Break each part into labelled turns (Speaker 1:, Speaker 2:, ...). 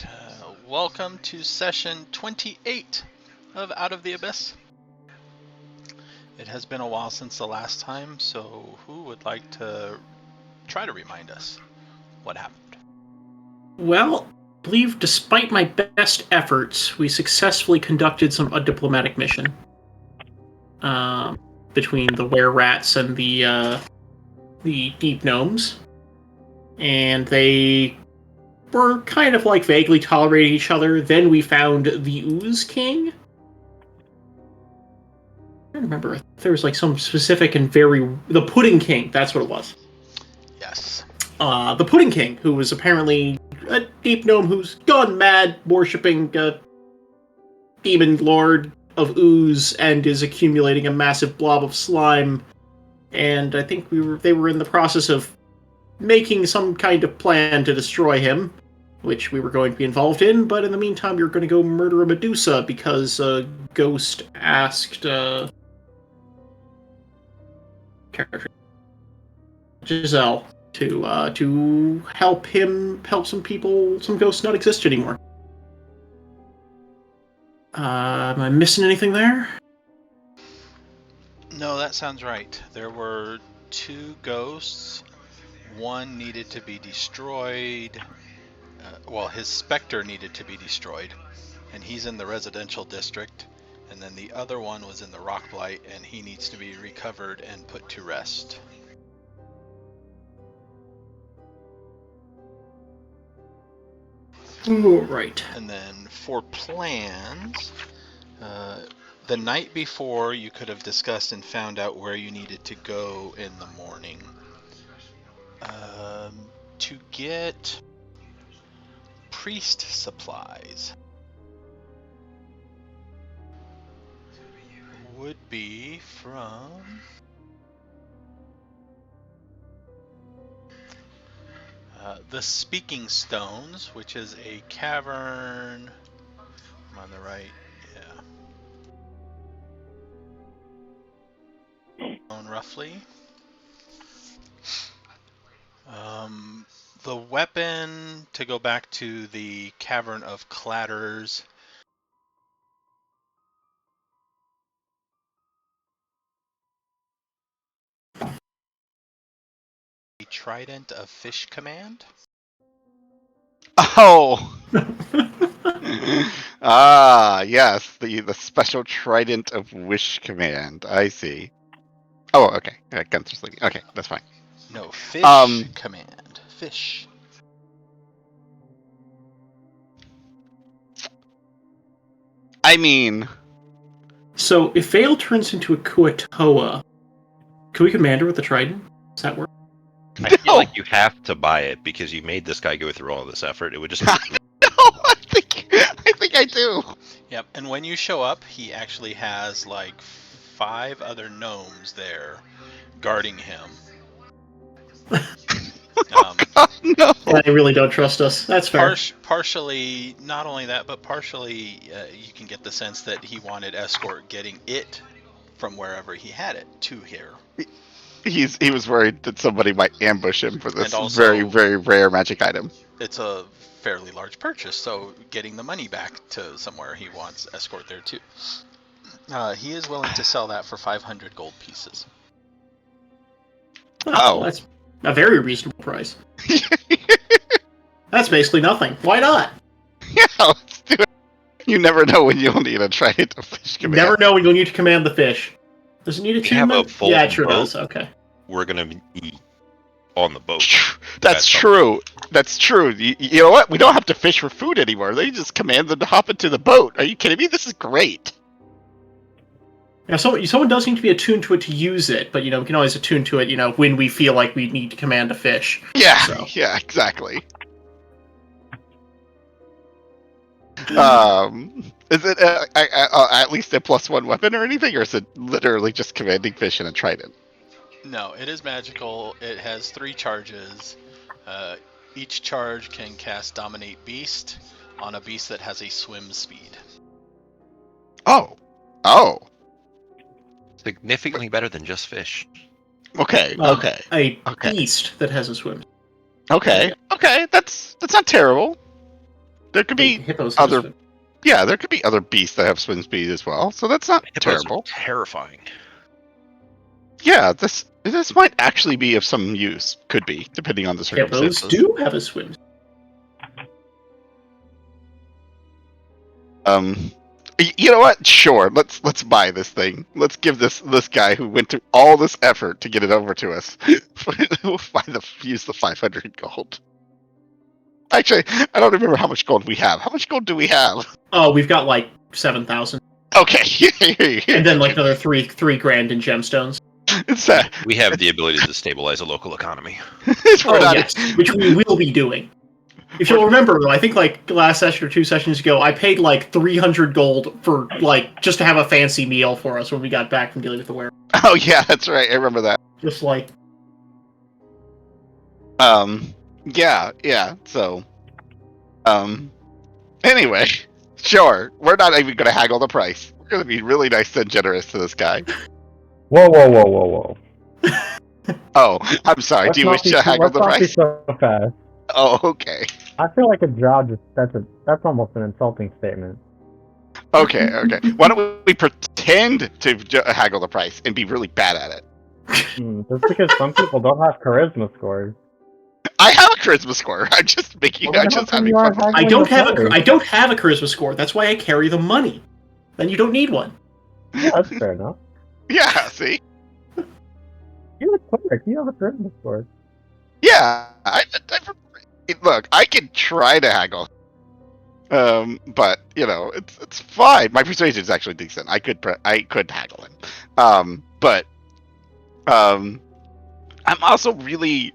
Speaker 1: Alright, welcome to session 28 of Out of the Abyss. It has been a while since the last time, so who would like to try to remind us what happened?
Speaker 2: Well, I believe despite my best efforts, we successfully conducted a diplomatic mission between the were-rats and the deep gnomes. And they were kind of like vaguely tolerating each other. Then we found the Ooze King. I don't remember if there was like some specific and the Pudding King, that's what it was.
Speaker 1: Yes.
Speaker 2: The Pudding King, who was apparently a deep gnome who's gone mad, worshipping a demon lord of ooze and is accumulating a massive blob of slime. And I think they were in the process of making some kind of plan to destroy him, which we were going to be involved in, but in the meantime we were going to go murder a Medusa because a ghost asked Jezelle to help some ghosts not exist anymore. Am I missing anything there?
Speaker 1: No, that sounds right. There were two ghosts. One needed to be destroyed. His specter needed to be destroyed, and he's in the residential district. And then the other one was in the Rockblight, and he needs to be recovered and put to rest.
Speaker 2: Ooh, right.
Speaker 1: And then for plans, the night before you could have discussed and found out where you needed to go in the morning. To get priest supplies would be from the Speaking Stones, which is a cavern. I'm on the right, yeah. Roughly. The weapon, to go back to the Cavern of Clatters, the Trident of Fish Command.
Speaker 3: Oh! Yes, the special Trident of Wish command. I see. Oh, okay. Gunther's leaving. Okay, that's fine.
Speaker 1: No, Fish Command. Fish.
Speaker 3: I mean...
Speaker 2: So, if Vale turns into a Kuatoa, can we command her with the Trident? Does that work?
Speaker 4: I feel like you have to buy it because you made this guy go through all this effort. It would just...
Speaker 3: No, I think I do.
Speaker 1: Yep, and when you show up, he actually has like 5 other gnomes there guarding him.
Speaker 3: God, no.
Speaker 2: They really don't trust us. That's fair.
Speaker 1: Partially, not only that, but partially you can get the sense that he wanted escort getting it from wherever he had it to here.
Speaker 3: He was worried that somebody might ambush him for this
Speaker 1: also,
Speaker 3: very, very rare magic item.
Speaker 1: It's a fairly large purchase, so getting the money back to somewhere he wants escort there too. He is willing to sell that for 500 gold pieces.
Speaker 2: Oh, that's a very reasonable price. That's basically nothing. Why not?
Speaker 3: Yeah, let's do it. You never know when you'll need a Trident of Fish command.
Speaker 2: Never know when you'll need to command the fish. Does it need achievement? Yeah, it sure does. Okay.
Speaker 4: We're gonna eat on the boat.
Speaker 3: That's true. That's true. You know what? We don't have to fish for food anymore. They just command them to hop into the boat. Are you kidding me? This is great.
Speaker 2: Now, someone does need to be attuned to it to use it, but we can always attune to it, when we feel like we need to command a fish.
Speaker 3: Yeah,
Speaker 2: so.
Speaker 3: Yeah, exactly. Is it at least a +1 weapon or anything, or is it literally just commanding fish and a trident?
Speaker 1: No, it is magical. It has 3 charges. Each charge can cast Dominate Beast on a beast that has a swim speed.
Speaker 3: Oh.
Speaker 4: Significantly better than just fish.
Speaker 3: Okay.
Speaker 2: Beast that has a swim.
Speaker 3: Okay. That's not terrible. There could be
Speaker 2: Hippos have
Speaker 3: other.
Speaker 2: swim.
Speaker 3: Yeah, there could be other beasts that have swim speed as well, so that's not
Speaker 4: Hippos
Speaker 3: terrible.
Speaker 4: are terrifying.
Speaker 3: Yeah, this might actually be of some use. Could be, depending on the
Speaker 2: Hippos
Speaker 3: circumstances.
Speaker 2: do have a swim.
Speaker 3: You know what? Sure, let's buy this thing. Let's give this guy who went through all this effort to get it over to us. Use the 500 gold. Actually, I don't remember how much gold we have. How much gold do we have?
Speaker 2: Oh, we've got like 7,000,
Speaker 3: Okay,
Speaker 2: and then like another three grand in gemstones.
Speaker 3: it's
Speaker 4: We have the ability to stabilize a local economy.
Speaker 3: we're not.
Speaker 2: Yes, which we will be doing. If you'll remember, I think like last session or 2 sessions ago, I paid like 300 gold for like just to have a fancy meal for us when we got back from dealing with the werewolf.
Speaker 3: Oh yeah, that's right. I remember that.
Speaker 2: Just like
Speaker 3: Yeah. So, anyway, sure. We're not even going to haggle the price. We're going to be really nice and generous to this guy.
Speaker 5: Whoa.
Speaker 3: Oh, I'm sorry. Do you wish to haggle the price?
Speaker 5: Let's not be so fast.
Speaker 3: Oh, okay.
Speaker 5: I feel like a drow that's almost an insulting statement.
Speaker 3: Okay. Why don't we pretend to haggle the price and be really bad at it?
Speaker 5: Just because some people don't have charisma scores.
Speaker 3: I have a charisma score. I'm just making.
Speaker 5: Well,
Speaker 3: I'm
Speaker 5: then
Speaker 3: just
Speaker 5: how come
Speaker 3: having
Speaker 5: you aren't
Speaker 3: fun.
Speaker 5: haggling
Speaker 2: I don't
Speaker 5: the
Speaker 2: have
Speaker 5: price?
Speaker 2: I don't have a charisma score. That's why I carry the money. Then you don't need one.
Speaker 5: Yeah, that's fair enough.
Speaker 3: Yeah. See.
Speaker 5: You're a cleric. You have a charisma score.
Speaker 3: Yeah. Look, I can try to haggle. But it's fine. My persuasion is actually decent. I could haggle him. But I'm also really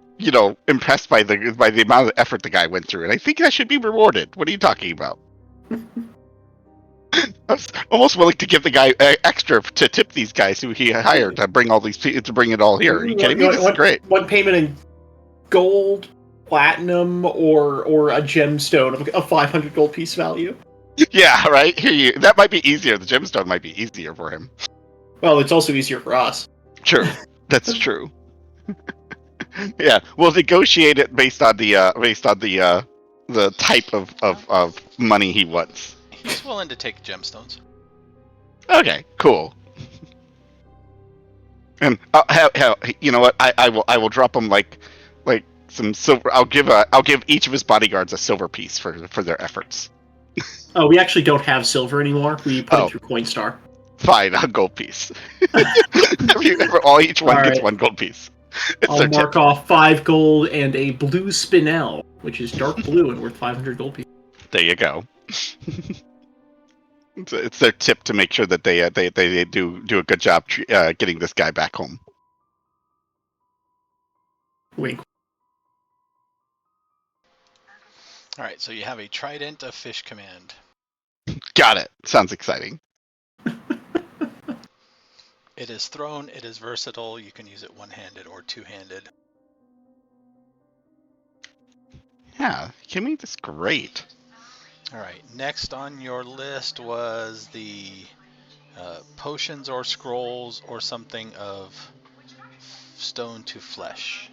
Speaker 3: impressed by the amount of effort the guy went through, and I think that should be rewarded. What are you talking about? I was almost willing to give the guy extra to tip these guys who he hired to bring all these to bring it all here. Are you kidding me? This is great.
Speaker 2: One payment in gold, platinum, or a gemstone of a 500 gold piece value.
Speaker 3: Yeah, right. That might be easier. The gemstone might be easier for him.
Speaker 2: Well, it's also easier for us.
Speaker 3: True, that's true. Yeah, we'll negotiate it based on the type of money he wants.
Speaker 1: He's willing to take gemstones.
Speaker 3: Okay, cool. And you know what? I will drop him like some silver. I'll give each of his bodyguards a silver piece for their efforts.
Speaker 2: Oh, we actually don't have silver anymore. We put it through Coinstar.
Speaker 3: Fine, a gold piece. Each one gets one gold piece.
Speaker 2: I'll mark off 5 gold and a blue spinel, which is dark blue and worth 500 gold pieces.
Speaker 3: There you go. It's their tip to make sure that they do a good job getting this guy back home.
Speaker 2: Wink.
Speaker 1: All right, so you have a trident of fish command.
Speaker 3: Got it. Sounds exciting.
Speaker 1: It is thrown. It is versatile. You can use it one-handed or two-handed.
Speaker 3: Yeah, Kimmy, that's great.
Speaker 1: All right, next on your list was the potions or scrolls or something of stone to flesh.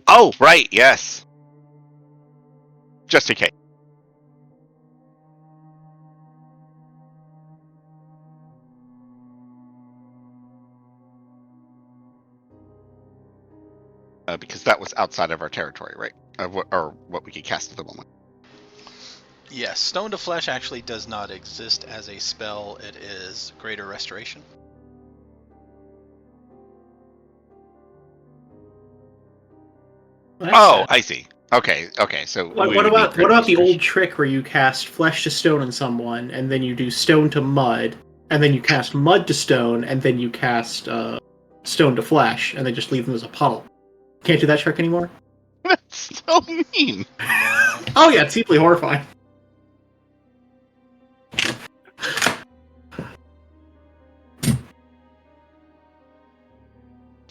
Speaker 3: Oh, right, yes. Just in case. Because that was outside of our territory, right? Or what we could cast at the moment.
Speaker 1: Yes, stone to flesh actually does not exist as a spell. It is greater restoration.
Speaker 3: Oh, I see. Okay. So
Speaker 2: What about the old trick where you cast flesh to stone on someone, and then you do stone to mud, and then you cast mud to stone, and then you cast stone to flesh, and then just leave them as a puddle? Can't do that trick anymore?
Speaker 3: That's so mean.
Speaker 2: Oh yeah, it's deeply horrifying.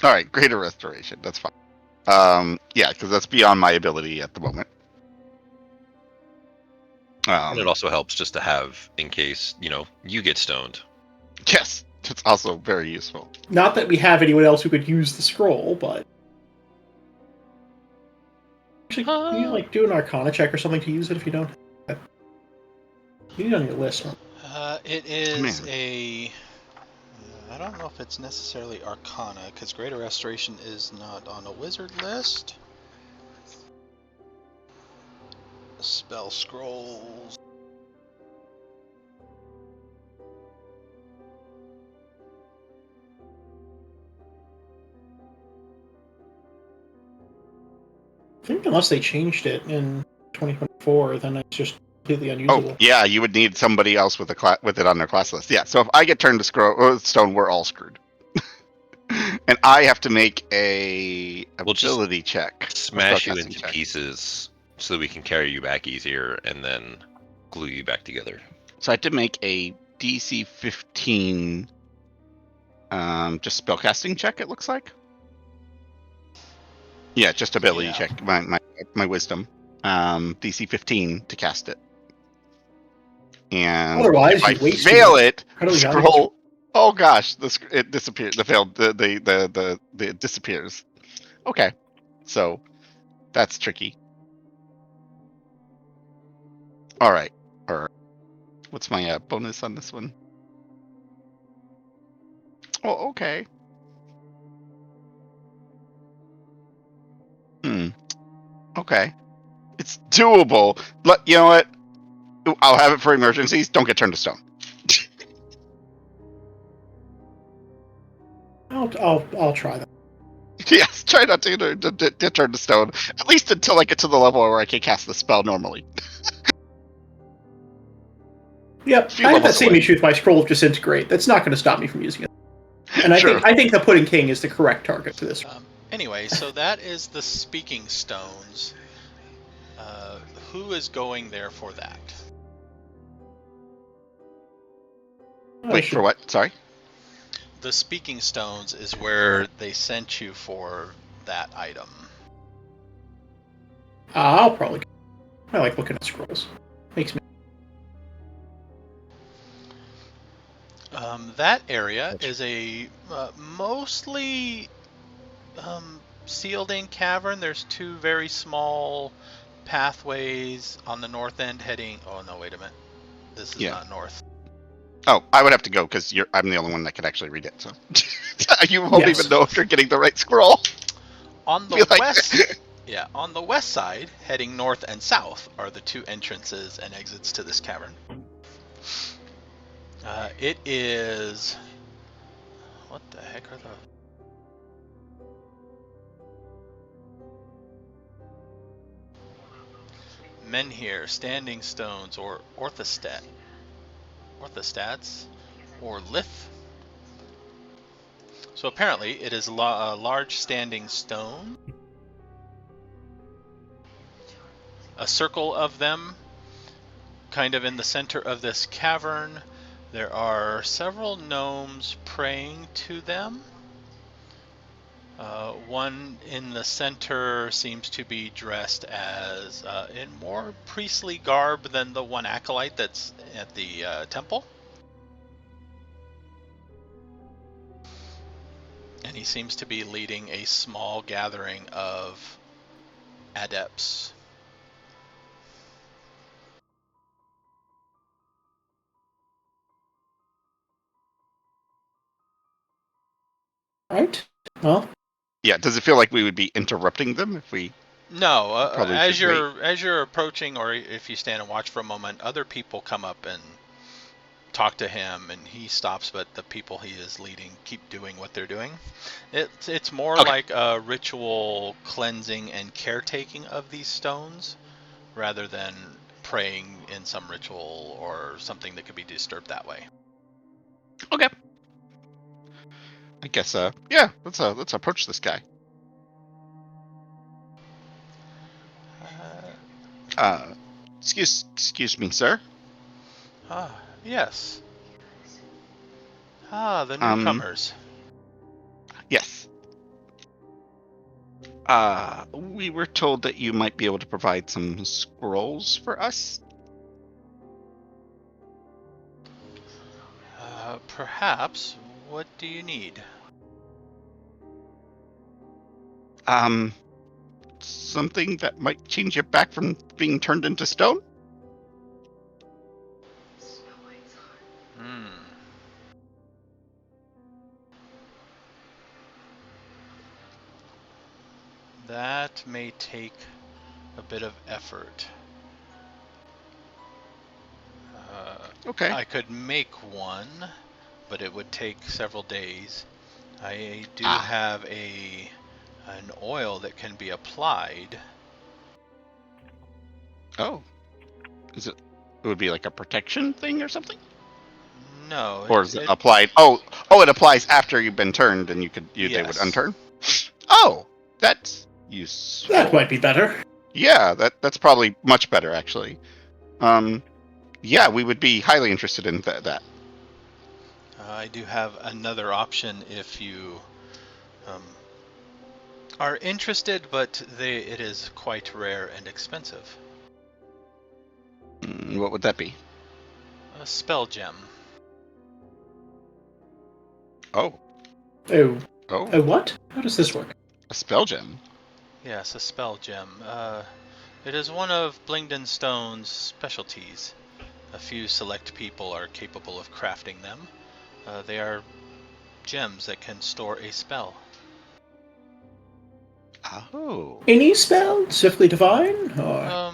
Speaker 3: All right, greater restoration. That's fine. Yeah, because that's beyond my ability at the moment.
Speaker 4: And it also helps just to have in case, you get stoned.
Speaker 3: Yes, it's also very useful.
Speaker 2: Not that we have anyone else who could use the scroll, but actually, can you do an Arcana check or something to use it if you don't? You on your list, huh?
Speaker 1: It is
Speaker 3: Man.
Speaker 1: a. I don't know if it's necessarily Arcana, because Greater Restoration is not on a wizard list. Spell scrolls.
Speaker 2: I think unless they changed it in 2024, then it's just completely unusable.
Speaker 3: Oh, yeah, you would need somebody else with with it on their class list. Yeah, so if I get turned to stone, we're all screwed. And I have to make a
Speaker 4: We'll just
Speaker 3: ability check.
Speaker 4: Smash you
Speaker 3: spellcasting
Speaker 4: into
Speaker 3: check.
Speaker 4: pieces so that we can carry you back easier and then glue you back together.
Speaker 3: So I had to make a DC 15 just spellcasting check, it looks like. Yeah, just ability
Speaker 1: Yeah.
Speaker 3: check. My wisdom. DC 15 to cast it. And
Speaker 2: Otherwise,
Speaker 3: if I
Speaker 2: you waste
Speaker 3: fail
Speaker 2: your
Speaker 3: it,
Speaker 2: incredibly valuable
Speaker 3: scroll. Oh gosh, it disappears. The it disappears. Okay, so that's tricky. All right. What's my bonus on this one? Oh, okay. Okay. It's doable. You know what? I'll have it for emergencies. Don't get turned to stone.
Speaker 2: I'll try that.
Speaker 3: Yes, try not to get turned to stone. At least until I get to the level where I can cast the spell normally.
Speaker 2: Yep,
Speaker 3: Few
Speaker 2: I have that
Speaker 3: levels
Speaker 2: same
Speaker 3: away.
Speaker 2: issue with my scroll of disintegrate. That's not going to stop me from using it. And
Speaker 3: True.
Speaker 2: I think the Pudding King is the correct target for this.
Speaker 1: Anyway, so that is the speaking stones. Who is going there for that?
Speaker 3: Wait, for what? Sorry?
Speaker 1: The speaking stones is where they sent you for that item.
Speaker 2: I'll probably. I like looking at scrolls. Makes me.
Speaker 1: That area is a mostly sealed-in cavern. There's two very small pathways on the north end heading. Oh no, wait a minute. This is not north.
Speaker 3: Oh, I would have to go because I'm the only one that can actually read it. So you won't even know if you're getting the right scroll.
Speaker 1: On the west, on the west side, heading north and south, are the two entrances and exits to this cavern. It is. What the heck are those? Menhir, standing stones, or orthostats, or lith. So apparently, it is a large standing stone. A circle of them, kind of in the center of this cavern. There are several gnomes praying to them. One in the center seems to be dressed as in more priestly garb than the one acolyte that's at the temple. And he seems to be leading a small gathering of adepts.
Speaker 2: Right. Well.
Speaker 3: Yeah. Does it feel like we would be interrupting them if we?
Speaker 1: No. As
Speaker 3: wait.
Speaker 1: you're approaching, or if you stand and watch for a moment, other people come up and talk to him, and he stops. But the people he is leading keep doing what they're doing. It's more like a ritual cleansing and caretaking of these stones, rather than praying in some ritual or something that could be disturbed that way.
Speaker 3: Okay. I guess. Yeah. Let's approach this guy. Excuse me, sir.
Speaker 1: Yes. The newcomers.
Speaker 3: Yes. We were told that you might be able to provide some scrolls for us.
Speaker 1: Perhaps. What do you need?
Speaker 3: Something that might change you back from being turned into stone?
Speaker 1: That may take a bit of effort.
Speaker 3: Okay.
Speaker 1: I could make one, but it would take several days. I do
Speaker 3: Ah.
Speaker 1: have an oil that can be applied.
Speaker 3: Oh. Is it? It would be like a protection thing or something?
Speaker 1: No.
Speaker 3: Or is it applied? Oh, it applies after you've been turned, and they would
Speaker 1: Yes.
Speaker 3: unturn. Oh, that's useful.
Speaker 2: That might be better.
Speaker 3: Yeah, that's probably much better actually. Yeah, we would be highly interested in that.
Speaker 1: I do have another option if you are interested, but it is quite rare and expensive.
Speaker 3: What would that be?
Speaker 1: A spell gem.
Speaker 2: Oh,
Speaker 3: Oh,
Speaker 2: a what? How does this work?
Speaker 3: a spell gem.
Speaker 1: Yes, a spell gem. It is one of Blingden Stone's specialties. A few select people are capable of crafting them. They are gems that can store a spell.
Speaker 3: Oh.
Speaker 2: Any spell? Swiftly divine? Or...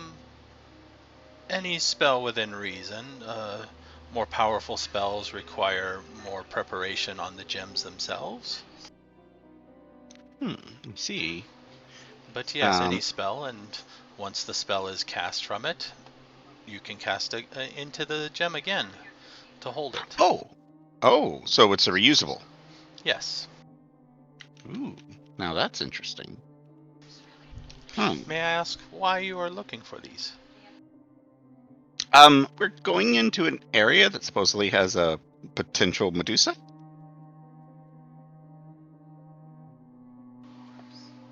Speaker 1: Any spell within reason. More powerful spells require more preparation on the gems themselves.
Speaker 3: I see.
Speaker 1: But yes, any spell, and once the spell is cast from it, you can cast it into the gem again to hold it.
Speaker 3: Oh, so it's a reusable.
Speaker 1: Yes.
Speaker 3: Ooh, now that's interesting.
Speaker 1: May I ask why you are looking for these?
Speaker 3: We're going into an area that supposedly has a potential Medusa.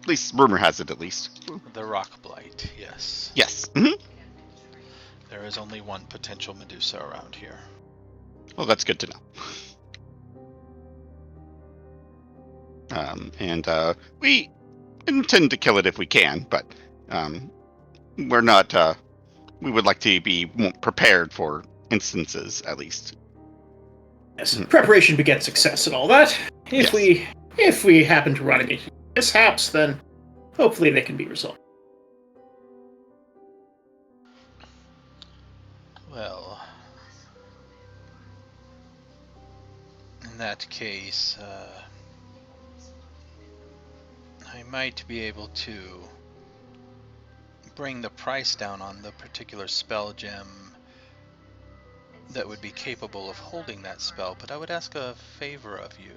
Speaker 3: At least rumor has it. At least
Speaker 1: The Rockblight. Yes.
Speaker 3: yes.
Speaker 1: There is only one potential Medusa around here.
Speaker 3: Well, that's good to know. And we intend to kill it if we can, but we're not. We would like to be prepared for instances, at least.
Speaker 2: Yes, preparation begets success and all that. If we happen to run into mishaps, then hopefully they can be resolved.
Speaker 1: Well, in that case, I might be able to bring the price down on the particular spell gem that would be capable of holding that spell, but I would ask a favor of you.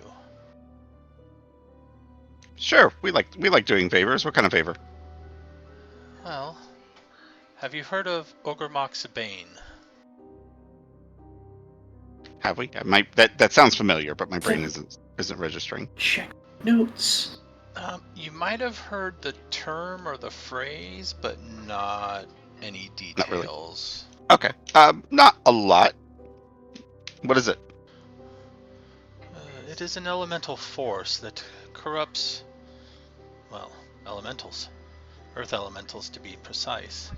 Speaker 3: Sure, we like doing favors. What kind of favor?
Speaker 1: Well, have you heard of Ogremok's Bane?
Speaker 3: Have we? That sounds familiar, but my brain isn't registering.
Speaker 2: Check notes.
Speaker 1: You might have heard the term or the phrase, but not any details.
Speaker 3: Not really. Okay. Not a lot. What is it?
Speaker 1: It is an elemental force that corrupts, well, elementals. Earth elementals, to be precise.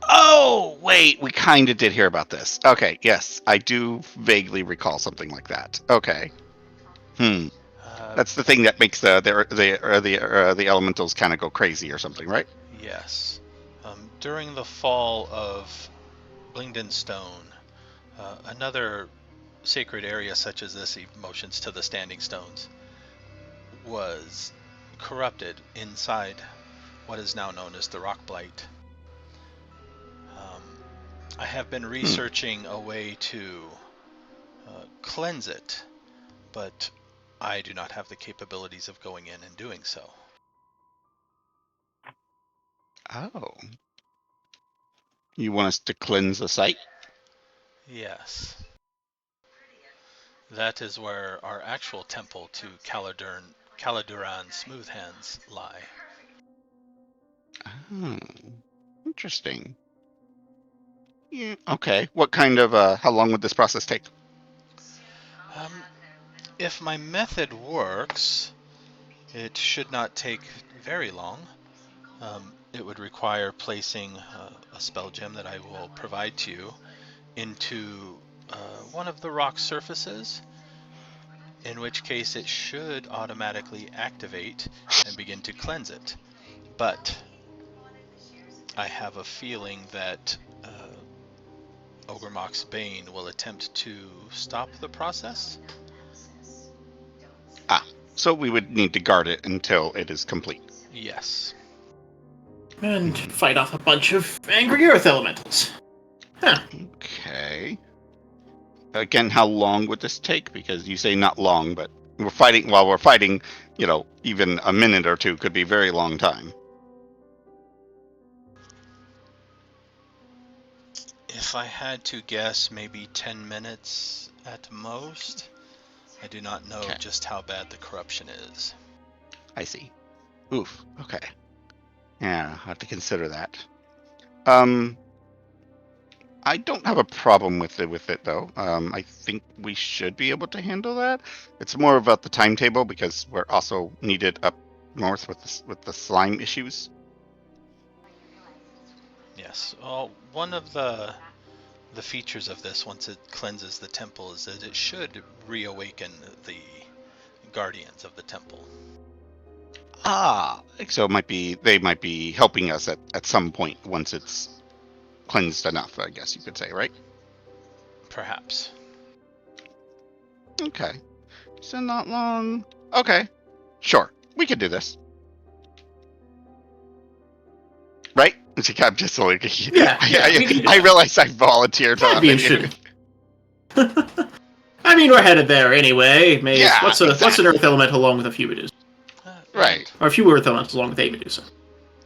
Speaker 3: Oh, wait. We kind of did hear about this. Okay. Yes, I do vaguely recall something like that. Okay. That's the thing that makes the elementals kind of go crazy or something, right?
Speaker 1: Yes. During the fall of Blingden Stone, another sacred area such as this, motions to the Standing Stones, was corrupted inside what is now known as the Rockblight. I have been researching a way to cleanse it, but I do not have the capabilities of going in and doing so.
Speaker 3: Oh. You want us to cleanse the site?
Speaker 1: Yes. That is where our actual temple to Caladuran Smoothhands lie.
Speaker 3: Oh. Interesting. Yeah, okay. What kind of, how long would this process take?
Speaker 1: If my method works, it should not take very long. It would require placing a spell gem that I will provide to you into one of the rock surfaces, in which case it should automatically activate and begin to cleanse it. But I have a feeling that Ogremok's Bane will attempt to stop the process.
Speaker 3: So we would need to guard it until it is complete.
Speaker 1: Yes.
Speaker 2: And fight off a bunch of angry earth elementals. Huh.
Speaker 3: Okay. Again, how long would this take? Because you say not long, but while we're fighting, even a minute or two could be a very long time.
Speaker 1: If I had to guess, maybe 10 minutes at most. I do not know
Speaker 3: Okay.
Speaker 1: just how bad the corruption is.
Speaker 3: I see. Oof. Okay. Yeah, I have to consider that. I don't have a problem with it though. I think we should be able to handle that. It's more about the timetable because we're also needed up north with the slime issues.
Speaker 1: Yes. Well, one of the features of this, once it cleanses the temple, is that it should reawaken the guardians of the temple.
Speaker 3: So they might be helping us at some point once it's cleansed enough, I guess you could say, right?
Speaker 1: Perhaps.
Speaker 3: Okay. So not long. Okay. Sure. We could do this. Right? I'm just like,
Speaker 2: Yeah, we can do
Speaker 3: I
Speaker 2: that.
Speaker 3: realize I volunteered.
Speaker 2: I'd be interested. I mean, we're headed there anyway.
Speaker 3: Yeah,
Speaker 2: What's
Speaker 3: exactly.
Speaker 2: an earth elemental along with a few Medusa?
Speaker 3: Right.
Speaker 2: Or a few earth elementals along with a Medusa.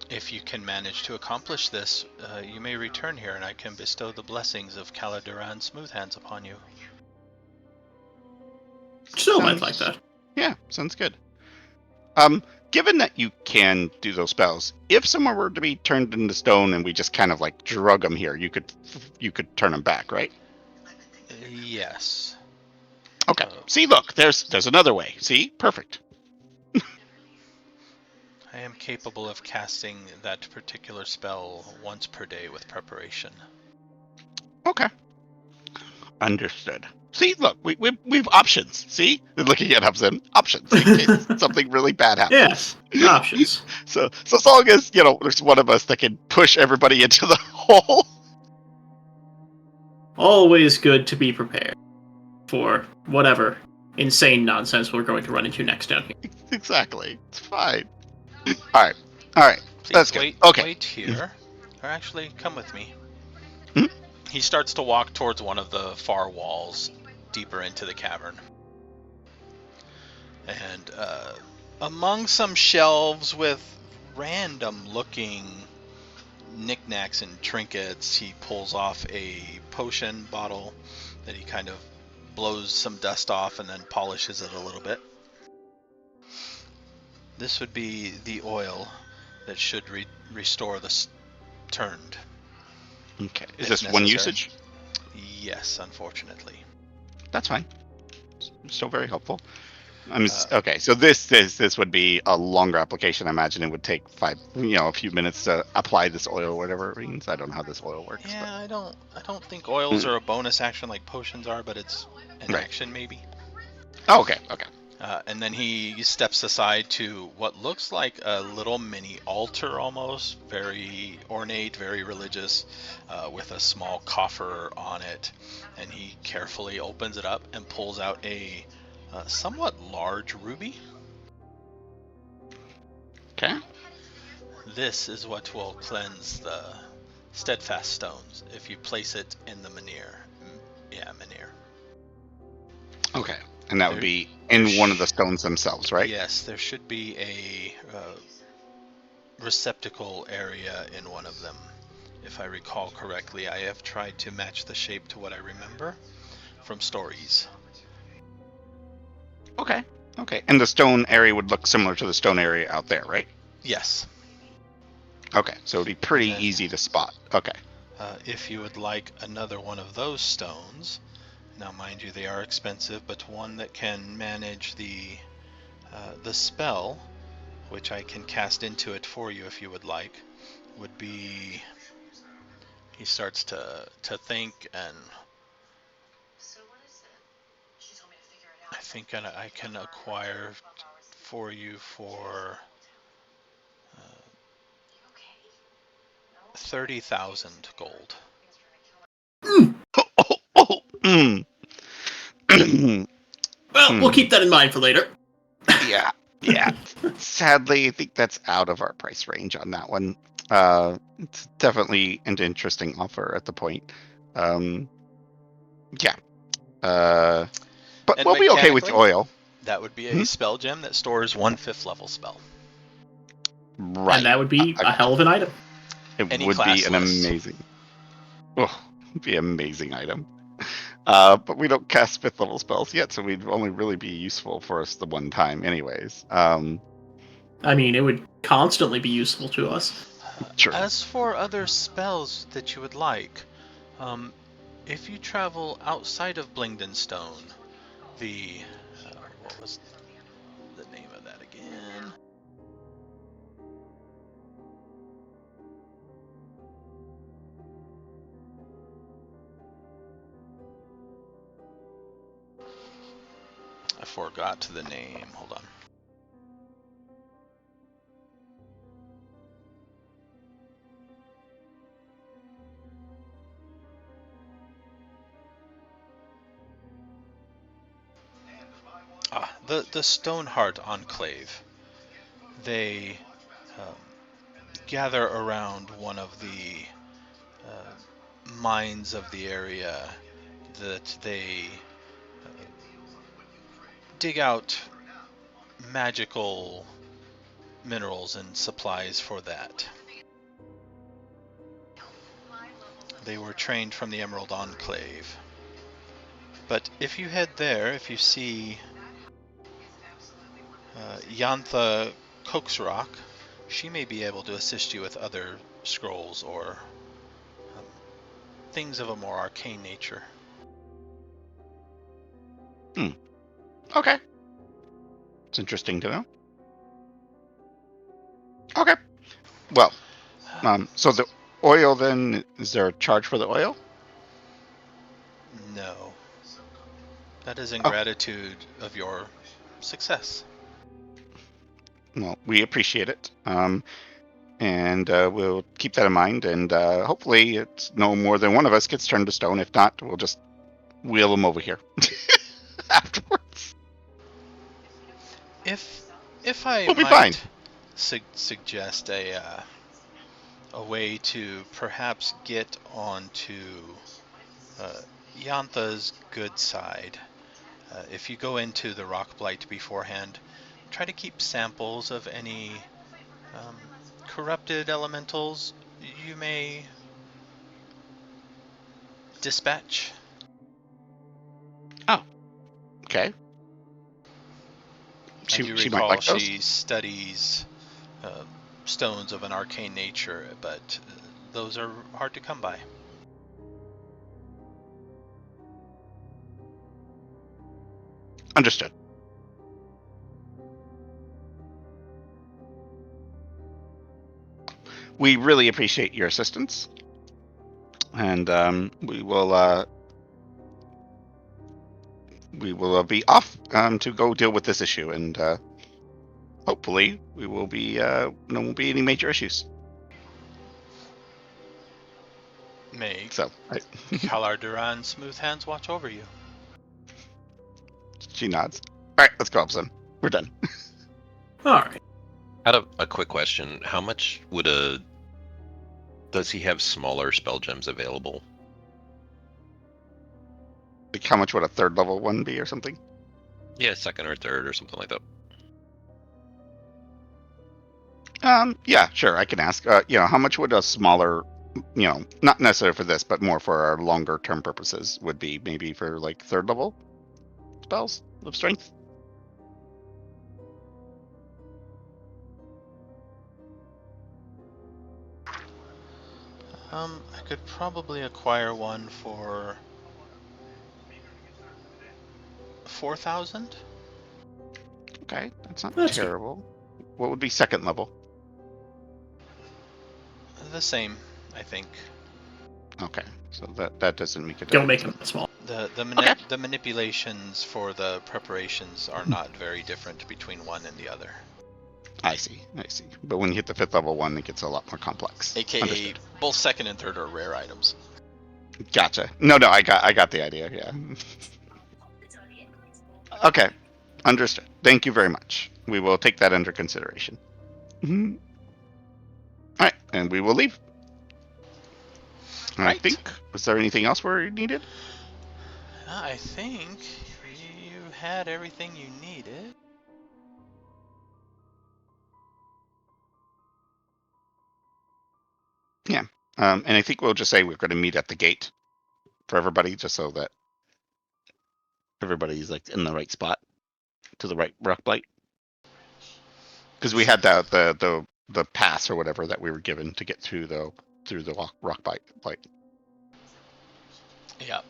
Speaker 1: If you can manage to accomplish this, you may return here and I can bestow the blessings of Caladuran Smoothhands upon you.
Speaker 2: Still might like that.
Speaker 3: Yeah, sounds good. Given that you can do those spells, if someone were to be turned into stone and we just kind of like drug them here, you could turn them back, right?
Speaker 1: Yes.
Speaker 3: Okay. See, look, there's another way. See, perfect.
Speaker 1: I am capable of casting that particular spell once per day with preparation.
Speaker 3: Okay. Understood. See, look, we've options. See, looking at Obzam, options in case something really bad happens.
Speaker 2: Yes, options.
Speaker 3: So as long as there's one of us that can push everybody into the hole.
Speaker 2: Always good to be prepared for whatever insane nonsense we're going to run into next down here.
Speaker 3: Exactly. It's fine. All right.
Speaker 1: Please
Speaker 3: That's good. Okay.
Speaker 1: Wait here. Or actually, come with me.
Speaker 3: Hmm?
Speaker 1: He starts to walk towards one of the far walls, deeper into the cavern. And among some shelves with random-looking knickknacks and trinkets, he pulls off a potion bottle that he kind of blows some dust off and then polishes it a little bit. This would be the oil that should restore the turned.
Speaker 3: Okay. Is this one usage?
Speaker 1: Yes, unfortunately.
Speaker 3: That's fine. Still very helpful. Okay, so this would be a longer application. I imagine it would take a few minutes to apply this oil, whatever it means. I don't know how this oil works.
Speaker 1: Yeah, but... I don't think oils are a bonus action like potions are, but it's an action maybe.
Speaker 3: Oh, okay.
Speaker 1: And then he steps aside to what looks like a little mini altar almost, very ornate, very religious, with a small coffer on it. And he carefully opens it up and pulls out a somewhat large ruby.
Speaker 3: Okay.
Speaker 1: This is what will cleanse the steadfast stones if you place it in the menhir. Yeah, menhir.
Speaker 3: Okay. And that would be in one of the stones themselves, right?
Speaker 1: Yes, there should be a receptacle area in one of them. If I recall correctly, I have tried to match the shape to what I remember from stories.
Speaker 3: Okay. And the stone area would look similar to the stone area out there, right?
Speaker 1: Yes.
Speaker 3: Okay, so it'd be pretty easy to spot. Okay.
Speaker 1: If you would like another one of those stones, now mind you, they are expensive, but one that can manage the spell, which I can cast into it for you if you would like, would be... He starts to think, and I think I can acquire for you for 30,000 gold.
Speaker 2: Well, we'll keep that in mind for later.
Speaker 3: Yeah. Sadly, I think that's out of our price range on that one. It's definitely an interesting offer at the point. Yeah. But
Speaker 1: And
Speaker 3: we'll be okay with the
Speaker 1: mechanically,
Speaker 3: oil.
Speaker 1: That would be a spell gem that stores 1 5th level spell.
Speaker 3: Right.
Speaker 2: And that would be a hell of an item.
Speaker 3: It
Speaker 1: Any
Speaker 3: would be
Speaker 1: class
Speaker 3: an
Speaker 1: list.
Speaker 3: amazing. Oh, it'd be an amazing item. But we don't cast 5th level spells yet, so we'd only really be useful for us the one time, anyways.
Speaker 2: I mean, it would constantly be useful to us.
Speaker 3: True.
Speaker 1: As for other spells that you would like, if you travel outside of Blingden Stone, the what was the name of that again? I forgot the name. Hold on. The Stoneheart Enclave. They gather around one of the mines of the area that they dig out magical minerals and supplies for that. They were trained from the Emerald Enclave. But if you head there, if you see Yantha Coaxrock, she may be able to assist you with other scrolls or things of a more arcane nature.
Speaker 3: Okay. It's interesting to know. Okay. Well, so the oil then, is there a charge for the oil?
Speaker 1: No. That is in gratitude of your success.
Speaker 3: Well, we appreciate it. And we'll keep that in mind, and hopefully it's no more than one of us gets turned to stone. If not, we'll just wheel them over here afterwards.
Speaker 1: If I
Speaker 3: We'll be
Speaker 1: might
Speaker 3: fine.
Speaker 1: suggest a way to perhaps get onto Yantha's good side, if you go into the Rockblight beforehand, try to keep samples of any corrupted elementals you may dispatch.
Speaker 3: Oh, okay.
Speaker 1: I do
Speaker 3: She might
Speaker 1: recall
Speaker 3: like those.
Speaker 1: she studies stones of an arcane nature, but those are hard to come by.
Speaker 3: Understood. We really appreciate your assistance, and we will be off to go deal with this issue, and hopefully we will be there won't be any major issues.
Speaker 1: May
Speaker 3: So
Speaker 1: Kalar Duran smooth hands watch over you.
Speaker 3: she nods. All right, let's go, Obzam. We're done.
Speaker 2: All right.
Speaker 4: Out of a quick question, how much would does he have smaller spell gems available?
Speaker 3: Like, how much would a 3rd level one be, or something?
Speaker 4: Yeah, 2nd or 3rd or something like that.
Speaker 3: Yeah, sure. I can ask. How much would a smaller, not necessarily for this, but more for our longer term purposes, would be maybe for like 3rd level spells of strength?
Speaker 1: I could probably acquire one for 4,000.
Speaker 3: Okay, that's not
Speaker 2: That's
Speaker 3: terrible. What would be 2nd level?
Speaker 1: The same, I think.
Speaker 3: Okay, so that doesn't make it.
Speaker 2: Don't make them that small.
Speaker 1: The manipulations for the preparations are not very different between one and the other.
Speaker 3: I see. But when you hit the 5th level one, it gets a lot more complex.
Speaker 1: AKA
Speaker 3: Understood.
Speaker 1: Both second and third are rare items.
Speaker 3: Gotcha. No, I got the idea. Yeah. Okay, understood. Thank you very much. We will take that under consideration. Mm-hmm. All right, and we will leave.
Speaker 1: Right.
Speaker 3: I think. Was there anything else where needed?
Speaker 1: I think you had everything you needed.
Speaker 3: Yeah. And I think we'll just say we're going to meet at the gate for everybody, just so that everybody's like in the right spot to the right Rockblight. Because we had the pass or whatever that we were given to get through the Rockblight. Like.
Speaker 1: Yeah.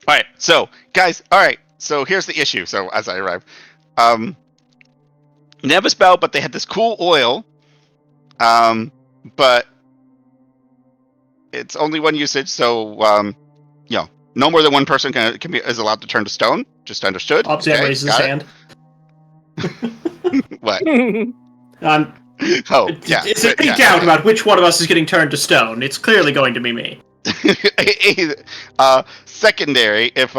Speaker 3: All right, so guys, all right, so here's the issue. So as I arrive, they have a spell, but they had this cool oil, but it's only one usage. So no more than one person is allowed to turn to stone. Just understood.
Speaker 2: Obzam raises his hand.
Speaker 3: What?
Speaker 2: Oh,
Speaker 3: yeah.
Speaker 2: It's a big doubt about which one of us is getting turned to stone. It's clearly going to be me.
Speaker 3: Secondary, if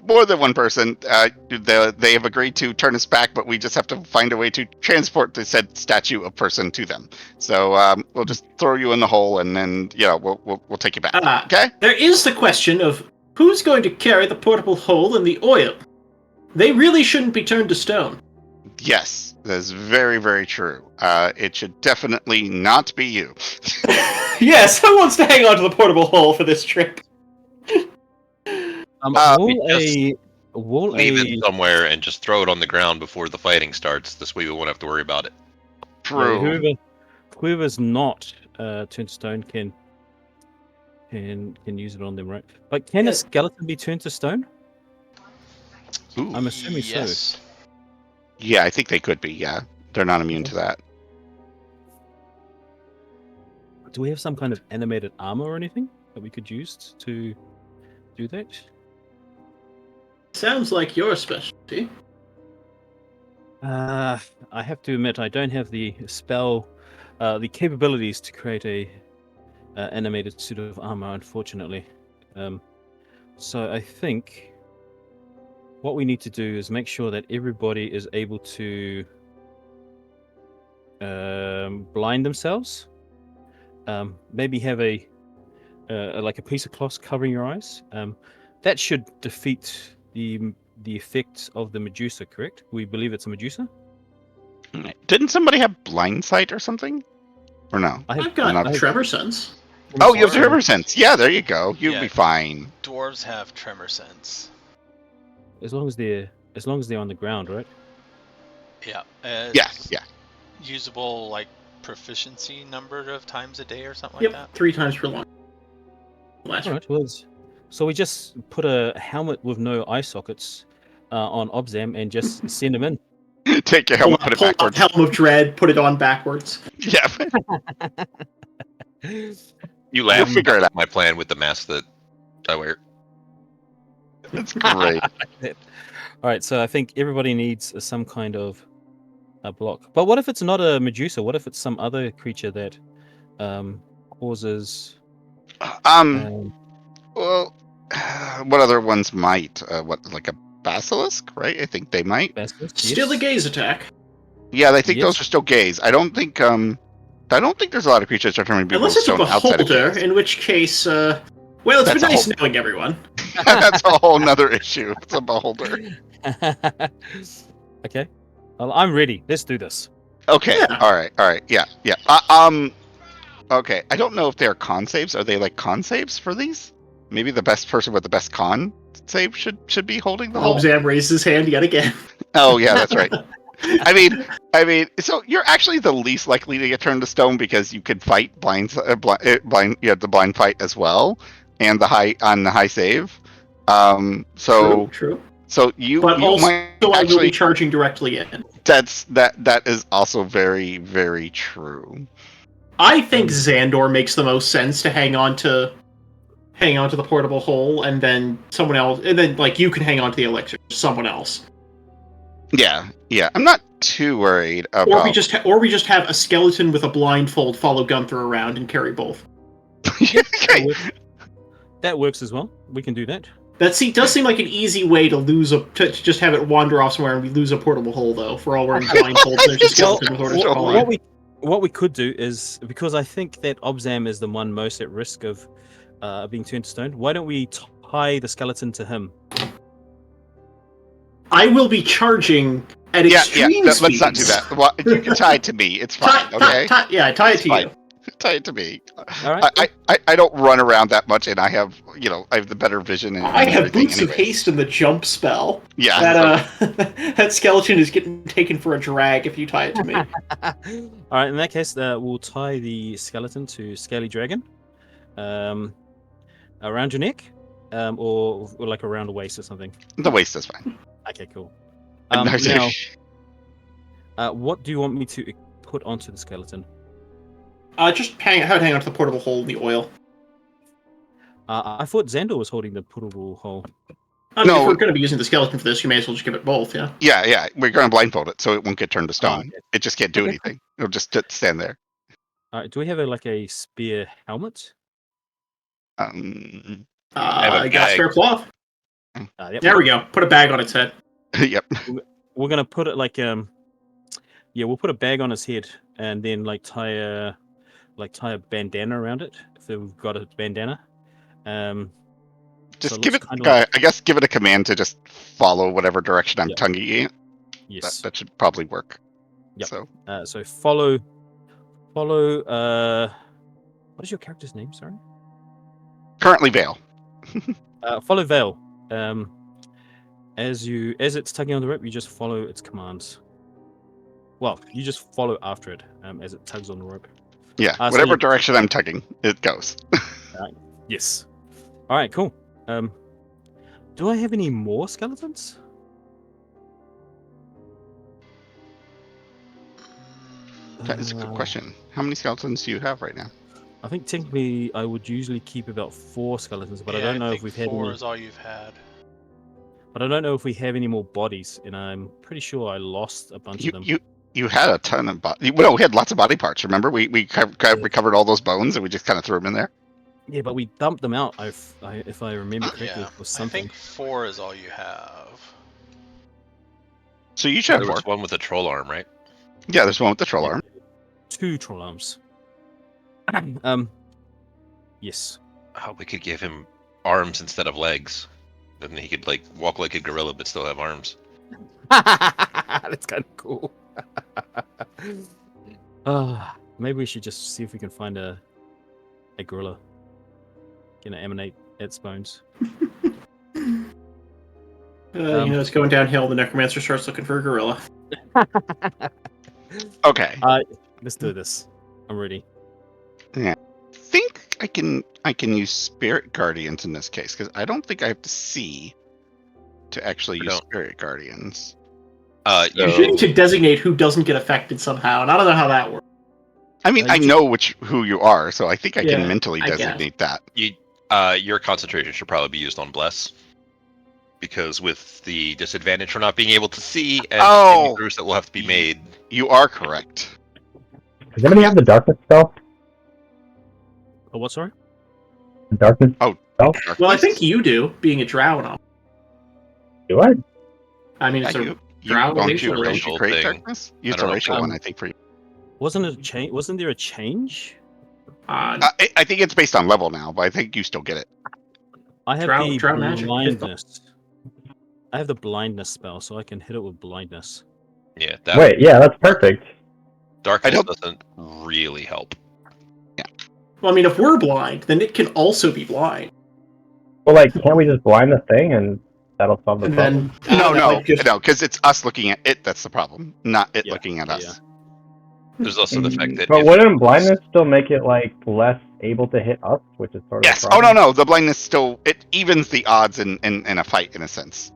Speaker 3: more than one person, they have agreed to turn us back, but we just have to find a way to transport the said statue of person to them. So we'll just throw you in the hole, and then we'll take you back. Okay.
Speaker 2: There is the question of who's going to carry the portable hole and the oil. They really shouldn't be turned to stone.
Speaker 3: Yes, that is very, very true. It should definitely not be you.
Speaker 2: Yes, who wants to hang on to the portable hole for this trip?
Speaker 4: Leave it somewhere and just throw it on the ground before the fighting starts. This way we won't have to worry about it.
Speaker 3: True.
Speaker 6: Yeah, whoever's not turned to stone can use it on them, right? But can a skeleton be turned to stone?
Speaker 3: Ooh.
Speaker 6: I'm assuming
Speaker 1: yes.
Speaker 6: so.
Speaker 3: Yeah, I think they could be. Yeah, they're not immune to that.
Speaker 6: Do we have some kind of animated armor or anything that we could use to do that?
Speaker 2: Sounds like your specialty.
Speaker 6: I have to admit, I don't have the spell, the capabilities to create a animated suit of armor, unfortunately. So I think what we need to do is make sure that everybody is able to blind themselves. Maybe have a piece of cloth covering your eyes. That should defeat the effect of the Medusa, correct? We believe it's a Medusa?
Speaker 3: Didn't somebody have blind sight or something? Or no?
Speaker 2: I've got tremor sense.
Speaker 3: Oh, you have tremor sense. Yeah, there you go. You'll be fine.
Speaker 1: Dwarves have tremor sense.
Speaker 6: As long as they're on the ground, right?
Speaker 1: Yeah.
Speaker 3: Yeah.
Speaker 1: Usable like proficiency number of times a day or something
Speaker 2: Yep,
Speaker 1: like that.
Speaker 2: 3 times per long. Last
Speaker 6: All right. Well, so we just put a helmet with no eye sockets on Obzam and just send him in.
Speaker 3: Take your helmet, put it backwards.
Speaker 2: Helm of Dread, put it on backwards.
Speaker 3: Yeah.
Speaker 4: You laugh.
Speaker 3: We'll figure it out.
Speaker 4: My plan with the mask that I wear.
Speaker 3: That's great.
Speaker 6: All right. So I think everybody needs some kind of a block. But what if it's not a Medusa? What if it's some other creature that causes?
Speaker 3: Well, what other ones might? Like a basilisk, right? I think they might.
Speaker 6: Basilisk?
Speaker 2: Still a
Speaker 6: Yes.
Speaker 2: gaze attack.
Speaker 3: Yeah, I think
Speaker 6: Yes.
Speaker 3: those are still gaze. I don't think there's a lot of creatures that are turning people
Speaker 2: Unless
Speaker 3: to
Speaker 2: it's a
Speaker 3: stone outside of
Speaker 2: beholder,
Speaker 3: gaze.
Speaker 2: in which case, well, it's
Speaker 3: That's
Speaker 2: been
Speaker 3: a
Speaker 2: nice
Speaker 3: whole-
Speaker 2: knowing everyone.
Speaker 3: That's a whole nother issue. It's a beholder.
Speaker 6: Okay. Well, I'm ready. Let's do this.
Speaker 3: Okay.
Speaker 2: Yeah.
Speaker 3: All right. Yeah. Okay. I don't know if they're con saves. Are they like con saves for these? Maybe the best person with the best con save should be holding the hole.
Speaker 2: Obzam raises his hand yet again.
Speaker 3: Oh yeah, that's right. I mean, so you're actually the least likely to get turned to stone because you could fight blind. You have the blind fight as well, and the high save.
Speaker 2: True.
Speaker 3: So you
Speaker 2: Also,
Speaker 3: might
Speaker 2: I will be
Speaker 3: actually.
Speaker 2: charging directly in.
Speaker 3: That is also very, very true.
Speaker 2: I think Zahndohr makes the most sense to hang on to the portable hole, and then someone else, and then like you can hang on to the elixir. Someone else.
Speaker 3: Yeah. I'm not too worried about.
Speaker 2: Or we just have a skeleton with a blindfold follow Gunther around and carry both.
Speaker 3: Okay.
Speaker 6: That works as well. We can do that.
Speaker 2: That does seem like an easy way to just have it wander off somewhere and we lose a portable hole, though. If we're all wearing blindfolds, there's a skeleton with orders falling.
Speaker 6: What we could do is, because I think that Obzam is the one most at risk of being turned to stone, why don't we tie the skeleton to him?
Speaker 2: I will be charging at extreme speeds.
Speaker 3: Let's not do that. Well, you can tie it to me. It's fine, okay?
Speaker 2: Tie it to you.
Speaker 3: Tie it to me.
Speaker 6: All right.
Speaker 3: I don't run around that much, and I have the better vision. And
Speaker 2: I have Boots of Haste and the jump spell.
Speaker 3: Yeah.
Speaker 2: That skeleton is getting taken for a drag if you tie it to me.
Speaker 6: All right. In that case, we'll tie the skeleton to Scaly Dragon, around your neck, or like around the waist or something.
Speaker 3: The waist is fine.
Speaker 6: Okay, cool.
Speaker 3: No,
Speaker 6: Now, what do you want me to put onto the skeleton?
Speaker 2: Just hang on to the portable hole in the oil.
Speaker 6: I thought Zahndohr was holding the portable hole.
Speaker 2: I mean, if we're going to be using the skeleton for this, you may as well just give it both, yeah?
Speaker 3: Yeah. We're going to blindfold it, so it won't get turned to stone.
Speaker 6: Okay.
Speaker 3: It just can't do anything. It'll just stand there.
Speaker 6: All right. Do we have a spear helmet?
Speaker 2: I got spare cloth.
Speaker 6: Yep.
Speaker 2: There we go. Put a bag on its head.
Speaker 3: Yep.
Speaker 6: We're gonna put it we'll put a bag on his head and then tie a bandana around it if we've got a bandana.
Speaker 3: Just give it. I guess give it a command to just follow whatever direction I'm tonguing it.
Speaker 6: Yes,
Speaker 3: that should probably work.
Speaker 6: Yep.
Speaker 3: So
Speaker 6: follow. What is your character's name? Sorry.
Speaker 3: Currently Vale.
Speaker 6: Follow Vale. As it's tugging on the rope, you just follow its commands. Well, you just follow after it as it tugs on the rope.
Speaker 3: Yeah, whatever direction I'm tugging, it goes.
Speaker 6: Yes. All right, cool. Do I have any more skeletons?
Speaker 3: That is a good question. How many skeletons do you have right now?
Speaker 6: I think technically I would usually keep about 4 skeletons, but I don't know if we've had
Speaker 1: 4 is all you've had.
Speaker 6: But I don't know if we have any more bodies, and I'm pretty sure I lost a bunch of them.
Speaker 3: You had a ton of body. Well, we had lots of body parts. Remember, we recovered all those bones, and we just kind of threw them in there.
Speaker 6: Yeah, but we dumped them out. If I remember correctly,
Speaker 1: Yeah,
Speaker 6: was something.
Speaker 1: I think 4 is all you have.
Speaker 3: So you should have 4.
Speaker 4: There's one with a troll arm, right?
Speaker 3: Yeah, there's one with the troll arm.
Speaker 6: 2 troll arms. Yes.
Speaker 4: I hope we could give him arms instead of legs. Then he could walk like a gorilla but still have arms.
Speaker 6: That's kind of cool. Maybe we should just see if we can find a gorilla. Emanate its bones.
Speaker 2: It's going downhill. The necromancer starts looking for a gorilla.
Speaker 3: Okay.
Speaker 6: Let's do this. I'm ready.
Speaker 3: Yeah. I think I can use spirit guardians in this case because I don't think I have to see to actually use spirit guardians.
Speaker 2: You need to designate who doesn't get affected somehow, and I don't know how that works.
Speaker 3: I mean, I know who you are, so I think I can mentally designate that.
Speaker 4: Your concentration should probably be used on bless, because with the disadvantage for not being able to see and any throws that will have to be made.
Speaker 3: You are correct.
Speaker 5: Does anybody have the darkness spell?
Speaker 6: Oh, what? Sorry.
Speaker 5: The darkness.
Speaker 3: Oh,
Speaker 5: spell?
Speaker 2: Well, I think you do, being a drow and all.
Speaker 5: Do I?
Speaker 2: I mean, it's
Speaker 3: you
Speaker 2: drow
Speaker 3: don't
Speaker 2: racial
Speaker 3: you
Speaker 4: racial
Speaker 3: create
Speaker 4: thing.
Speaker 3: darkness? It's a racial one, I think, for you.
Speaker 6: Wasn't it a change? Wasn't there a change?
Speaker 3: I think it's based on level now, but I think you still get it.
Speaker 6: I have
Speaker 2: Drow
Speaker 6: the
Speaker 2: magic.
Speaker 6: blindness. I have the blindness spell, so I can hit it with blindness.
Speaker 4: Yeah.
Speaker 5: Wait, yeah, that's perfect.
Speaker 4: Darkness doesn't really help.
Speaker 2: Well, I mean, if we're blind, then it can also be blind.
Speaker 5: Well, can't we just blind the thing and that'll solve the problem?
Speaker 3: No, because it's us looking at it that's the problem, not it looking at us.
Speaker 6: Yeah.
Speaker 4: There's also the fact that.
Speaker 5: But wouldn't blindness still make it less able to hit us, which is sort of
Speaker 3: Yes.
Speaker 5: a problem?
Speaker 3: No. The blindness still it evens the odds in a fight in a sense.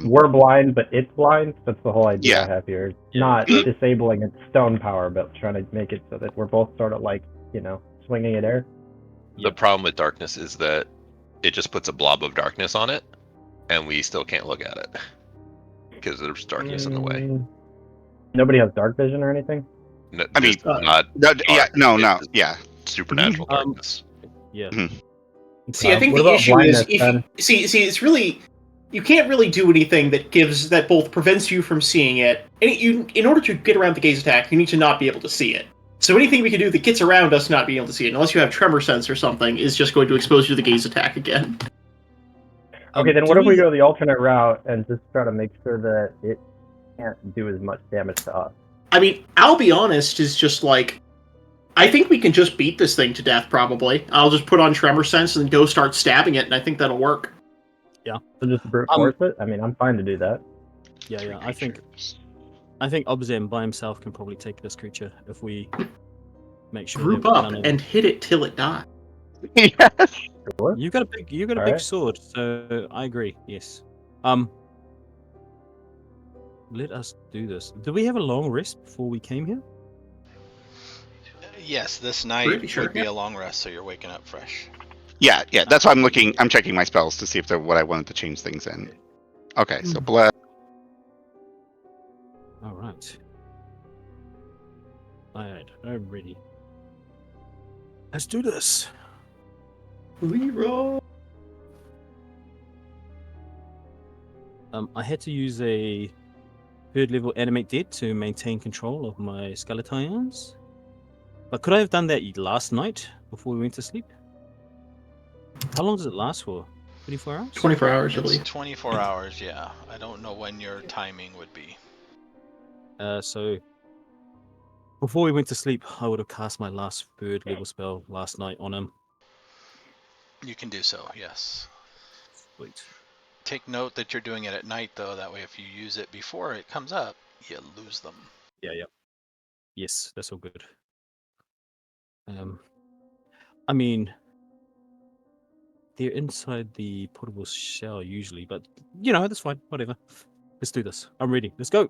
Speaker 5: We're blind, but it's blind. That's the whole idea I have here. It's not
Speaker 4: Good.
Speaker 5: disabling its stone power, but trying to make it so that we're both sort of swinging it air.
Speaker 4: The problem with darkness is that it just puts a blob of darkness on it, and we still can't look at it because there's darkness in the way.
Speaker 5: Nobody has dark vision or anything?
Speaker 4: No,
Speaker 3: I mean,
Speaker 4: just not
Speaker 3: No, yeah,
Speaker 4: dark.
Speaker 3: no,
Speaker 4: It's
Speaker 3: no,
Speaker 4: just
Speaker 3: yeah.
Speaker 4: supernatural darkness.
Speaker 6: Yeah.
Speaker 2: See, I think
Speaker 5: What
Speaker 2: the
Speaker 5: about
Speaker 2: issue is
Speaker 5: blindness,
Speaker 2: if
Speaker 5: then?
Speaker 2: it's really you can't really do anything that both prevents you from seeing it, and in order to get around the gaze attack, you need to not be able to see it. So anything we can do that gets around us not being able to see it, unless you have tremor sense or something, is just going to expose you to the gaze attack again.
Speaker 5: Okay, then
Speaker 6: do
Speaker 5: what if we go the alternate route and just try to make sure that it can't do as much damage to us?
Speaker 2: I mean, I'll be honest, is just like I think we can just beat this thing to death, probably. I'll just put on tremor sense and go start stabbing it, and I think that'll work.
Speaker 6: Yeah.
Speaker 5: So just brute force it? I mean, I'm fine to do that.
Speaker 6: Yeah. I think Obzam by himself can probably take this creature if we make sure.
Speaker 2: Group
Speaker 6: that
Speaker 2: up
Speaker 6: none of-
Speaker 2: and hit it till it dies.
Speaker 3: Yes.
Speaker 5: Sure.
Speaker 6: You got a big
Speaker 5: Alright.
Speaker 6: sword, so I agree. Yes. Let us do this. Do we have a long rest before we came here?
Speaker 1: Yes, this
Speaker 2: Pretty
Speaker 1: night
Speaker 2: sure,
Speaker 1: would be
Speaker 2: yeah.
Speaker 1: a long rest, so you're waking up fresh.
Speaker 3: Yeah, that's why I'm looking. I'm checking my spells to see if they're what I wanted to change things in. Okay, so bless.
Speaker 6: All right. Alright, I'm ready. Let's do this.
Speaker 2: Leroy.
Speaker 6: I had to use a third level animate dead to maintain control of my skeletons. But could I have done that last night before we went to sleep? How long does it last for? 24 hours?
Speaker 2: 24 hours, I
Speaker 1: It's
Speaker 2: believe.
Speaker 1: 24 hours, yeah. I don't know when your timing would be.
Speaker 6: So before we went to sleep, I would have cast my last third level spell last night on him.
Speaker 1: You can do so, yes.
Speaker 6: Sweet.
Speaker 1: Take note that you're doing it at night, though. That way, if you use it before it comes up, you lose them.
Speaker 6: Yeah. Yes, that's all good. I mean, they're inside the portable shell usually, but that's fine. Whatever. Let's do this. I'm ready. Let's go.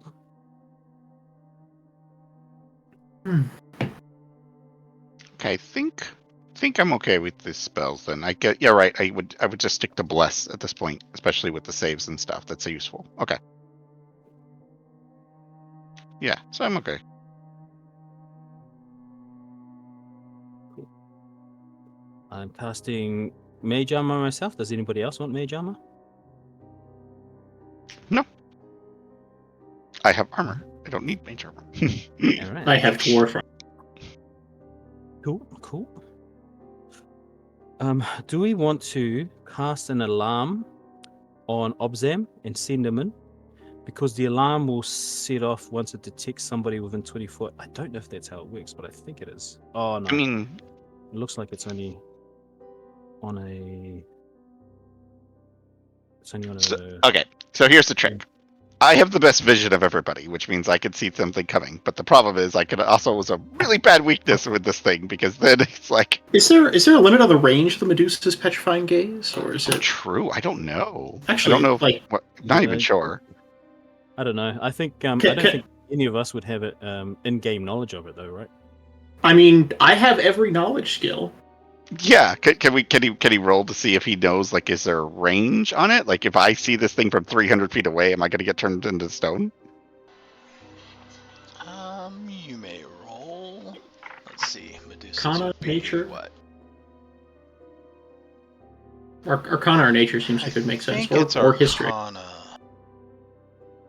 Speaker 3: Okay, I think I'm okay with these spells. Then I get. Yeah, right. I would just stick to bless at this point, especially with the saves and stuff. That's useful. Okay. Yeah, so I'm okay.
Speaker 6: I'm casting Mage Armor myself. Does anybody else want Mage Armor?
Speaker 3: I have armor. I don't need mage armor.
Speaker 6: All right.
Speaker 2: I have Dwarf.
Speaker 6: Cool. Do we want to cast an alarm on Obzam and send him in? Because the alarm will set off once it detects somebody within 24. I don't know if that's how it works, but I think it is. Oh no.
Speaker 3: I mean,
Speaker 6: It looks like it's only on a. It's only on a.
Speaker 3: okay. So here's the trick. I have the best vision of everybody, which means I could see something coming. But the problem is, I could also was a really bad weakness with this thing because then it's like.
Speaker 2: Is there a limit on the range of the Medusa's petrifying gaze, or is it
Speaker 3: True? I don't know.
Speaker 2: Actually,
Speaker 3: I don't know.
Speaker 2: like-
Speaker 3: Not
Speaker 6: Yeah,
Speaker 3: even sure.
Speaker 6: I don't know. I think I don't think any of us would have it in-game knowledge of it, though, right?
Speaker 2: I mean, I have every knowledge skill.
Speaker 3: Yeah, can he roll to see if he knows, like, is there a range on it? Like, if I see this thing from 300 feet away, am I going to get turned into stone?
Speaker 1: You may roll. Let's see, Medusa.
Speaker 2: Arcana, nature?
Speaker 1: What?
Speaker 2: Arcana or nature seems like it would make
Speaker 1: I
Speaker 2: sense,
Speaker 1: think it's
Speaker 2: or history.
Speaker 1: Arcana.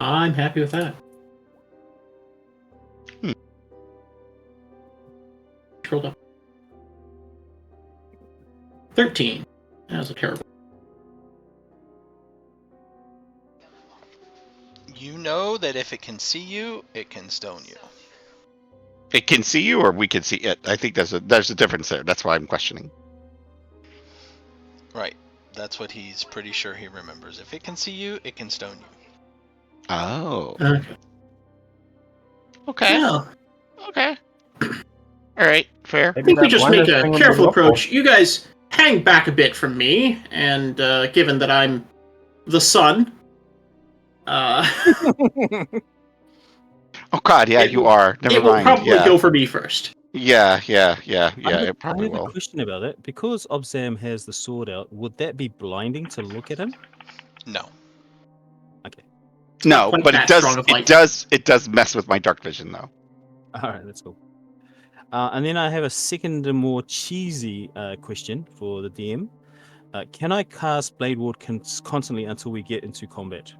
Speaker 2: I'm happy with that. Scrolled up. 13. That was a terrible.
Speaker 1: You know that if it can see you, it can stone you.
Speaker 3: It can see you, or we can see it. I think there's a difference there. That's why I'm questioning.
Speaker 1: Right. That's what he's pretty sure he remembers. If it can see you, it can stone you.
Speaker 3: Oh.
Speaker 2: Okay.
Speaker 3: Okay.
Speaker 2: Yeah.
Speaker 3: Okay. All right. Fair.
Speaker 2: I think we just make a careful approach. You guys hang back a bit from me, and given that I'm the sun,
Speaker 3: Oh God, yeah, you are. Never
Speaker 2: it will
Speaker 3: mind.
Speaker 2: probably
Speaker 3: Yeah.
Speaker 2: go for me first.
Speaker 3: Yeah.
Speaker 6: I
Speaker 3: It probably
Speaker 6: have a
Speaker 3: will.
Speaker 6: question about it. Because Obzam has the sword out, would that be blinding to look at him?
Speaker 1: No.
Speaker 6: Okay.
Speaker 3: No,
Speaker 2: quite
Speaker 3: but
Speaker 2: that
Speaker 3: it does.
Speaker 2: strong of light.
Speaker 3: It does mess with my dark vision, though.
Speaker 6: All right, that's cool. And then I have a second and more cheesy question for the DM. Can I cast Blade Ward constantly until we get into combat?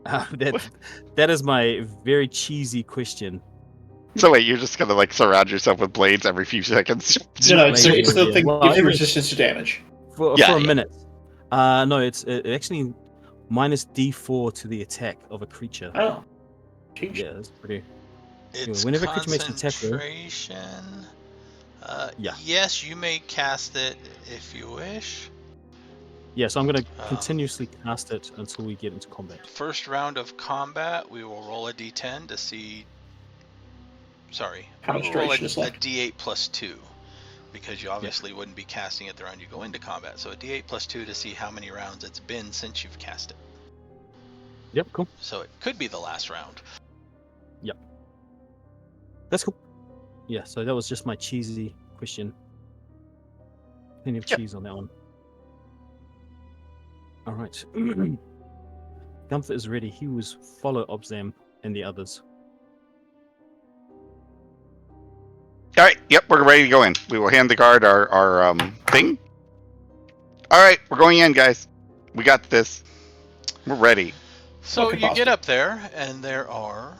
Speaker 6: That is my very cheesy question.
Speaker 3: So wait, you're just gonna like surround yourself with blades every few seconds?
Speaker 2: No, it's the thing
Speaker 6: Well,
Speaker 2: gives you
Speaker 6: every-
Speaker 2: resistance to damage.
Speaker 6: For
Speaker 3: Yeah,
Speaker 6: a
Speaker 3: yeah.
Speaker 6: minute. No, it's actually minus D4 to the attack of a creature.
Speaker 2: Oh. Jeez.
Speaker 6: Yeah, that's pretty.
Speaker 1: It's
Speaker 6: Whenever a creature makes an attack roll-
Speaker 1: concentration.
Speaker 6: Yeah.
Speaker 1: Yes, you may cast it if you wish.
Speaker 6: Yeah, so I'm going to
Speaker 1: Um,
Speaker 6: continuously cast it until we get into combat.
Speaker 1: First round of combat, we will roll a d10 to see. Sorry,
Speaker 2: How
Speaker 1: we
Speaker 2: much
Speaker 1: will roll
Speaker 2: duration is
Speaker 1: a
Speaker 2: left?
Speaker 1: d8 plus 2, because you obviously wouldn't be casting it the round you go into combat. So a d8 plus 2 to see how many rounds it's been since you've cast it.
Speaker 6: Yep, cool.
Speaker 1: So it could be the last round.
Speaker 6: That's cool. Yeah, so that was just my cheesy question. Plenty of
Speaker 3: Yep.
Speaker 6: cheese on that one. All right. Gunther is ready. He was follow Obzam and the others.
Speaker 3: All right. Yep, we're ready to go in. We will hand the guard our thing. All right, we're going in, guys. We got this. We're ready.
Speaker 1: So
Speaker 2: Okay,
Speaker 1: you
Speaker 2: possible.
Speaker 1: get up there, and there are.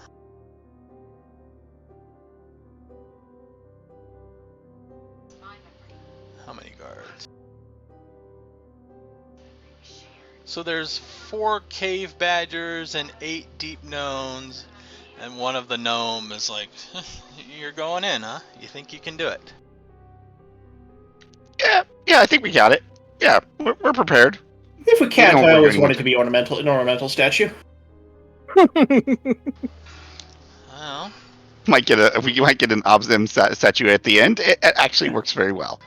Speaker 1: How many guards? So there's 4 cave badgers and 8 deep gnomes, and one of the gnome is like, "You're going in, huh? You think you can do it?"
Speaker 3: Yeah, I think we got it. Yeah, we're prepared.
Speaker 2: If we can't,
Speaker 3: know
Speaker 2: I
Speaker 3: we're
Speaker 2: always
Speaker 3: doing
Speaker 2: wanted
Speaker 3: it.
Speaker 2: to be an ornamental statue.
Speaker 1: Well,
Speaker 3: We might get an Obzam statue at the end. It actually works very well.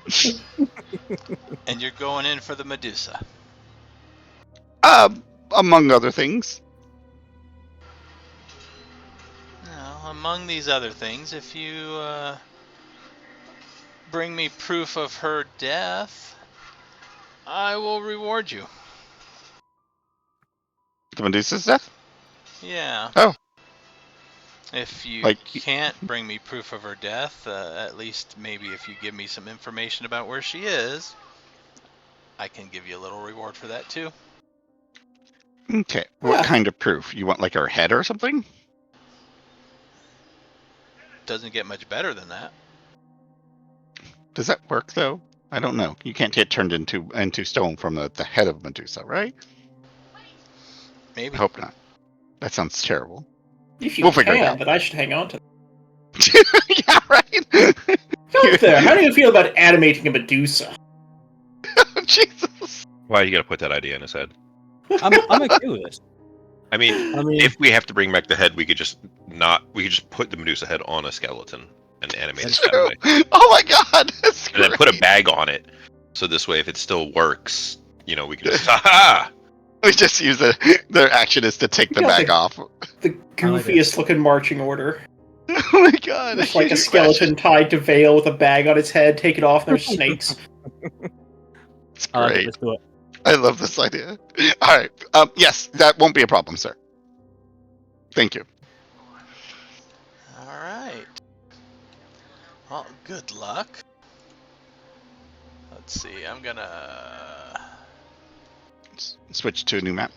Speaker 1: and you're going in for the Medusa.
Speaker 3: Among other things.
Speaker 1: Now, among these other things, if you bring me proof of her death, I will reward you.
Speaker 3: The Medusa's death?
Speaker 1: Yeah.
Speaker 3: Oh.
Speaker 1: If you
Speaker 3: Like-
Speaker 1: can't bring me proof of her death, at least maybe if you give me some information about where she is, I can give you a little reward for that too.
Speaker 3: Okay. What kind of proof? You want like her head or something?
Speaker 1: Doesn't get much better than that.
Speaker 3: Does that work though? I don't know. You can't get turned into stone from the head of Medusa, right?
Speaker 1: Maybe.
Speaker 3: I hope not. That sounds terrible.
Speaker 2: If you
Speaker 3: We'll figure it
Speaker 2: can,
Speaker 3: out.
Speaker 2: then I should hang on to.
Speaker 3: Yeah, right.
Speaker 2: Gunther, how do you feel about animating a Medusa?
Speaker 3: Jesus.
Speaker 4: Why you gotta put that idea in his head?
Speaker 6: I'm okay with it.
Speaker 4: I mean,
Speaker 6: I mean,
Speaker 4: if we have to bring back the head, we could just put the Medusa head on a skeleton and animate it that way.
Speaker 3: Oh my god. That's
Speaker 4: And then put a
Speaker 3: great.
Speaker 4: bag on it. So this way, if it still works, we can just, ha
Speaker 3: We just use their action is to take the
Speaker 2: Yeah,
Speaker 3: bag off.
Speaker 2: The
Speaker 6: I like
Speaker 2: goofiest looking marching order.
Speaker 3: Oh my god.
Speaker 2: It's like a skeleton tied to Vale with a bag on its head. Take it off, and there's snakes.
Speaker 3: It's
Speaker 6: I like it.
Speaker 3: great.
Speaker 6: Let's do it.
Speaker 3: I love this idea. All right. Yes, that won't be a problem, sir. Thank you.
Speaker 1: All right. Well, good luck. Let's see. I'm gonna.
Speaker 3: Switch to a new map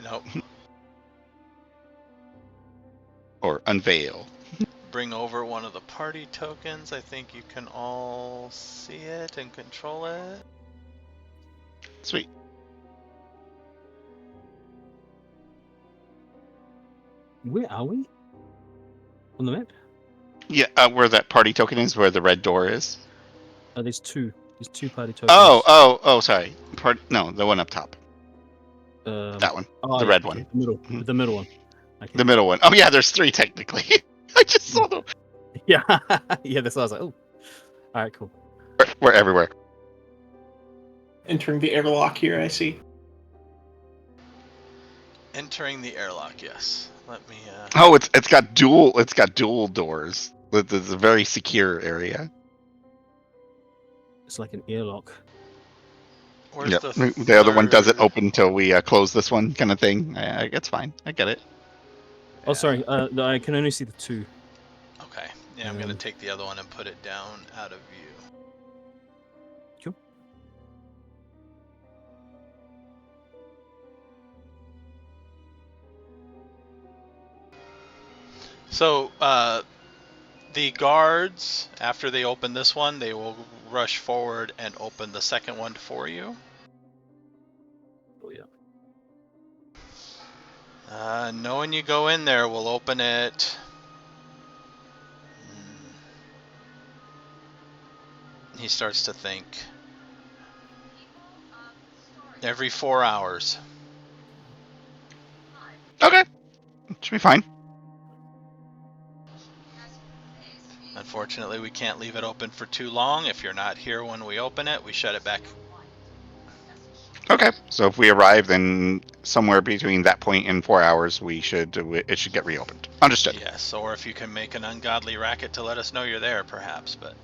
Speaker 1: Nope.
Speaker 3: or unveil.
Speaker 1: Bring over one of the party tokens. I think you can all see it and control it.
Speaker 3: Sweet.
Speaker 6: Where are we? On the map?
Speaker 3: Yeah, where that party token is, where the red door is.
Speaker 6: Oh, there's two. There's 2 party tokens.
Speaker 3: Oh, sorry. No, the one up top. That one.
Speaker 6: Oh,
Speaker 3: the
Speaker 6: yeah,
Speaker 3: red
Speaker 6: okay,
Speaker 3: one.
Speaker 6: The middle.
Speaker 3: Mhm.
Speaker 6: The middle one. Okay.
Speaker 3: The middle one. Oh yeah, there's 3 technically. I just saw them.
Speaker 6: Yeah, yeah. That's what I was like. Oh, all right, cool.
Speaker 3: We're everywhere.
Speaker 2: Entering the airlock here, I see.
Speaker 1: Entering the airlock. Yes. Let me.
Speaker 3: Oh, it's got dual doors. It's a very secure area.
Speaker 6: It's like an airlock.
Speaker 1: Where's
Speaker 3: Yep.
Speaker 1: the
Speaker 3: The other one doesn't
Speaker 1: third?
Speaker 3: open until we close this one, kind of thing. It's fine. I get it.
Speaker 6: Oh, sorry. No, I can only see the two.
Speaker 1: Okay. Yeah, I'm gonna
Speaker 6: Um,
Speaker 1: take the other one and put it down out of view.
Speaker 6: Cool.
Speaker 1: So, the guards, after they open this one, they will rush forward and open the second one for you.
Speaker 6: Oh yeah.
Speaker 1: Knowing you go in there, we'll open it. He starts to think. Every 4 hours.
Speaker 3: Okay. Should be fine.
Speaker 1: Unfortunately, we can't leave it open for too long. If you're not here when we open it, we shut it back.
Speaker 3: Okay. So if we arrive, then somewhere between that point and 4 hours, it should get reopened. Understood.
Speaker 1: Yes, or if you can make an ungodly racket to let us know you're there, perhaps, but...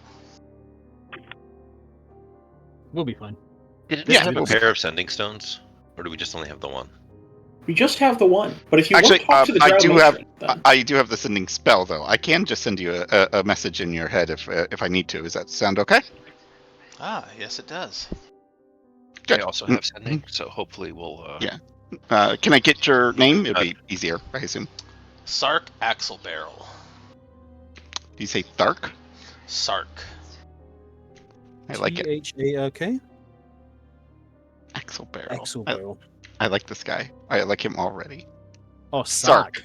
Speaker 6: We'll be fine.
Speaker 4: Did it
Speaker 3: Yeah,
Speaker 4: have a
Speaker 3: we'll be
Speaker 4: pair of sending stones, or do we just only have the one?
Speaker 2: We just have the one. But if you
Speaker 3: Actually,
Speaker 2: want to talk to the
Speaker 3: I
Speaker 2: Drow
Speaker 3: do have
Speaker 2: matron, then...
Speaker 3: I do have the sending spell though. I can just send you a message in your head if I need to. Does that sound okay?
Speaker 1: Ah, yes it does.
Speaker 3: Good.
Speaker 4: I also have sending, so hopefully we'll.
Speaker 3: Yeah. Can I get your name? It'd be easier, I assume.
Speaker 1: Sark Axlebarrel.
Speaker 3: Do you say Thark?
Speaker 1: Sark.
Speaker 3: I like it.
Speaker 6: Thark.
Speaker 3: Axel Barrel.
Speaker 6: Axel Barrel.
Speaker 3: I like this guy. I like him already.
Speaker 6: Oh,
Speaker 3: Sark.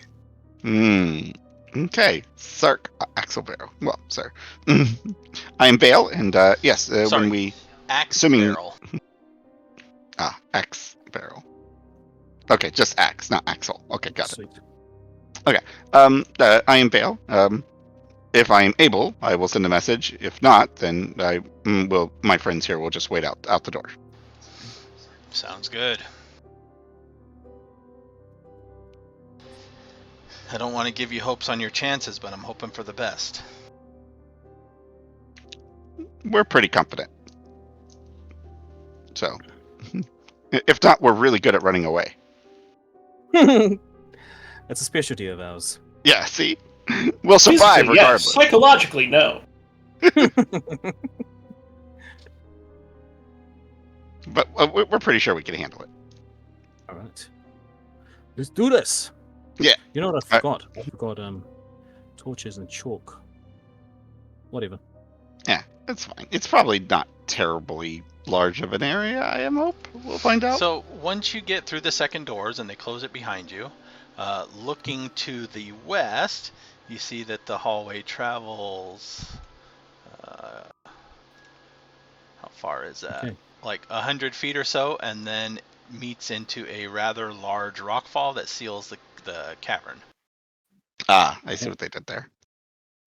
Speaker 6: Sark.
Speaker 3: Okay. Sark Axel Barrel. Well, sir. I am Vale, and yes,
Speaker 1: Sorry.
Speaker 3: when we
Speaker 1: Assuming...
Speaker 3: Axe Barrel. Okay, just Axe, not Axel. Okay, got
Speaker 6: Sweet.
Speaker 3: it. I am Vale. If I am able, I will send a message. If not, then my friends here will just wait out the door.
Speaker 1: Sounds good. I don't want to give you hopes on your chances, but I'm hoping for the best.
Speaker 3: We're pretty confident. So, if not, we're really good at running away.
Speaker 6: That's a specialty of ours.
Speaker 3: Yeah, see? We'll survive
Speaker 2: Physically, yes.
Speaker 3: regardless.
Speaker 2: Psychologically, no.
Speaker 3: But we're pretty sure we can handle it.
Speaker 6: All right. Let's do this.
Speaker 3: Yeah.
Speaker 6: You know what I forgot? I forgot torches and chalk. Whatever.
Speaker 3: Yeah, it's fine. It's probably not terribly large of an area, I hope. We'll find out.
Speaker 1: So once you get through the second doors and they close it behind you, looking to the west, you see that the hallway travels... how far is that?
Speaker 6: Okay.
Speaker 1: Like 100 feet or so, and then meets into a rather large rockfall that seals the cavern.
Speaker 3: I see what they did there.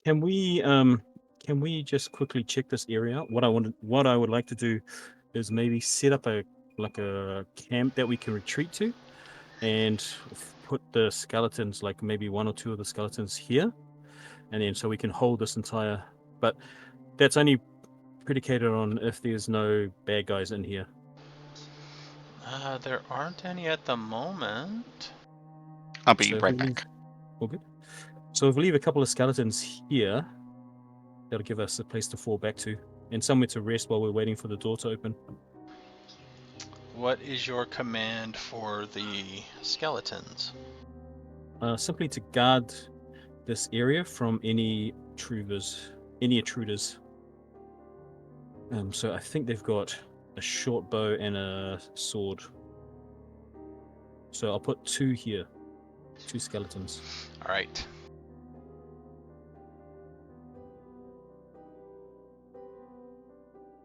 Speaker 6: Can we just quickly check this area out? What I would like to do is maybe set up a camp that we can retreat to, and put the skeletons, like maybe one or two of the skeletons here, and then so we can hold this entire. But that's only predicated on if there's no bad guys in here.
Speaker 1: There aren't any at the moment.
Speaker 3: I'll be
Speaker 6: So
Speaker 3: right
Speaker 6: if we
Speaker 3: back.
Speaker 6: All good. So if we leave a couple of skeletons here, that'll give us a place to fall back to and somewhere to rest while we're waiting for the door to open.
Speaker 1: What is your command for the skeletons?
Speaker 6: Simply to guard this area from any intruders. So I think they've got a short bow and a sword. So I'll put 2 here. 2 skeletons.
Speaker 1: All right.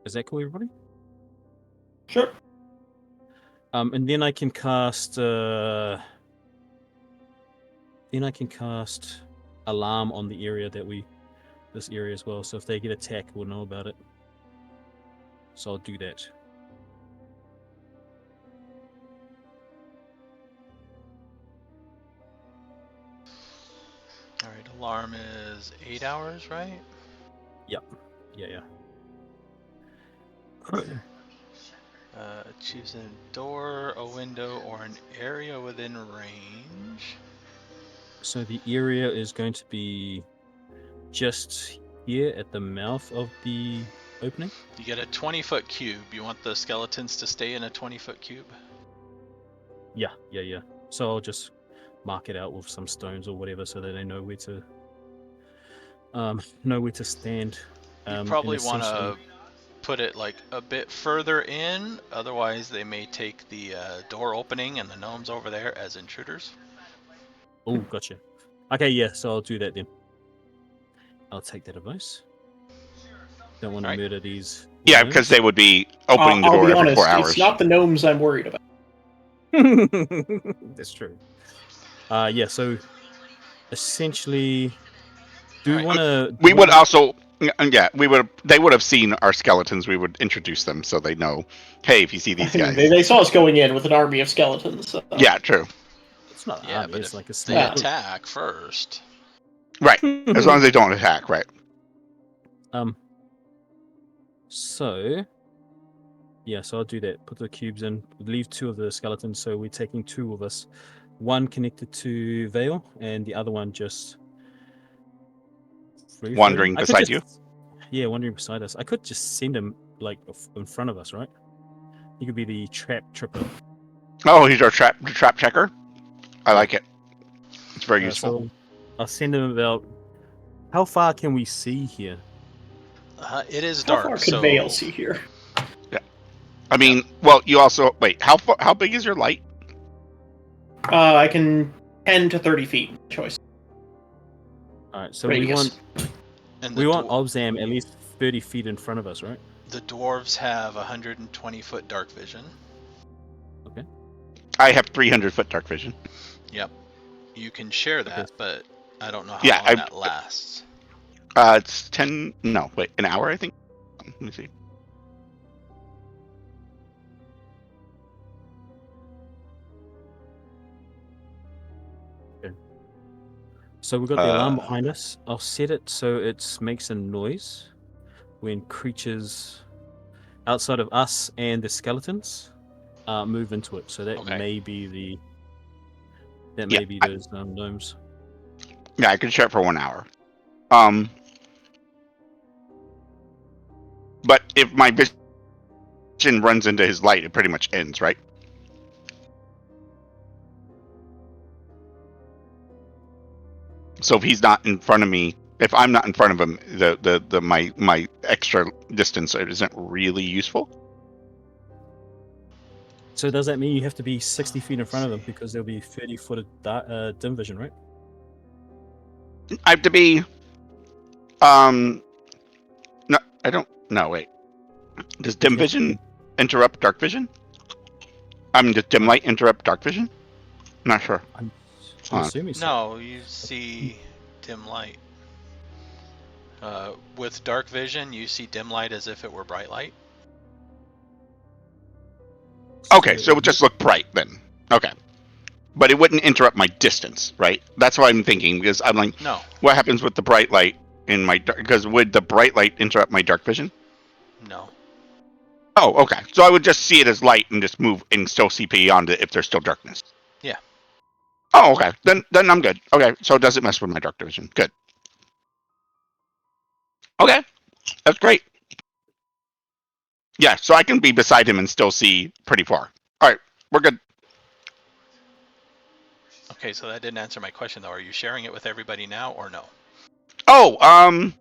Speaker 6: Is that cool, everybody?
Speaker 2: Sure.
Speaker 6: And then I can cast. Alarm on the area this area as well. So if they get attacked, we'll know about it. So I'll do that.
Speaker 1: All right. Alarm is 8 hours, right?
Speaker 6: Yep. Yeah.
Speaker 1: Choose a door, a window, or an area within range.
Speaker 6: So the area is going to be just here at the mouth of the opening.
Speaker 1: You get a 20-foot cube. You want the skeletons to stay in a 20-foot cube?
Speaker 6: Yeah. So I'll just mark it out with some stones or whatever, so that they know where to stand.
Speaker 1: You probably
Speaker 6: and
Speaker 1: want to
Speaker 6: essentially-
Speaker 1: put it like a bit further in, otherwise they may take the door opening and the gnomes over there as intruders.
Speaker 6: Oh, gotcha. Okay, yeah. So I'll do that then. I'll take that advice. Don't want to
Speaker 1: Alright.
Speaker 6: murder these.
Speaker 3: Yeah,
Speaker 6: gnomes.
Speaker 3: because they would be opening the
Speaker 2: I'll
Speaker 3: door
Speaker 2: be
Speaker 3: every
Speaker 2: honest,
Speaker 3: 4 hours.
Speaker 2: it's not the gnomes I'm worried about.
Speaker 6: That's true. Yeah. So essentially, do we
Speaker 3: Alright.
Speaker 6: want to?
Speaker 3: We would also, yeah, they would have seen our skeletons. We would introduce them so they know, hey, if you see these guys.
Speaker 2: They saw us going in with an army of skeletons. So.
Speaker 3: Yeah, true.
Speaker 6: It's not
Speaker 1: Yeah,
Speaker 6: army,
Speaker 1: but
Speaker 6: it's
Speaker 1: if
Speaker 6: like a
Speaker 1: they
Speaker 6: small.
Speaker 1: attack first.
Speaker 3: Right. As long as they don't attack, right?
Speaker 6: So, yeah, so I'll do that. Put the cubes in. Leave 2 of the skeletons. So we're taking 2 of us. One connected to Vale, and the other one just free
Speaker 3: Wandering
Speaker 6: floating. I could
Speaker 3: beside you?
Speaker 6: just- Yeah, wandering beside us. I could just send him like in front of us, right? He could be the trap tripper.
Speaker 3: Oh, he's our trap checker. I like it. It's very useful.
Speaker 6: So I'll send him about. How far can we see here?
Speaker 1: It is
Speaker 2: How
Speaker 1: dark,
Speaker 2: far can
Speaker 1: so
Speaker 2: Vale see here?
Speaker 3: I mean, well, you also wait. How big is your light?
Speaker 2: I can 10 to 30 feet. Choice.
Speaker 6: All right, so
Speaker 2: Radius.
Speaker 1: and
Speaker 6: we
Speaker 1: the,
Speaker 6: want Obzam at least 30 feet in front of us, right?
Speaker 1: the dwarves have 120-foot dark vision.
Speaker 3: I have 300-foot dark vision.
Speaker 1: Yep. You can share that,
Speaker 6: Okay.
Speaker 1: but I don't know how
Speaker 3: Yeah,
Speaker 1: long that lasts.
Speaker 3: It's 10. No, wait, an hour, I think. Let me see.
Speaker 6: So we've got the alarm
Speaker 3: Uh,
Speaker 6: behind us. I'll set it so it makes a noise when creatures outside of us and the skeletons move into it. So that
Speaker 1: Okay.
Speaker 6: may be
Speaker 3: Yeah,
Speaker 6: those gnomes.
Speaker 3: Yeah, I can share it for 1 hour. But if my vision runs into his light, it pretty much ends, right? So if he's not in front of me, if I'm not in front of him, my extra distance isn't really useful.
Speaker 6: So does that mean you have to be 60 feet in front of them because there'll be 30 foot of dim vision, right?
Speaker 3: I have to be. No, I don't. No, wait. Does dim
Speaker 6: Yes.
Speaker 3: vision interrupt dark vision? I mean, does dim light interrupt dark vision? Not sure.
Speaker 6: I'm
Speaker 3: Huh.
Speaker 6: assuming so.
Speaker 1: No, you see dim light. With dark vision, you see dim light as if it were bright light.
Speaker 3: Okay, so it would just look bright then. Okay. But it wouldn't interrupt my distance, right? That's what I'm thinking, because I'm like,
Speaker 1: No,
Speaker 3: what happens with the bright light in my dark? Because would the bright light interrupt my dark vision?
Speaker 1: no.
Speaker 3: Oh, okay. So I would just see it as light and just move and still see beyond it if there's still darkness.
Speaker 1: Yeah.
Speaker 3: Oh, okay. Then I'm good. Okay, so it doesn't mess with my dark vision. Good. Okay, that's great. Yeah, so I can be beside him and still see pretty far. All right, we're good.
Speaker 1: Okay, so that didn't answer my question though. Are you sharing it with everybody now or no?
Speaker 3: Oh,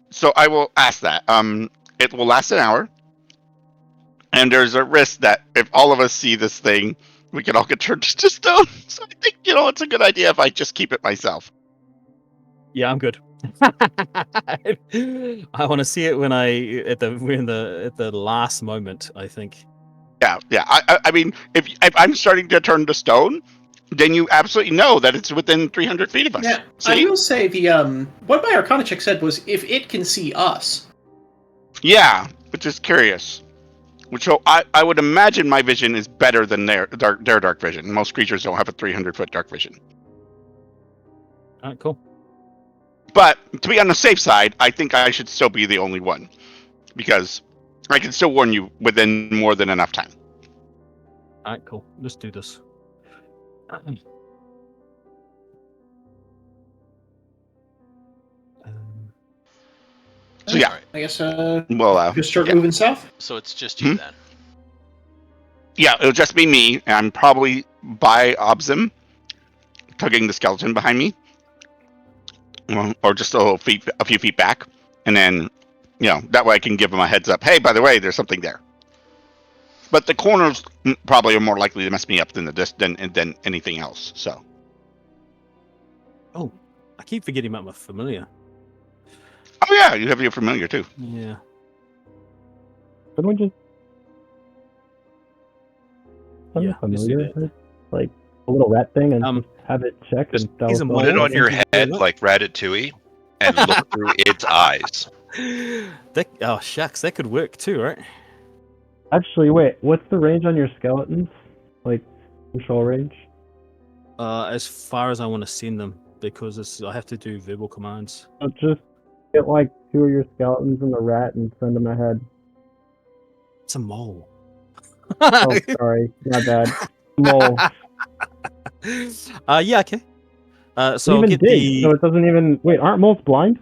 Speaker 3: so I will ask that. It will last an hour, and there's a risk that if all of us see this thing, we can all get turned to stone. So I think it's a good idea if I just keep it myself.
Speaker 6: Yeah, I'm good. I want to see it when at the last moment, I think.
Speaker 3: Yeah. I mean, if I'm starting to turn to stone, then you absolutely know that it's within 300 feet of us.
Speaker 2: Yeah,
Speaker 3: See?
Speaker 2: I will say what my Arcana check said was if it can see us.
Speaker 3: Yeah, which is curious. So I would imagine my vision is better than their dark vision. Most creatures don't have a 300-foot dark vision.
Speaker 6: All right, cool.
Speaker 3: But to be on the safe side, I think I should still be the only one. Because I can still warn you within more than enough time.
Speaker 6: Alright, cool. Let's do this.
Speaker 3: So yeah,
Speaker 1: Alright.
Speaker 2: I guess
Speaker 3: well,
Speaker 2: just start
Speaker 3: yeah.
Speaker 2: moving south.
Speaker 1: So it's just you then.
Speaker 3: Yeah, it'll just be me, and I'm probably by Obzam, tugging the skeleton behind me, or just a few feet back, and then, that way I can give him a heads up. Hey, by the way, there's something there. But the corners probably are more likely to mess me up than than anything else. So.
Speaker 6: Oh, I keep forgetting about my familiar.
Speaker 3: Oh yeah, you have your familiar too.
Speaker 6: Yeah.
Speaker 5: Couldn't we just send
Speaker 6: Yeah,
Speaker 5: a
Speaker 6: let's do
Speaker 5: familiar,
Speaker 6: that.
Speaker 5: like a little rat thing, and
Speaker 6: Um,
Speaker 5: just have it check
Speaker 4: just
Speaker 5: and tell
Speaker 6: he's
Speaker 5: us
Speaker 6: a
Speaker 5: what
Speaker 4: Put it
Speaker 6: mole.
Speaker 4: on your
Speaker 6: Thank you very
Speaker 4: head
Speaker 6: much.
Speaker 4: like Ratatouille and look through its eyes.
Speaker 6: Oh shucks, that could work too, right?
Speaker 5: Actually, wait. What's the range on your skeletons? Like control range?
Speaker 6: As far as I want to send them, because I have to do verbal commands.
Speaker 5: So just get like 2 of your skeletons and the rat and send them ahead.
Speaker 6: It's a mole.
Speaker 5: Oh, sorry, my bad. Mole.
Speaker 6: Yeah, okay. So I'll
Speaker 5: Even
Speaker 6: get
Speaker 5: dig, so it doesn't even. Wait, aren't moles blind?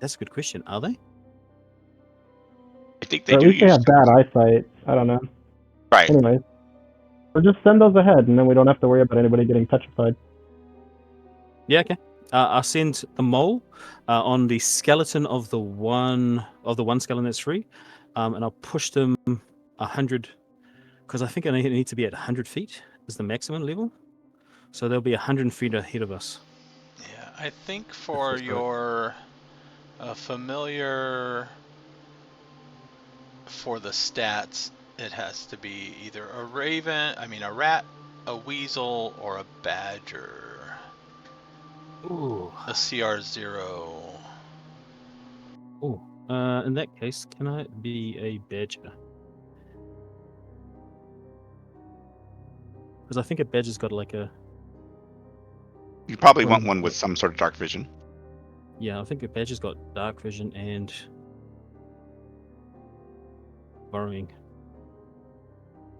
Speaker 6: That's a good question. Are they?
Speaker 3: I think they
Speaker 5: Or at
Speaker 3: do
Speaker 5: least they
Speaker 3: use
Speaker 5: have bad eyesight. I don't know.
Speaker 3: right.
Speaker 5: Anyways, so just send those ahead, and then we don't have to worry about anybody getting petrified.
Speaker 6: Yeah, okay. I'll send the mole on the skeleton of the one skeleton that's free, and I'll push them 100, because I think I need to be at 100 feet is the maximum level. So they'll be 100 feet ahead of us.
Speaker 1: Yeah, I think for
Speaker 6: That's
Speaker 1: your familiar, for the stats, it has to be either a rat, a weasel, or a badger.
Speaker 6: Ooh.
Speaker 1: A CR0.
Speaker 6: Ooh. In that case, can I be a badger? Because I think a badger's got like a...
Speaker 3: You probably want one with some sort of dark vision.
Speaker 6: Yeah, I think a badger's got dark vision and burrowing.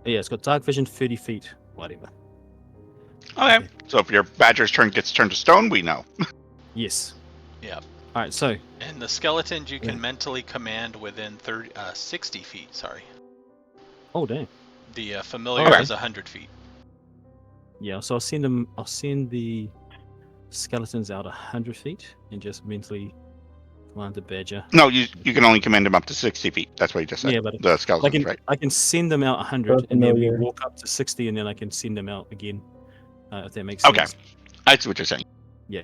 Speaker 6: Yeah, it's got dark vision, 30 feet, whatever.
Speaker 3: Okay. So if your badger's turn gets turned to stone, we know.
Speaker 6: Yes.
Speaker 1: Yep.
Speaker 6: All right, so...
Speaker 1: And the skeletons you can
Speaker 6: Yeah.
Speaker 1: mentally command within 60 feet, sorry.
Speaker 6: Oh, damn.
Speaker 1: The familiar
Speaker 3: Okay.
Speaker 1: is 100 feet.
Speaker 6: Yeah, so I'll send the skeletons out 100 feet and just mentally command the badger.
Speaker 3: No, you can only command them up to 60 feet. That's what you just said.
Speaker 6: Yeah, but
Speaker 3: The skeletons, right?
Speaker 6: I can send them out 100
Speaker 5: Or
Speaker 6: and then we
Speaker 5: familiar.
Speaker 6: walk up to 60 and then I can send them out again, if that makes
Speaker 3: Okay.
Speaker 6: sense.
Speaker 3: I see what you're saying.
Speaker 6: Yeah.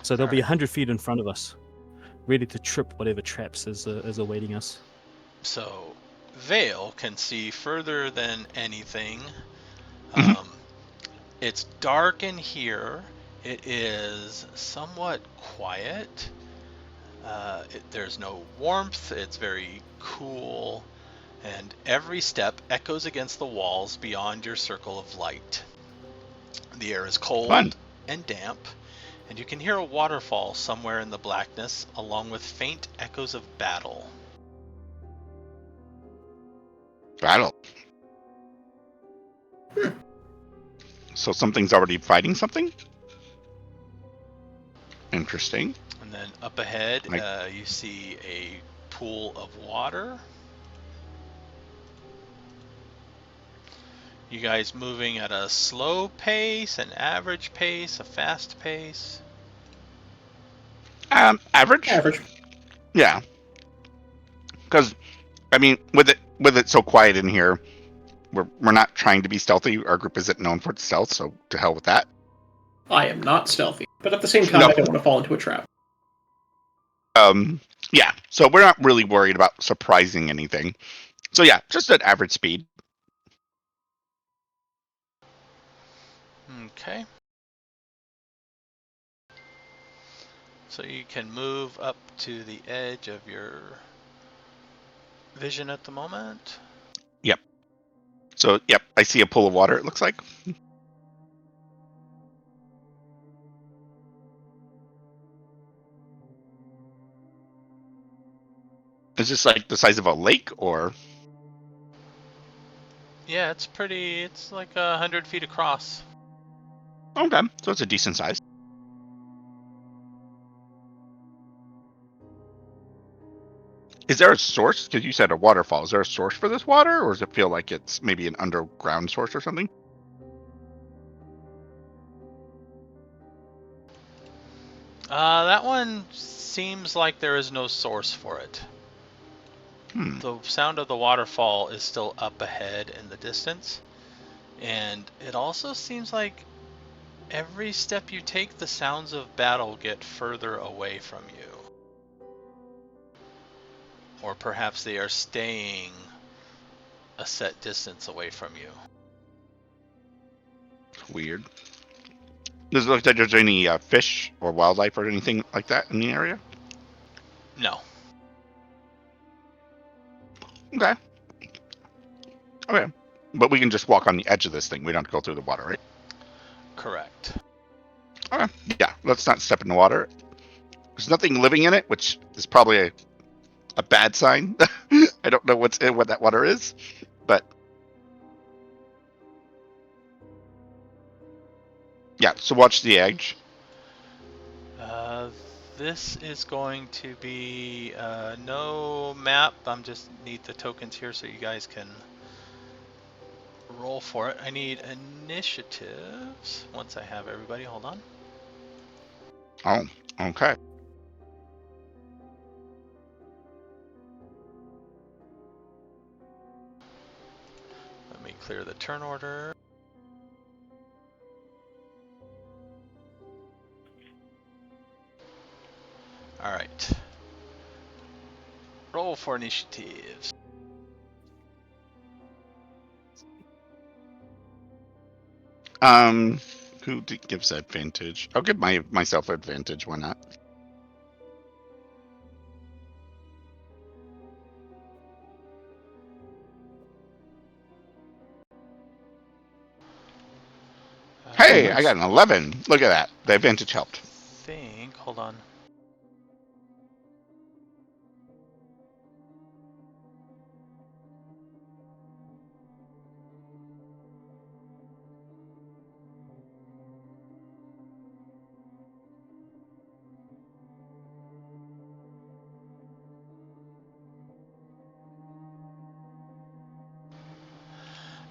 Speaker 6: So they'll be 100 feet in front of us, ready to trip whatever traps is awaiting us.
Speaker 1: So Vale can see further than anything.
Speaker 3: Mhm.
Speaker 1: It's dark in here. It is somewhat quiet. There's no warmth. It's very cool. And every step echoes against the walls beyond your circle of light. The air is cold
Speaker 3: Fun.
Speaker 1: and damp, and you can hear a waterfall somewhere in the blackness, along with faint echoes of battle.
Speaker 3: Battle. So something's already fighting something? Interesting.
Speaker 1: And then up ahead,
Speaker 3: Like-
Speaker 1: you see a pool of water. You guys moving at a slow pace, an average pace, a fast pace?
Speaker 3: Average?
Speaker 2: Average.
Speaker 3: Yeah. Because, I mean, with it so quiet in here, we're not trying to be stealthy. Our group isn't known for its stealth, so to hell with that.
Speaker 2: I am not stealthy, but at the same time,
Speaker 3: No.
Speaker 2: I don't want to fall into a trap.
Speaker 3: Yeah. So we're not really worried about surprising anything. So yeah, just at average speed.
Speaker 1: Okay. So you can move up to the edge of your vision at the moment.
Speaker 3: So yep, I see a pool of water. It looks like. Is this like the size of a lake, or?
Speaker 1: Yeah, it's pretty. It's like 100 feet across.
Speaker 3: Okay, so it's a decent size. Is there a source? Because you said a waterfall. Is there a source for this water, or does it feel like it's maybe an underground source or something?
Speaker 1: That one seems like there is no source for it. The sound of the waterfall is still up ahead in the distance, and it also seems like every step you take, the sounds of battle get further away from you. Or perhaps they are staying a set distance away from you.
Speaker 3: Weird. Does it look like there's any fish or wildlife or anything like that in the area?
Speaker 1: No.
Speaker 3: Okay. Okay. But we can just walk on the edge of this thing. We don't have to go through the water, right?
Speaker 1: Correct.
Speaker 3: Okay. Yeah, let's not step in the water. There's nothing living in it, which is probably a bad sign. I don't know what that water is, but yeah, so watch the edge.
Speaker 1: This is going to be no map. I'm just need the tokens here so you guys can roll for it. I need initiatives. Once I have everybody, hold on.
Speaker 3: Oh, okay.
Speaker 1: Let me clear the turn order. All right. Roll for initiatives.
Speaker 3: Who gives advantage? I'll give myself advantage. Why not? Hey,
Speaker 6: nice.
Speaker 3: I got an 11. Look at that. The advantage helped.
Speaker 1: Hold on.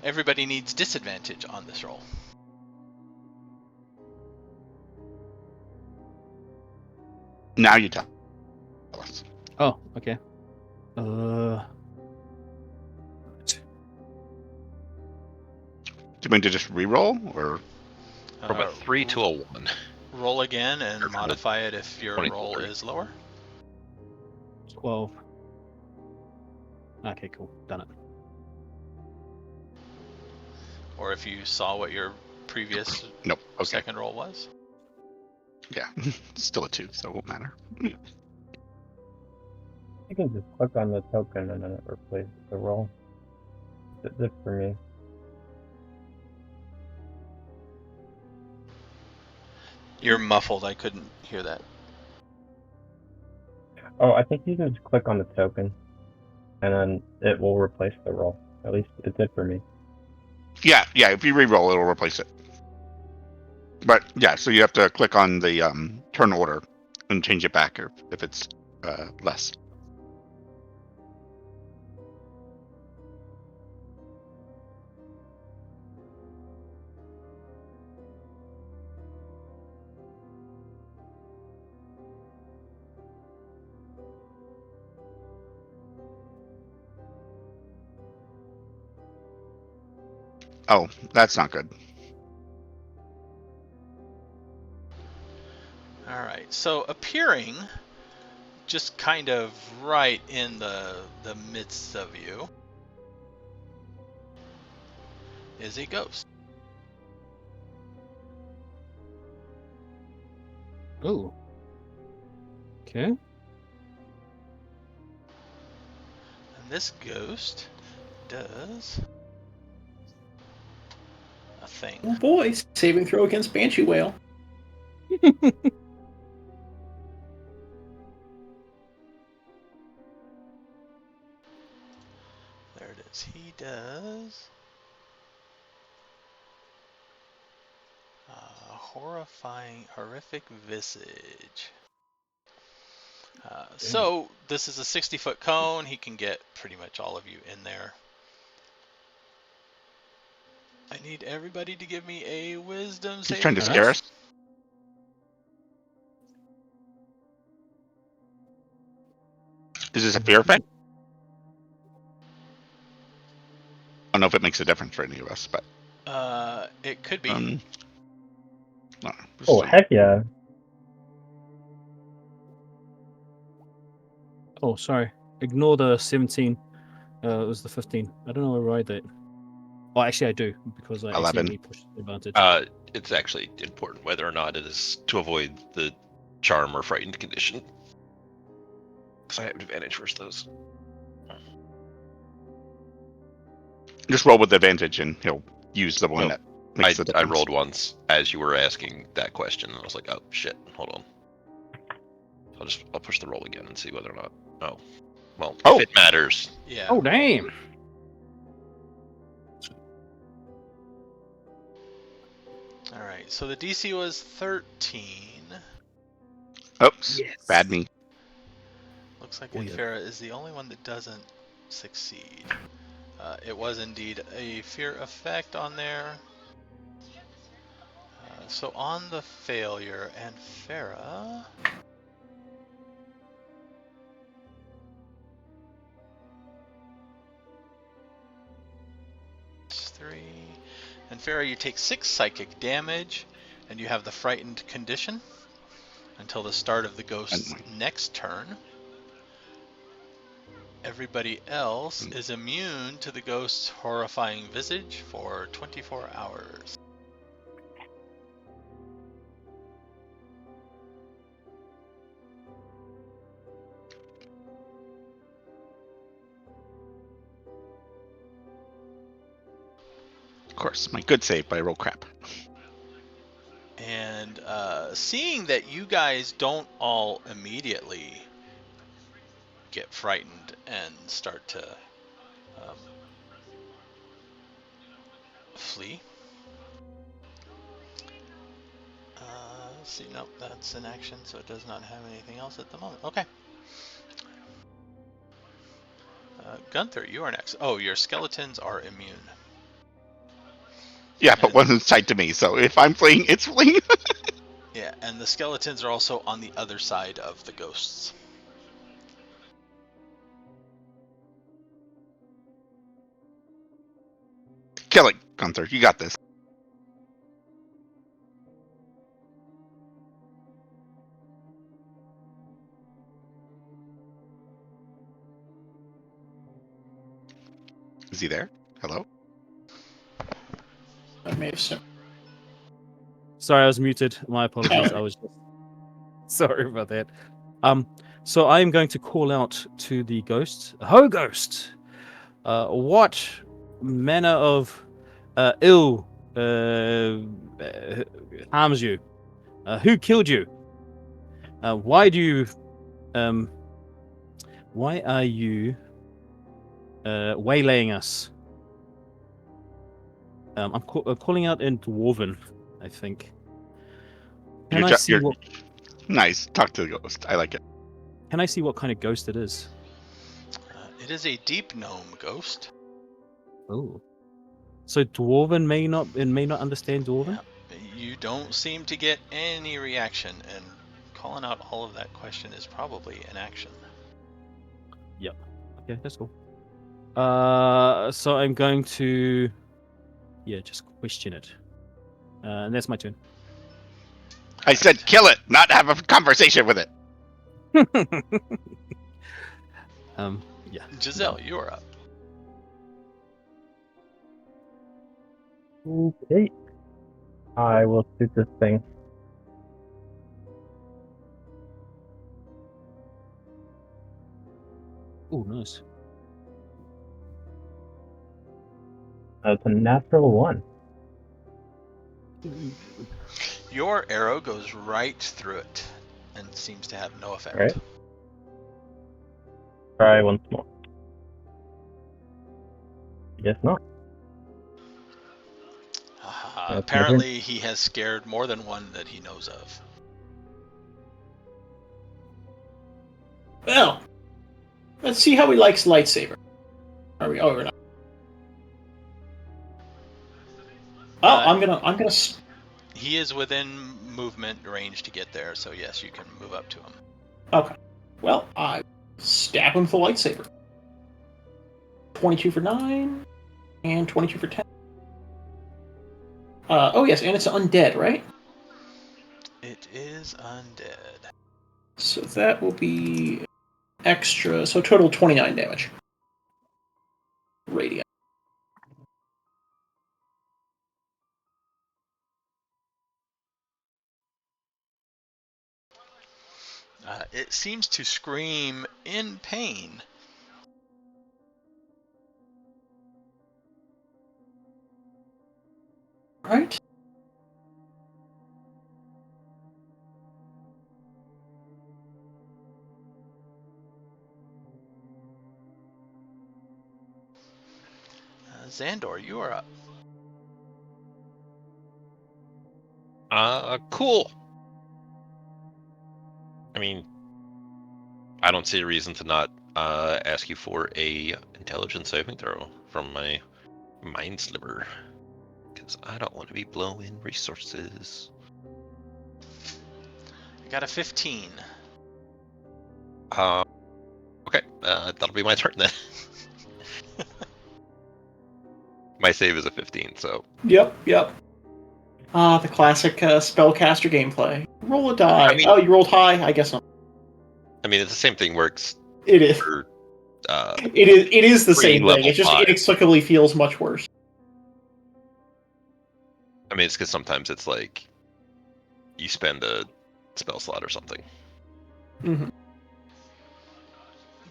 Speaker 1: Everybody needs disadvantage on this roll.
Speaker 3: Now you tell us.
Speaker 6: Oh, okay.
Speaker 3: Do you mean to just re-roll, or?
Speaker 4: From a 3 to a 1.
Speaker 1: Roll again and
Speaker 4: Or from a
Speaker 1: modify it if your
Speaker 4: 20 to
Speaker 1: roll
Speaker 4: 3.
Speaker 1: is lower.
Speaker 6: 12. Okay, cool. Done it.
Speaker 1: Or if you saw what your previous
Speaker 3: Nope. Okay.
Speaker 1: second roll was.
Speaker 3: Yeah. Still a 2, so it won't matter.
Speaker 5: You can just click on the token and then it replaces the roll. That's it for me.
Speaker 1: You're muffled. I couldn't hear that.
Speaker 5: Oh, I think you can just click on the token and then it will replace the roll. At least it did for me.
Speaker 3: Yeah. If you re-roll, it'll replace it. But yeah, so you have to click on the turn order and change it back if it's less. Oh, that's not good.
Speaker 1: All right. So appearing just kind of right in the midst of you is a ghost.
Speaker 6: Oh. Okay.
Speaker 1: And this ghost does a thing.
Speaker 2: Oh boy, saving throw against Banshee Whale.
Speaker 1: He does horrific visage. So this is a 60-foot cone. He can get pretty much all of you in there. I need everybody to give me a wisdom
Speaker 3: He's
Speaker 1: save.
Speaker 3: trying to scare us. Is this a fear effect? I don't know if it makes a difference for any of us, but
Speaker 1: It could be.
Speaker 3: no,
Speaker 5: Oh, heck yeah.
Speaker 6: Oh, sorry. Ignore the 17. It was the 15. I don't know where I write that. Oh, actually, I do, because I
Speaker 3: 11.
Speaker 6: accidentally pushed the advantage.
Speaker 4: It's actually important whether or not it is to avoid the charm or frightened condition. Because I have advantage versus those.
Speaker 3: just roll with advantage, and he'll use the one
Speaker 4: Nope.
Speaker 3: that makes the
Speaker 4: I
Speaker 3: difference.
Speaker 4: rolled once as you were asking that question, and I was like, oh shit, hold on. I'll push the roll again and see whether or not. Oh, well,
Speaker 3: Oh.
Speaker 4: if it matters.
Speaker 1: Yeah.
Speaker 6: Oh, damn!
Speaker 1: All right. So the DC was 13.
Speaker 3: Oops,
Speaker 6: Yes.
Speaker 3: bad me.
Speaker 1: Looks like
Speaker 6: Weird.
Speaker 1: Anfera is the only one that doesn't succeed. It was indeed a fear effect on there. So on the failure, Anfera. It's 3. Anfera, you take 6 psychic damage, and you have the frightened condition until the start of the ghost's next turn. Everybody else is immune to the ghost's horrifying visage for 24 hours.
Speaker 3: Of course, my good save, but I roll crap.
Speaker 1: And seeing that you guys don't all immediately get frightened and start to flee. Let's see, nope, that's an action, so it does not have anything else at the moment. Okay. Gunther, you are next. Oh, your skeletons are immune.
Speaker 3: Yeah, but one's tied to me, so if I'm fleeing, it's fleeing.
Speaker 1: Yeah, and the skeletons are also on the other side of the ghosts.
Speaker 3: Kill it, Gunther. You got this. Is he there? Hello?
Speaker 2: I may have said.
Speaker 6: Sorry, I was muted. My apologies. I was just... Sorry about that. So I am going to call out to the ghost. Ho, ghost! What manner of ill harms you? Who killed you? Why do you... why are you waylaying us? I'm calling out in Dwarven, I think. Can I see what...
Speaker 3: Nice. Talk to the ghost. I like it.
Speaker 6: Can I see what kind of ghost it is?
Speaker 1: It is a deep gnome ghost.
Speaker 6: Oh. So Dwarven may not understand Dwarven?
Speaker 1: Yeah. You don't seem to get any reaction, and calling out all of that question is probably an action.
Speaker 6: Yep. Okay, that's cool. So I'm going to... Yeah, just question it. And that's my turn.
Speaker 3: I said kill it, not have a conversation with it.
Speaker 6: Yeah.
Speaker 1: Jezelle, you are up.
Speaker 5: Okay. I will shoot this thing.
Speaker 6: Oh, nice.
Speaker 5: It's a natural 1.
Speaker 1: Your arrow goes right through it and seems to have no effect.
Speaker 5: Right. Try once more. Guess not.
Speaker 1: Apparently, he has scared more than one that he knows of.
Speaker 2: Well, let's see how he likes lightsaber. Are we? Oh, we're not. Oh, I'm gonna.
Speaker 1: He is within movement range to get there, so yes, you can move up to him.
Speaker 2: Okay. Well, I stab him with a lightsaber. 22 for 9, and 22 for 10. Oh yes, and it's undead, right?
Speaker 1: It is undead.
Speaker 2: So that will be extra. So total 29 damage. Radiant.
Speaker 1: It seems to scream in pain.
Speaker 2: Right.
Speaker 1: Zahndohr, you are up.
Speaker 4: Cool. I mean, I don't see a reason to not ask you for a intelligence saving throw from my mind sliver, because I don't want to be blowing resources.
Speaker 1: I got a 15.
Speaker 4: Okay, that'll be my turn then. My save is a 15, so.
Speaker 2: Yep. The classic spellcaster gameplay. Roll a die.
Speaker 4: I mean,
Speaker 2: oh, you rolled high? I guess not.
Speaker 4: I mean, it's the same thing works.
Speaker 2: It is.
Speaker 4: For,
Speaker 2: it is the same thing.
Speaker 4: level
Speaker 2: It just
Speaker 4: 5.
Speaker 2: inexplicably feels much worse.
Speaker 4: I mean, it's because sometimes it's like you spend a spell slot or something.
Speaker 2: Mm-hmm.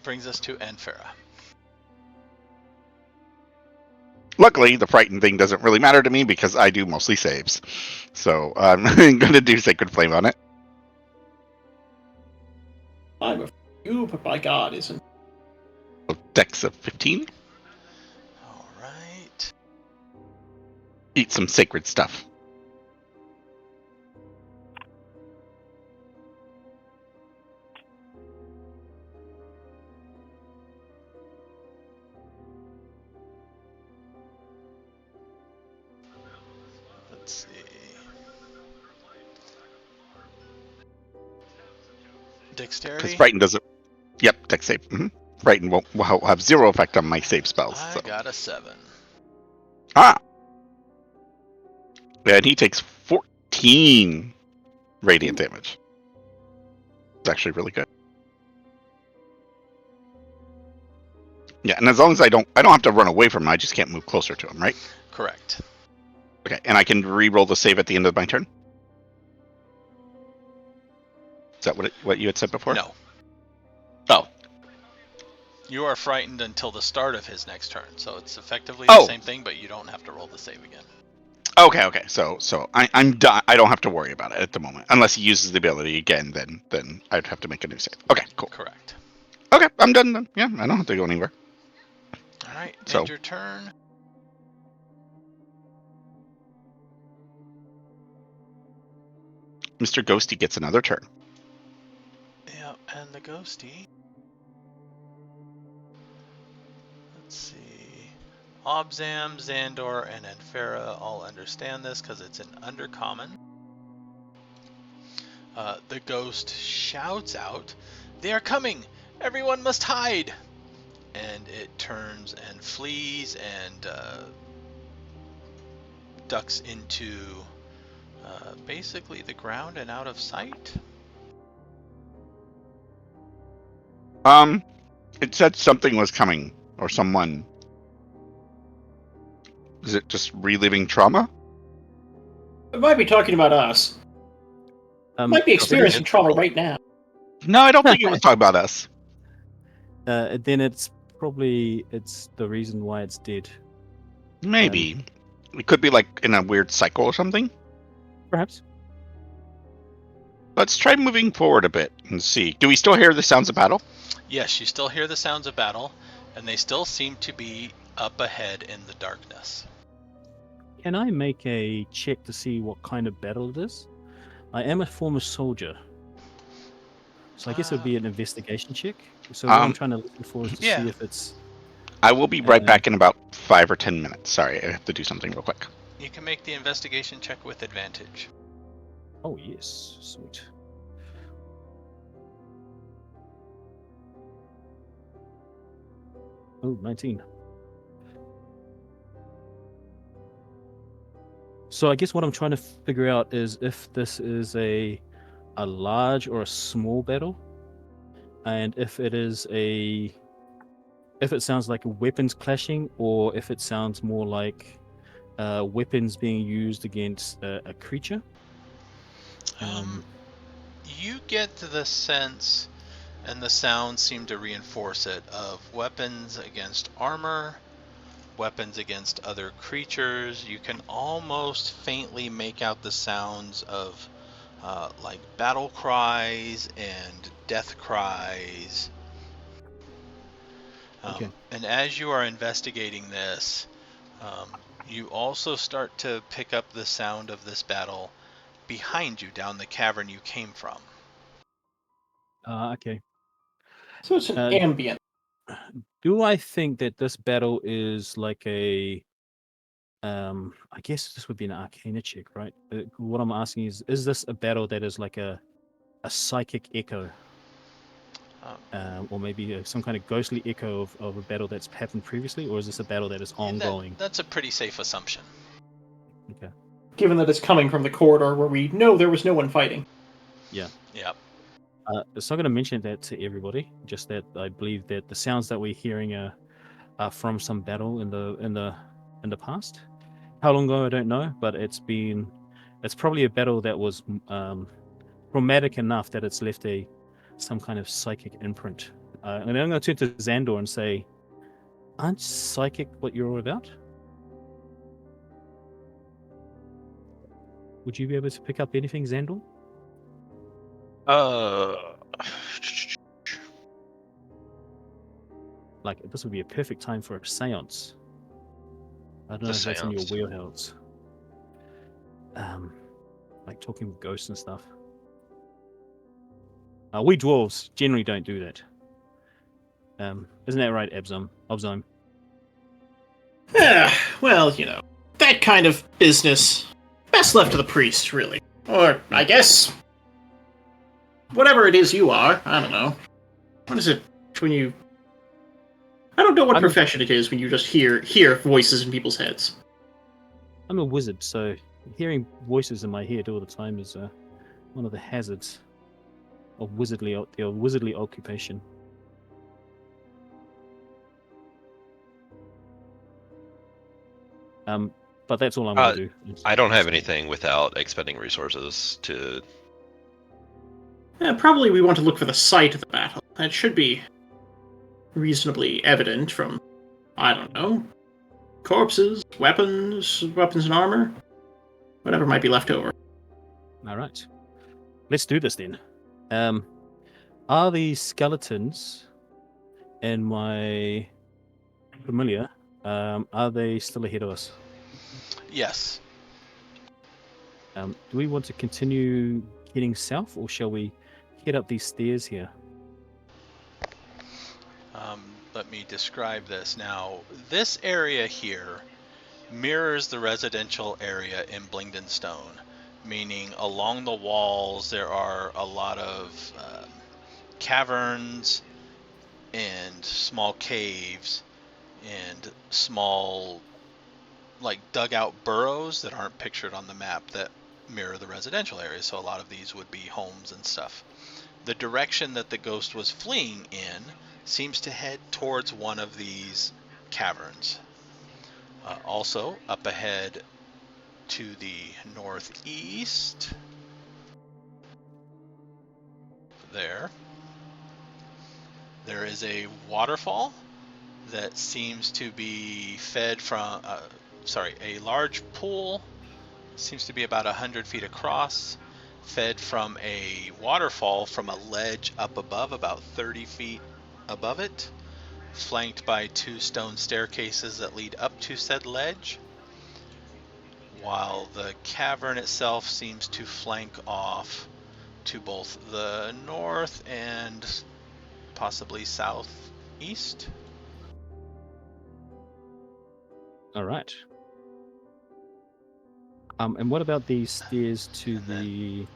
Speaker 1: Brings us to Anfera.
Speaker 3: Luckily, the frightened thing doesn't really matter to me because I do mostly saves. So I'm going to do Sacred Flame on it.
Speaker 2: I'm afraid you, but by God, isn't.
Speaker 3: Dex of 15.
Speaker 1: All right.
Speaker 3: Eat some sacred stuff.
Speaker 1: Let's see. Dexterity?
Speaker 3: Because Frighten doesn't. Yep, Dex save. Mm-hmm. Frighten will have 0 effect on my save spells.
Speaker 1: I got a 7.
Speaker 3: Ah! And he takes 14 radiant damage. It's actually really good. Yeah, and as long as I don't have to run away from him, I just can't move closer to him, right?
Speaker 1: Correct.
Speaker 3: Okay, and I can re-roll the save at the end of my turn? Is that what you had said before?
Speaker 1: No.
Speaker 3: Oh.
Speaker 1: You are frightened until the start of his next turn, so it's effectively the same thing, but you don't have to roll the save again.
Speaker 3: Okay. So I'm done. I don't have to worry about it at the moment, unless he uses the ability again. Then I'd have to make a new save. Okay, cool.
Speaker 1: Correct.
Speaker 3: Okay, I'm done then. Yeah, I don't have to go anywhere.
Speaker 1: All right,
Speaker 3: So-
Speaker 1: end your turn.
Speaker 3: Mr. Ghosty gets another turn.
Speaker 1: Yeah, and the ghosty. Let's see. Obzam, Zahndohr, and Anfera all understand this because it's an undercommon. The ghost shouts out, "They are coming! Everyone must hide!" And it turns and flees and ducks into basically the ground and out of sight.
Speaker 3: It said something was coming, or someone. Is it just reliving trauma?
Speaker 2: It might be talking about us. Might be experiencing trauma right now.
Speaker 3: No, I don't think it was talking about us.
Speaker 6: Then it's probably the reason why it's dead.
Speaker 3: Maybe. It could be like in a weird cycle or something.
Speaker 6: Perhaps.
Speaker 3: Let's try moving forward a bit and see. Do we still hear the sounds of battle?
Speaker 1: Yes, you still hear the sounds of battle, and they still seem to be up ahead in the darkness.
Speaker 6: Can I make a check to see what kind of battle it is? I am a former soldier, so I guess it would be an investigation check. So what I'm trying to listen for is to
Speaker 1: Yeah.
Speaker 6: see if it's.
Speaker 3: I will be right back in about 5 or 10 minutes. Sorry, I have to do something real quick.
Speaker 1: You can make the investigation check with advantage.
Speaker 6: Oh yes, sweet. Oh, 19. So I guess what I'm trying to figure out is if this is a large or a small battle, and if it is if it sounds like weapons clashing, or if it sounds more like weapons being used against a creature.
Speaker 1: You get the sense, and the sounds seem to reinforce it, of weapons against armor, weapons against other creatures. You can almost faintly make out the sounds of like battle cries and death cries.
Speaker 6: Okay.
Speaker 1: And as you are investigating this, you also start to pick up the sound of this battle behind you down the cavern you came from.
Speaker 6: Okay.
Speaker 2: So it's an ambient.
Speaker 6: Do I think that this battle is like a I guess this would be an arcana check, right? What I'm asking is this a battle that is like a psychic echo? Or maybe some kind of ghostly echo of a battle that's happened previously, or is this a battle that is ongoing?
Speaker 1: That's a pretty safe assumption.
Speaker 6: Okay.
Speaker 2: Given that it's coming from the corridor where we know there was no one fighting.
Speaker 6: Yeah.
Speaker 1: Yep.
Speaker 6: So I'm going to mention that to everybody. Just that I believe that the sounds that we're hearing are from some battle in the past. How long ago I don't know, but it's probably a battle that was traumatic enough that it's left some kind of psychic imprint. And then I'm going to turn to Zahndohr and say, "Aren't psychic what you're all about? Would you be able to pick up anything, Zahndohr?" Like, this would be a perfect time for a seance. I don't know if that's in your wheelhouse. Like talking with ghosts and stuff. We dwarves generally don't do that. Isn't that right, Obzam?
Speaker 2: Well, that kind of business, best left to the priest, really. Or, I guess, whatever it is you are, I don't know. What is it when you... I don't know what profession it is when you just hear voices in people's heads.
Speaker 6: I'm a wizard, so hearing voices in my head all the time is one of the hazards of wizardly occupation. But that's all I'm going to do.
Speaker 4: I don't have anything without expending resources to...
Speaker 2: Probably we want to look for the site of the battle. That should be reasonably evident from, I don't know, corpses, weapons and armor, whatever might be left over.
Speaker 6: All right. Let's do this then. Are the skeletons in my familiar, are they still ahead of us?
Speaker 1: Yes.
Speaker 6: Do we want to continue heading south, or shall we head up these stairs here?
Speaker 1: Let me describe this now. This area here mirrors the residential area in Blingdenstone, meaning along the walls there are a lot of caverns and small caves and small, like, dugout burrows that aren't pictured on the map that mirror the residential area. So a lot of these would be homes and stuff. The direction that the ghost was fleeing in seems to head towards one of these caverns. Also, up ahead to the northeast, there is a waterfall that seems to be fed from, a large pool, seems to be about 100 feet across, fed from a waterfall from a ledge up above, about 30 feet above it. flanked by 2 stone staircases that lead up to said ledge, while the cavern itself seems to flank off to both the north and possibly southeast.
Speaker 6: All right. And what about the stairs to
Speaker 1: And then-
Speaker 6: the...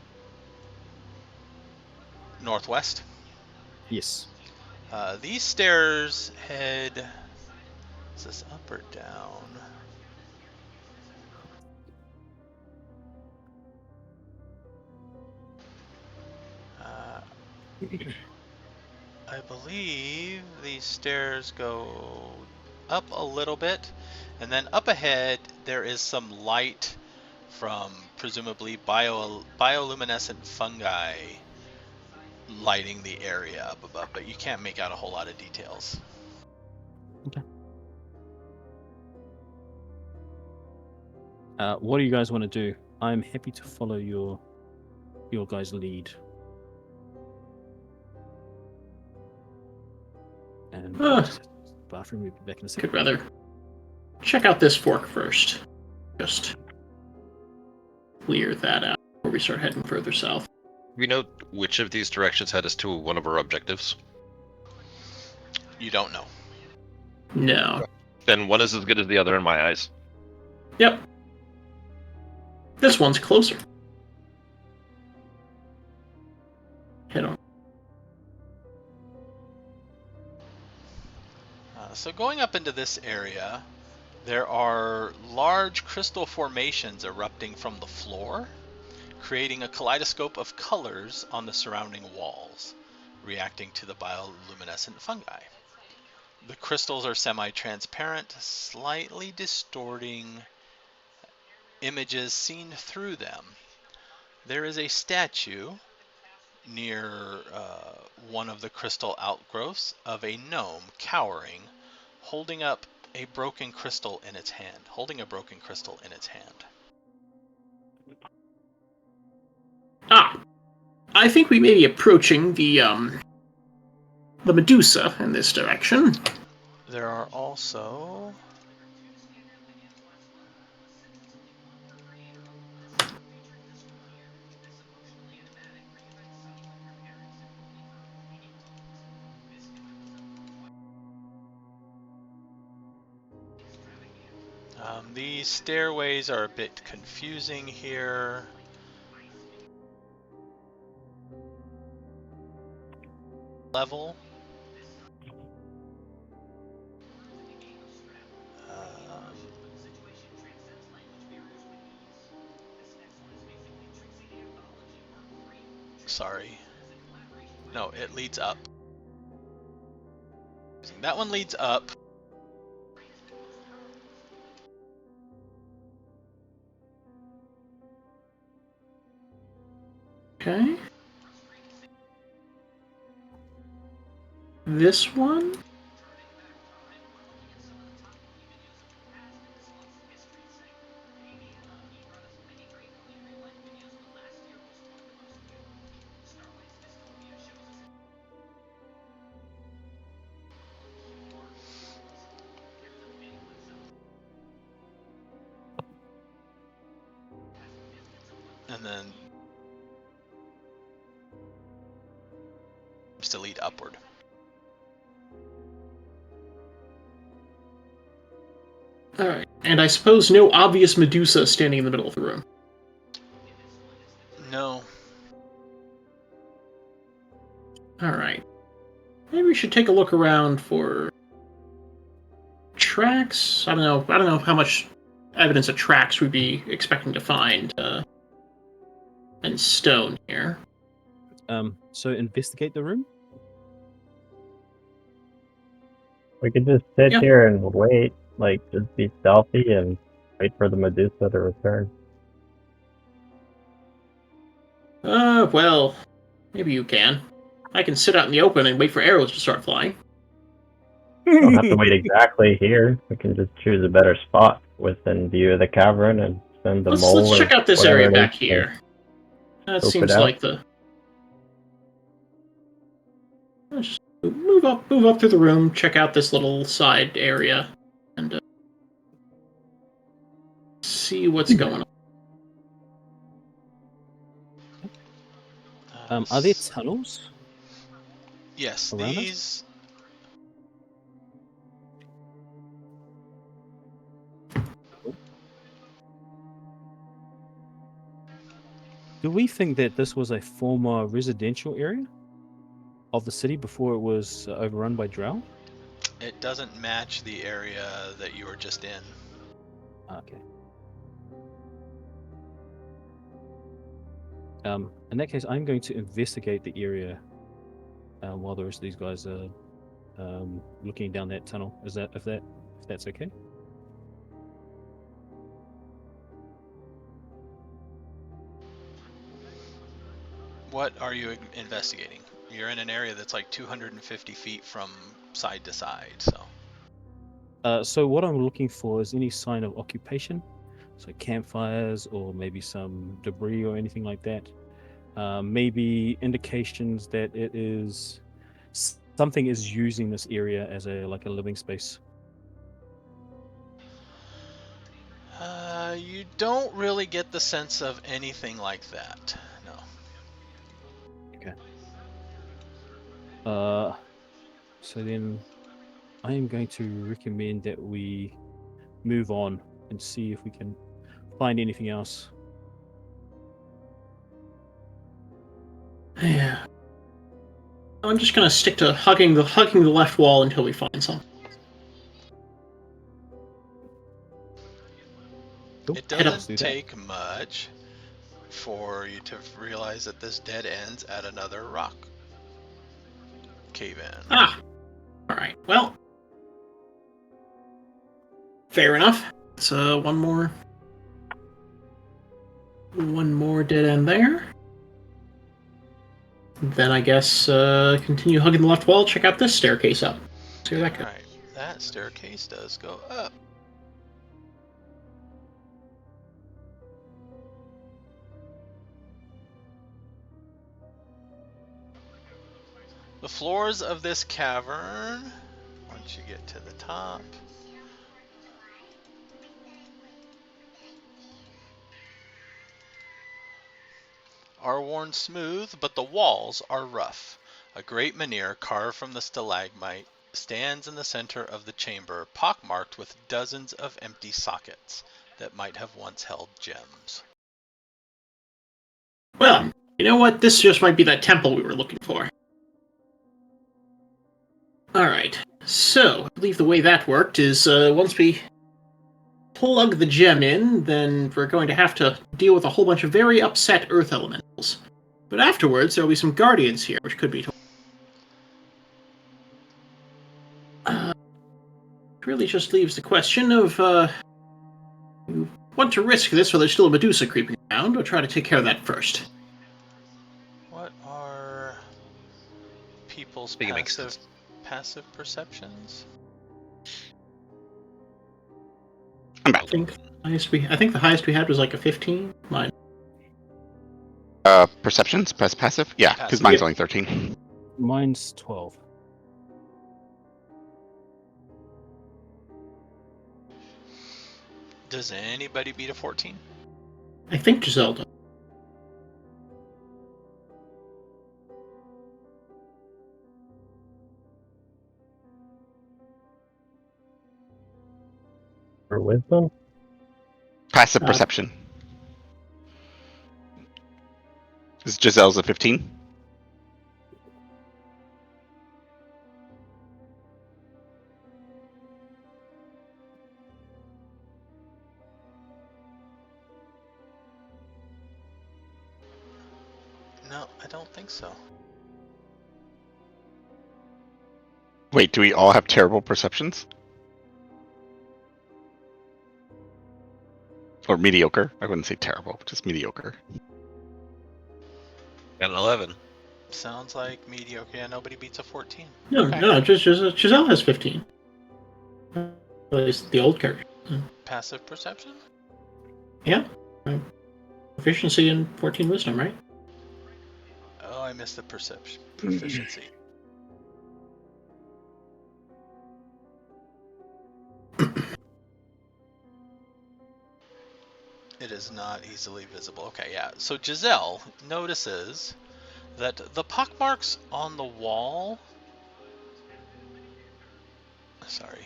Speaker 1: Northwest.
Speaker 6: Yes.
Speaker 1: These stairs head... Is this up or down? I believe these stairs go up a little bit, and then up ahead there is some light from presumably bioluminescent fungi lighting the area up above, but you can't make out a whole lot of details.
Speaker 6: Okay. What do you guys want to do? I'm happy to follow your guys' lead. And bathroom, we'll be back in a second.
Speaker 2: Could rather check out this fork first. Just clear that out before we start heading further south.
Speaker 4: We know which of these directions head us to one of our objectives.
Speaker 1: You don't know.
Speaker 2: No.
Speaker 4: Then one is as good as the other in my eyes.
Speaker 2: Yep. This one's closer. Head on.
Speaker 1: So going up into this area, there are large crystal formations erupting from the floor, creating a kaleidoscope of colors on the surrounding walls, reacting to the bioluminescent fungi. The crystals are semi-transparent, slightly distorting images seen through them. There is a statue near one of the crystal outgrowths of a gnome cowering, holding up a broken crystal in its hand.
Speaker 2: I think we may be approaching the Medusa in this direction.
Speaker 1: There are also... these stairways are a bit confusing here. Level. Sorry. No, it leads up. That one leads up.
Speaker 2: Okay. This one?
Speaker 1: And then to lead upward.
Speaker 2: Alright. And I suppose no obvious Medusa standing in the middle of the room.
Speaker 1: No.
Speaker 2: Alright. Maybe we should take a look around for tracks. I don't know how much evidence of tracks we'd be expecting to find in stone here.
Speaker 6: So investigate the room?
Speaker 5: We could just sit
Speaker 2: Yeah.
Speaker 5: here and wait, like just be stealthy and wait for the Medusa to return.
Speaker 2: Well, maybe you can. I can sit out in the open and wait for arrows to start flying.
Speaker 5: We don't have to wait exactly here. We can just choose a better spot within view of the cavern and send the mole.
Speaker 2: Let's check out this
Speaker 5: whatever
Speaker 2: area
Speaker 5: it
Speaker 2: back
Speaker 5: is.
Speaker 2: here. That
Speaker 5: Scope it
Speaker 2: seems
Speaker 5: out.
Speaker 2: like the... Let's just move move up through the room, check out this little side area, and see what's going on.
Speaker 6: Are there tunnels?
Speaker 1: Yes,
Speaker 6: around us?
Speaker 1: these.
Speaker 6: Do we think that this was a former residential area of the city before it was overrun by Drow?
Speaker 1: It doesn't match the area that you were just in.
Speaker 6: Okay. In that case, I'm going to investigate the area while the rest of these guys are looking down that tunnel. If that's okay?
Speaker 1: What are you investigating? You're in an area that's like 250 feet from side to side, so.
Speaker 6: So what I'm looking for is any sign of occupation, so campfires or maybe some debris or anything like that. Maybe indications that it is something is using this area as a living space.
Speaker 1: You don't really get the sense of anything like that. No.
Speaker 6: So then I am going to recommend that we move on and see if we can find anything else.
Speaker 2: Yeah. I'm just gonna stick to hugging the left wall until we find something.
Speaker 6: Cool.
Speaker 1: It
Speaker 6: Let's
Speaker 1: doesn't
Speaker 6: do that.
Speaker 1: take much for you to realize that this dead ends at another rock cave-in.
Speaker 2: Ah! Alright, well. Fair enough. It's one more dead end there. Then I guess continue hugging the left wall, check out this staircase up. See where that goes.
Speaker 1: Alright, that staircase does go up. The floors of this cavern, once you get to the top, are worn smooth, but the walls are rough. A great menhir carved from the stalagmite stands in the center of the chamber, pockmarked with dozens of empty sockets that might have once held gems.
Speaker 2: Well, you know what? This just might be that temple we were looking for. Alright, so I believe the way that worked is once we plug the gem in, then we're going to have to deal with a whole bunch of very upset earth elementals. But afterwards, there'll be some guardians here, which could be... really just leaves the question of, you want to risk this while there's still a Medusa creeping around, or try to take care of that first?
Speaker 1: What are people's
Speaker 4: think it makes sense.
Speaker 1: passive perceptions?
Speaker 3: I'm
Speaker 2: I
Speaker 3: back.
Speaker 2: think the highest we had was like a 15. Mine.
Speaker 3: Perceptions? Passive? Yeah, because
Speaker 1: Passive.
Speaker 3: mine's only 13.
Speaker 6: Mine's 12.
Speaker 1: Does anybody beat a 14?
Speaker 2: I think Jezelle does.
Speaker 5: For wisdom?
Speaker 3: Passive perception. Is Giselle's a 15?
Speaker 1: No, I don't think so.
Speaker 3: Wait, do we all have terrible perceptions? Or mediocre? I wouldn't say terrible, just mediocre.
Speaker 4: Got an 11.
Speaker 1: Sounds like mediocre. Yeah, nobody beats a 14.
Speaker 2: No,
Speaker 1: Okay.
Speaker 2: no, just Jezelle has 15. At least the old character.
Speaker 1: Passive perception?
Speaker 2: Yeah. Proficiency in 14 wisdom, right?
Speaker 1: Oh, I missed the perception. Proficiency. It is not easily visible. Okay, yeah. So Jezelle notices that the pockmarks on the wall... Sorry.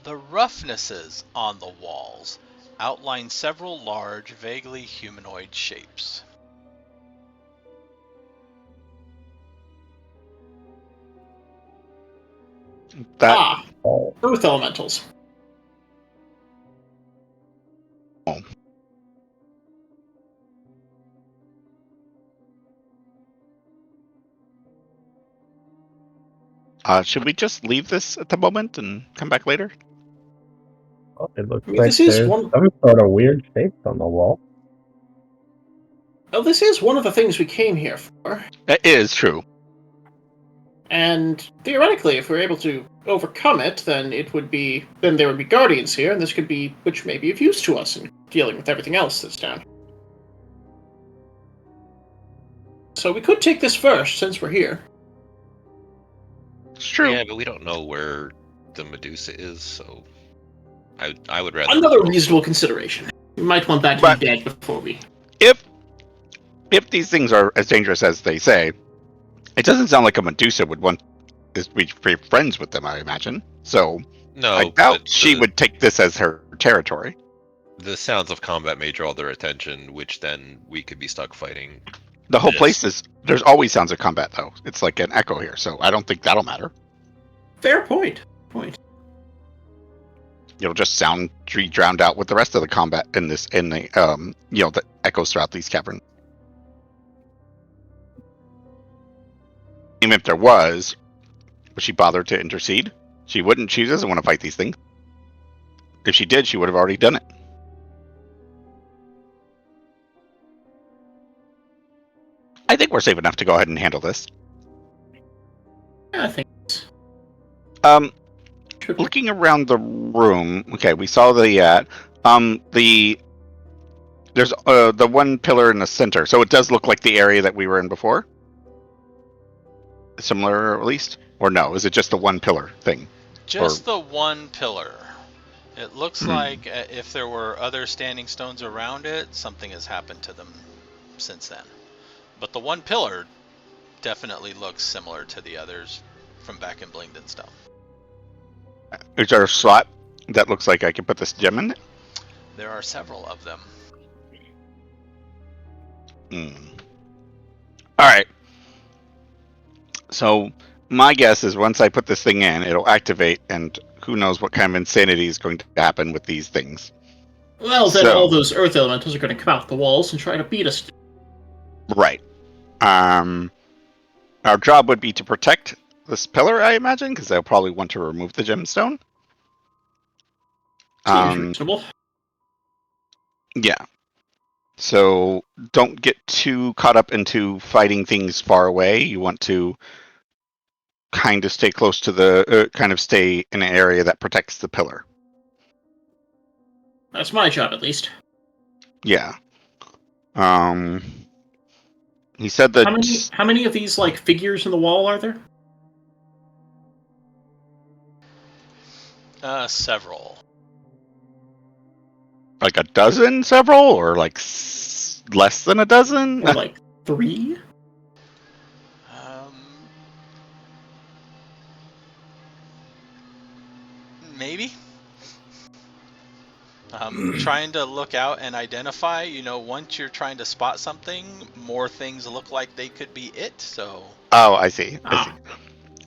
Speaker 1: The roughnesses on the walls outline several large, vaguely humanoid shapes.
Speaker 3: That
Speaker 2: Earth elementals.
Speaker 3: should we just leave this at the moment and come back later?
Speaker 5: Well, it looks
Speaker 2: I mean,
Speaker 5: like
Speaker 2: this is
Speaker 5: there's
Speaker 2: one-
Speaker 5: some sort of weird shape on the wall.
Speaker 2: Well, this is one of the things we came here for.
Speaker 3: It is true.
Speaker 2: And theoretically, if we're able to overcome it, then there would be guardians here, and this could be which may be of use to us in dealing with everything else that's down. So we could take this first, since we're here.
Speaker 3: It's true.
Speaker 4: Yeah, but we don't know where the Medusa is, so I would rather.
Speaker 2: Another reasonable consideration. We might want that to
Speaker 3: But-
Speaker 2: be dead before we...
Speaker 3: If these things are as dangerous as they say, it doesn't sound like a Medusa would want to be friends with them, I imagine. So
Speaker 4: No,
Speaker 3: I doubt
Speaker 4: but
Speaker 3: she would take this as her territory.
Speaker 4: The sounds of combat may draw their attention, which then we could be stuck fighting.
Speaker 3: The whole
Speaker 4: Yes.
Speaker 3: place is... There's always sounds of combat, though. It's like an echo here, so I don't think that'll matter.
Speaker 2: Fair point.
Speaker 3: It'll just sound drowned out with the rest of the combat in the that echoes throughout these caverns. Even if there was, would she bother to intercede? She wouldn't. She doesn't want to fight these things. If she did, she would have already done it. I think we're safe enough to go ahead and handle this.
Speaker 2: Yeah, I think
Speaker 3: Looking around the room, okay, we saw there's the one pillar in the center, so it does look like the area that we were in before. Similar, at least, or no? Is it just the one pillar thing?
Speaker 1: Just the one pillar. It looks like if there were other standing stones around it, something has happened to them since then. But the one pillar definitely looks similar to the others from back in Blingden Stone.
Speaker 3: Is there a slot that looks like I can put this gem in it?
Speaker 1: There are several of them.
Speaker 3: All right. So my guess is once I put this thing in, it'll activate, and who knows what kind of insanity is going to happen with these things.
Speaker 2: Well, then
Speaker 3: So-
Speaker 2: all those earth elementals are going to come out the walls and try to beat us.
Speaker 3: Right. Our job would be to protect this pillar, I imagine, because they'll probably want to remove the gemstone.
Speaker 2: Seems reasonable.
Speaker 3: Yeah. So don't get too caught up into fighting things far away. You want to kind of stay close to stay in an area that protects the pillar.
Speaker 2: That's my job, at least.
Speaker 3: Yeah. He said that
Speaker 2: How many of these figures in the wall are there?
Speaker 1: Several.
Speaker 3: like a dozen, several, or less than a dozen.
Speaker 2: Or 3?
Speaker 1: Maybe. Trying to look out and identify, once you're trying to spot something, more things look like they could be it, so...
Speaker 3: Oh, I see.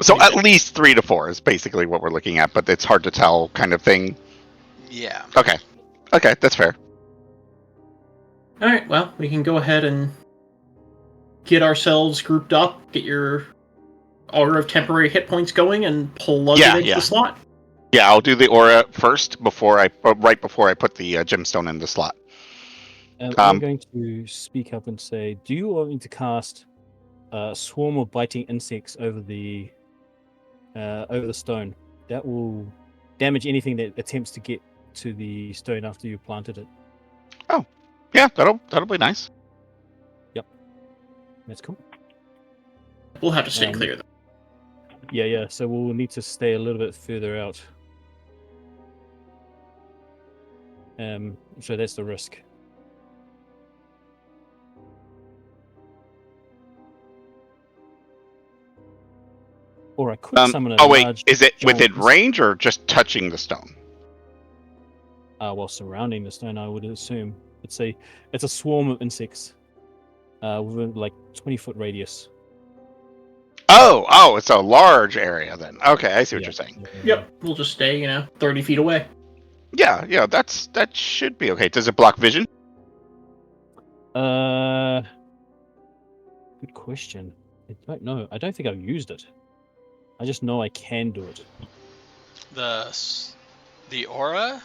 Speaker 3: So at least 3 to 4 is basically what we're looking at, but it's hard to tell kind of thing.
Speaker 1: Yeah.
Speaker 3: Okay, that's fair.
Speaker 2: Alright, well, we can go ahead and get ourselves grouped up, get your aura of temporary hit points going, and plug it into the slot.
Speaker 3: Yeah, I'll do the aura first right before I put the gemstone in the slot.
Speaker 6: I'm going to speak up and say, do you want me to cast a swarm of biting insects over the stone? That will damage anything that attempts to get to the stone after you've planted it.
Speaker 3: Oh, yeah, that'll be nice.
Speaker 6: That's cool.
Speaker 2: We'll have to stay clear, though.
Speaker 6: Yeah, so we'll need to stay a little bit further out. So that's the risk. Or I could summon a
Speaker 3: Oh wait,
Speaker 6: large
Speaker 3: is it within
Speaker 6: giant
Speaker 3: range or just touching the stone?
Speaker 6: While surrounding the stone, I would assume. It's a swarm of insects within like 20-foot radius.
Speaker 3: Oh, it's a large area then. Okay, I see what
Speaker 6: Yeah.
Speaker 3: you're saying.
Speaker 2: Yep, we'll just stay, 30 feet away.
Speaker 3: Yeah, that should be okay. Does it block vision?
Speaker 6: Good question. I don't know. I don't think I've used it. I just know I can do it.
Speaker 1: The aura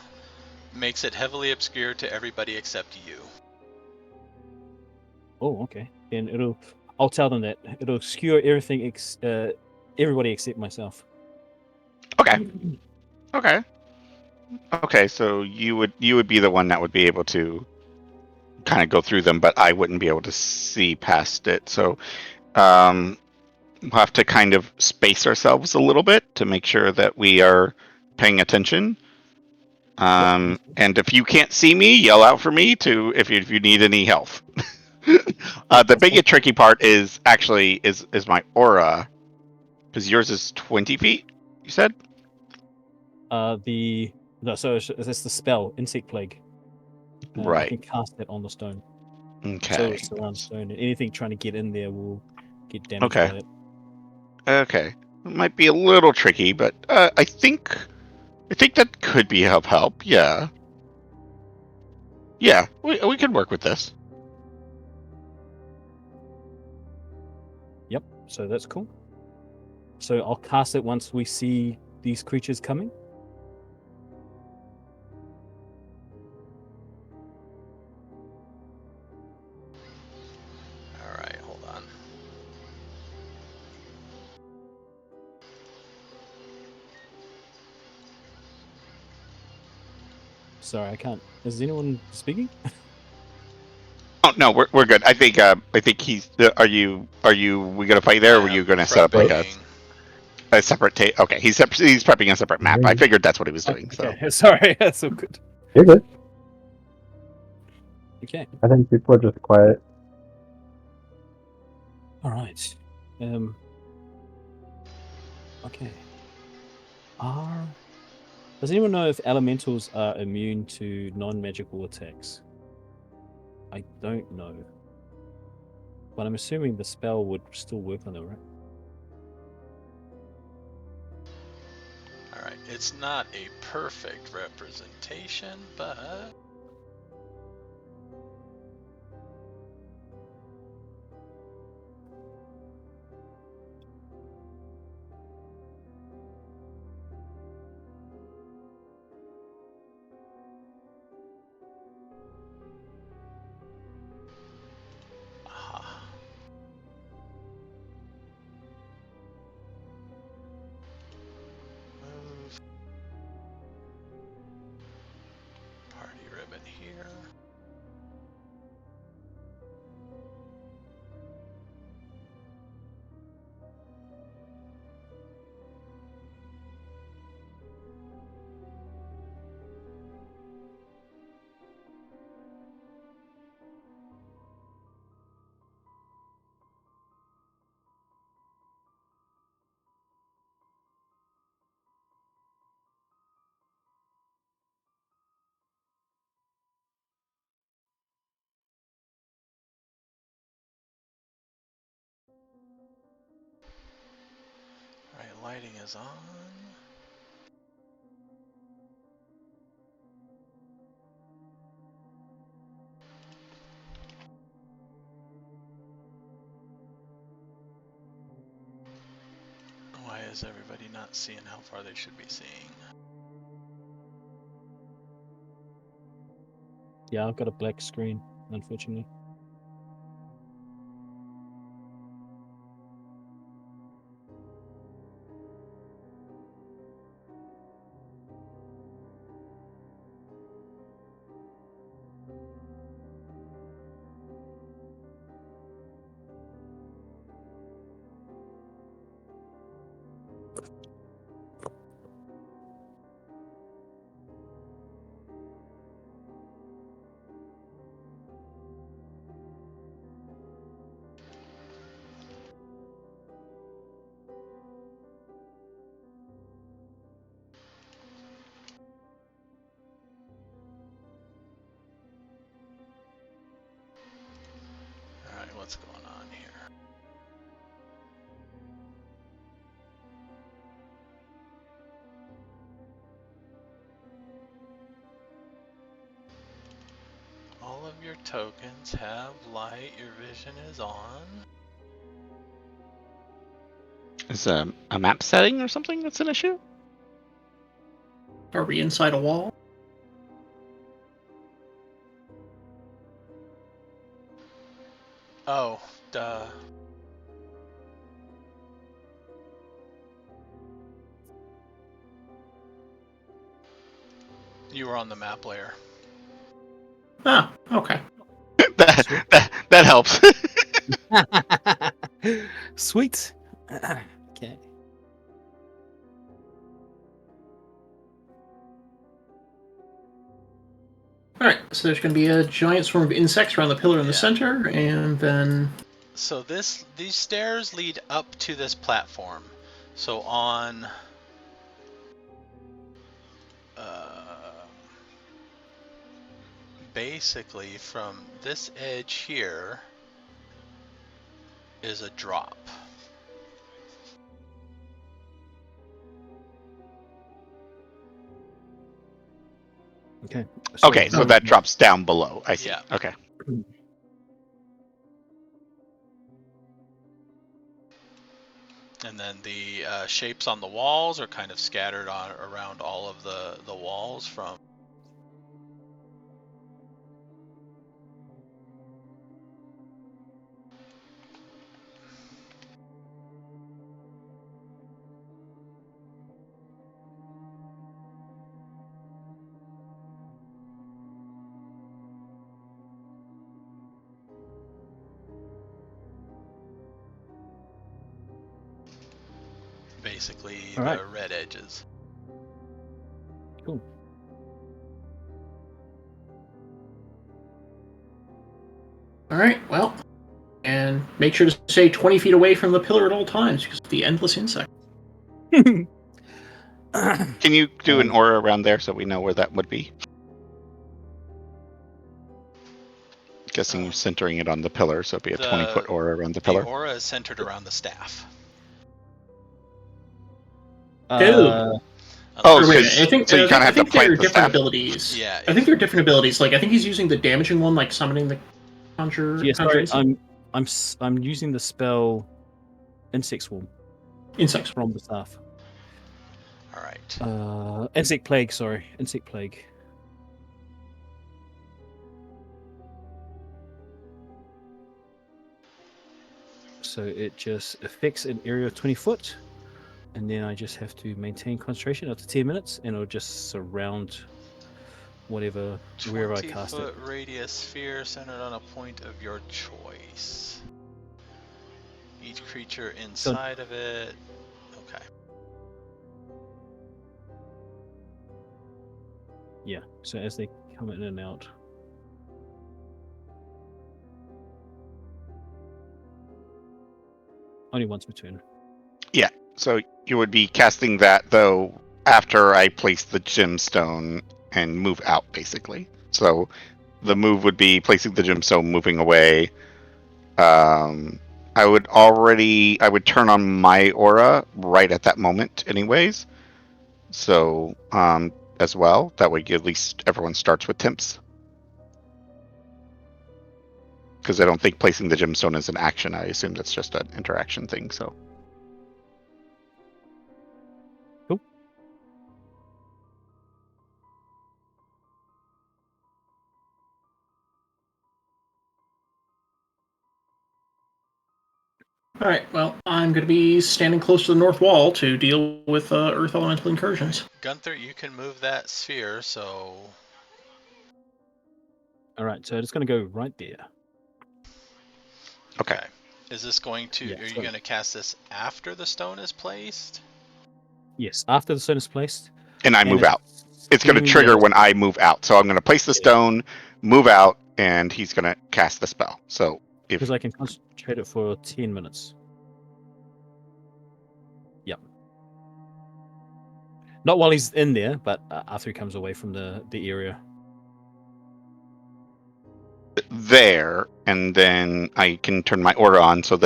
Speaker 1: makes it heavily obscure to everybody except you.
Speaker 6: Oh, okay. Then I'll tell them that it'll obscure everything, everybody except myself.
Speaker 3: Okay, so you would be the one that would be able to kind of go through them, but I wouldn't be able to see past it. So we'll have to kind of space ourselves a little bit to make sure that we are paying attention. And if you can't see me, yell out for me to if you need any help. The big tricky part is actually is my aura, because yours is 20 feet. You said.
Speaker 6: So it's the spell Insect Plague. I
Speaker 3: Right.
Speaker 6: can cast that on the stone.
Speaker 3: Okay.
Speaker 6: So it's around stone, and anything trying to get in there will get damaged
Speaker 3: Okay.
Speaker 6: by it.
Speaker 3: Okay. It might be a little tricky, but I think that could be help. Yeah. Yeah, we could work with this.
Speaker 6: Yep. So that's cool. So I'll cast it once we see these creatures coming.
Speaker 1: Alright, hold on.
Speaker 6: Sorry, I can't. Is anyone speaking?
Speaker 3: Oh no, we're good. I think he's. Are you? We gonna fight there, or were you gonna set up like a separate tape? Okay, he's prepping a separate map. I figured that's what he was doing.
Speaker 6: Okay.
Speaker 3: So
Speaker 6: Sorry, that's so good.
Speaker 5: You're good.
Speaker 6: Okay.
Speaker 5: I think people are just quiet.
Speaker 6: All right. Okay. Does anyone know if elementals are immune to non-magical attacks? I don't know. But I'm assuming the spell would still work on them, right?
Speaker 1: Alright, it's not a perfect representation, but... Aha. Move. Party ribbon here. Alright, lighting is on. Why is everybody not seeing how far they should be seeing?
Speaker 6: Yeah, I've got a black screen, unfortunately.
Speaker 1: of your tokens have light. Your vision is on.
Speaker 3: Is a map setting or something that's an issue?
Speaker 2: Are we inside a wall?
Speaker 1: Oh, duh. You were on the map layer.
Speaker 2: Ah, okay.
Speaker 3: that helps.
Speaker 6: Sweet. Okay.
Speaker 2: Alright, so there's going to be a giant swarm of insects around the pillar in the center, and then...
Speaker 1: So these stairs lead up to this platform. So on... basically from this edge here is a drop.
Speaker 6: Okay.
Speaker 3: Okay, so that drops down below. I see.
Speaker 1: Yeah.
Speaker 3: Okay.
Speaker 1: And then the shapes on the walls are kind of scattered around all of the walls from... basically
Speaker 6: All right.
Speaker 1: the red edges.
Speaker 6: Cool.
Speaker 2: Alright, well... And make sure to stay 20 feet away from the pillar at all times, because of the endless insect.
Speaker 3: Can you do an aura around there so we know where that would be? Guessing you're centering it on the pillar, so it'd be a 20-foot aura around the pillar.
Speaker 1: The aura is centered around the staff.
Speaker 2: Oh,
Speaker 3: Oh,
Speaker 2: wait a
Speaker 3: so
Speaker 2: minute. I think,
Speaker 3: so you kind of have to
Speaker 2: there are
Speaker 3: plant the
Speaker 2: different
Speaker 3: staff.
Speaker 2: abilities.
Speaker 1: Yeah.
Speaker 2: I think there are different abilities. Like, I think he's using the damaging one, like summoning the conjure.
Speaker 6: Yeah, sorry,
Speaker 2: conjuration.
Speaker 6: I'm using the spell Insect Swarm
Speaker 2: Insects.
Speaker 6: from the staff.
Speaker 1: All right.
Speaker 6: Insect Plague, sorry. Insect Plague. So it just affects an area of 20 foot, and then I just have to maintain concentration up to 10 minutes, and it'll just surround wherever I cast it.
Speaker 1: 20-foot radius sphere centered on a point of your choice. Each creature inside of it. Okay.
Speaker 6: Yeah, so as they come in and out. Only once per turn.
Speaker 3: Yeah, so you would be casting that, though, after I place the gemstone and move out, basically. So the move would be placing the gemstone, moving away. I would turn on my aura right at that moment anyways. So, as well, that way at least everyone starts with temps. Because I don't think placing the gemstone is an action. I assume that's just an interaction thing, so.
Speaker 6: Cool.
Speaker 2: Alright, well, I'm going to be standing close to the north wall to deal with earth elemental incursions.
Speaker 1: Gunther, you can move that sphere, so...
Speaker 6: Alright, so it's going to go right there.
Speaker 3: Okay.
Speaker 1: Is this going to...
Speaker 6: Yeah,
Speaker 1: are you
Speaker 6: so-
Speaker 1: going to cast this after the stone is placed?
Speaker 6: Yes, after the stone is placed.
Speaker 3: And I move out. It's going to trigger when I move out. So I'm going to place the stone, move out, and he's going to cast the spell. So if
Speaker 6: Because I can concentrate it for 10 minutes. Yep. Not while he's in there, but after he comes away from the area.
Speaker 3: there, and then I can turn my aura on, so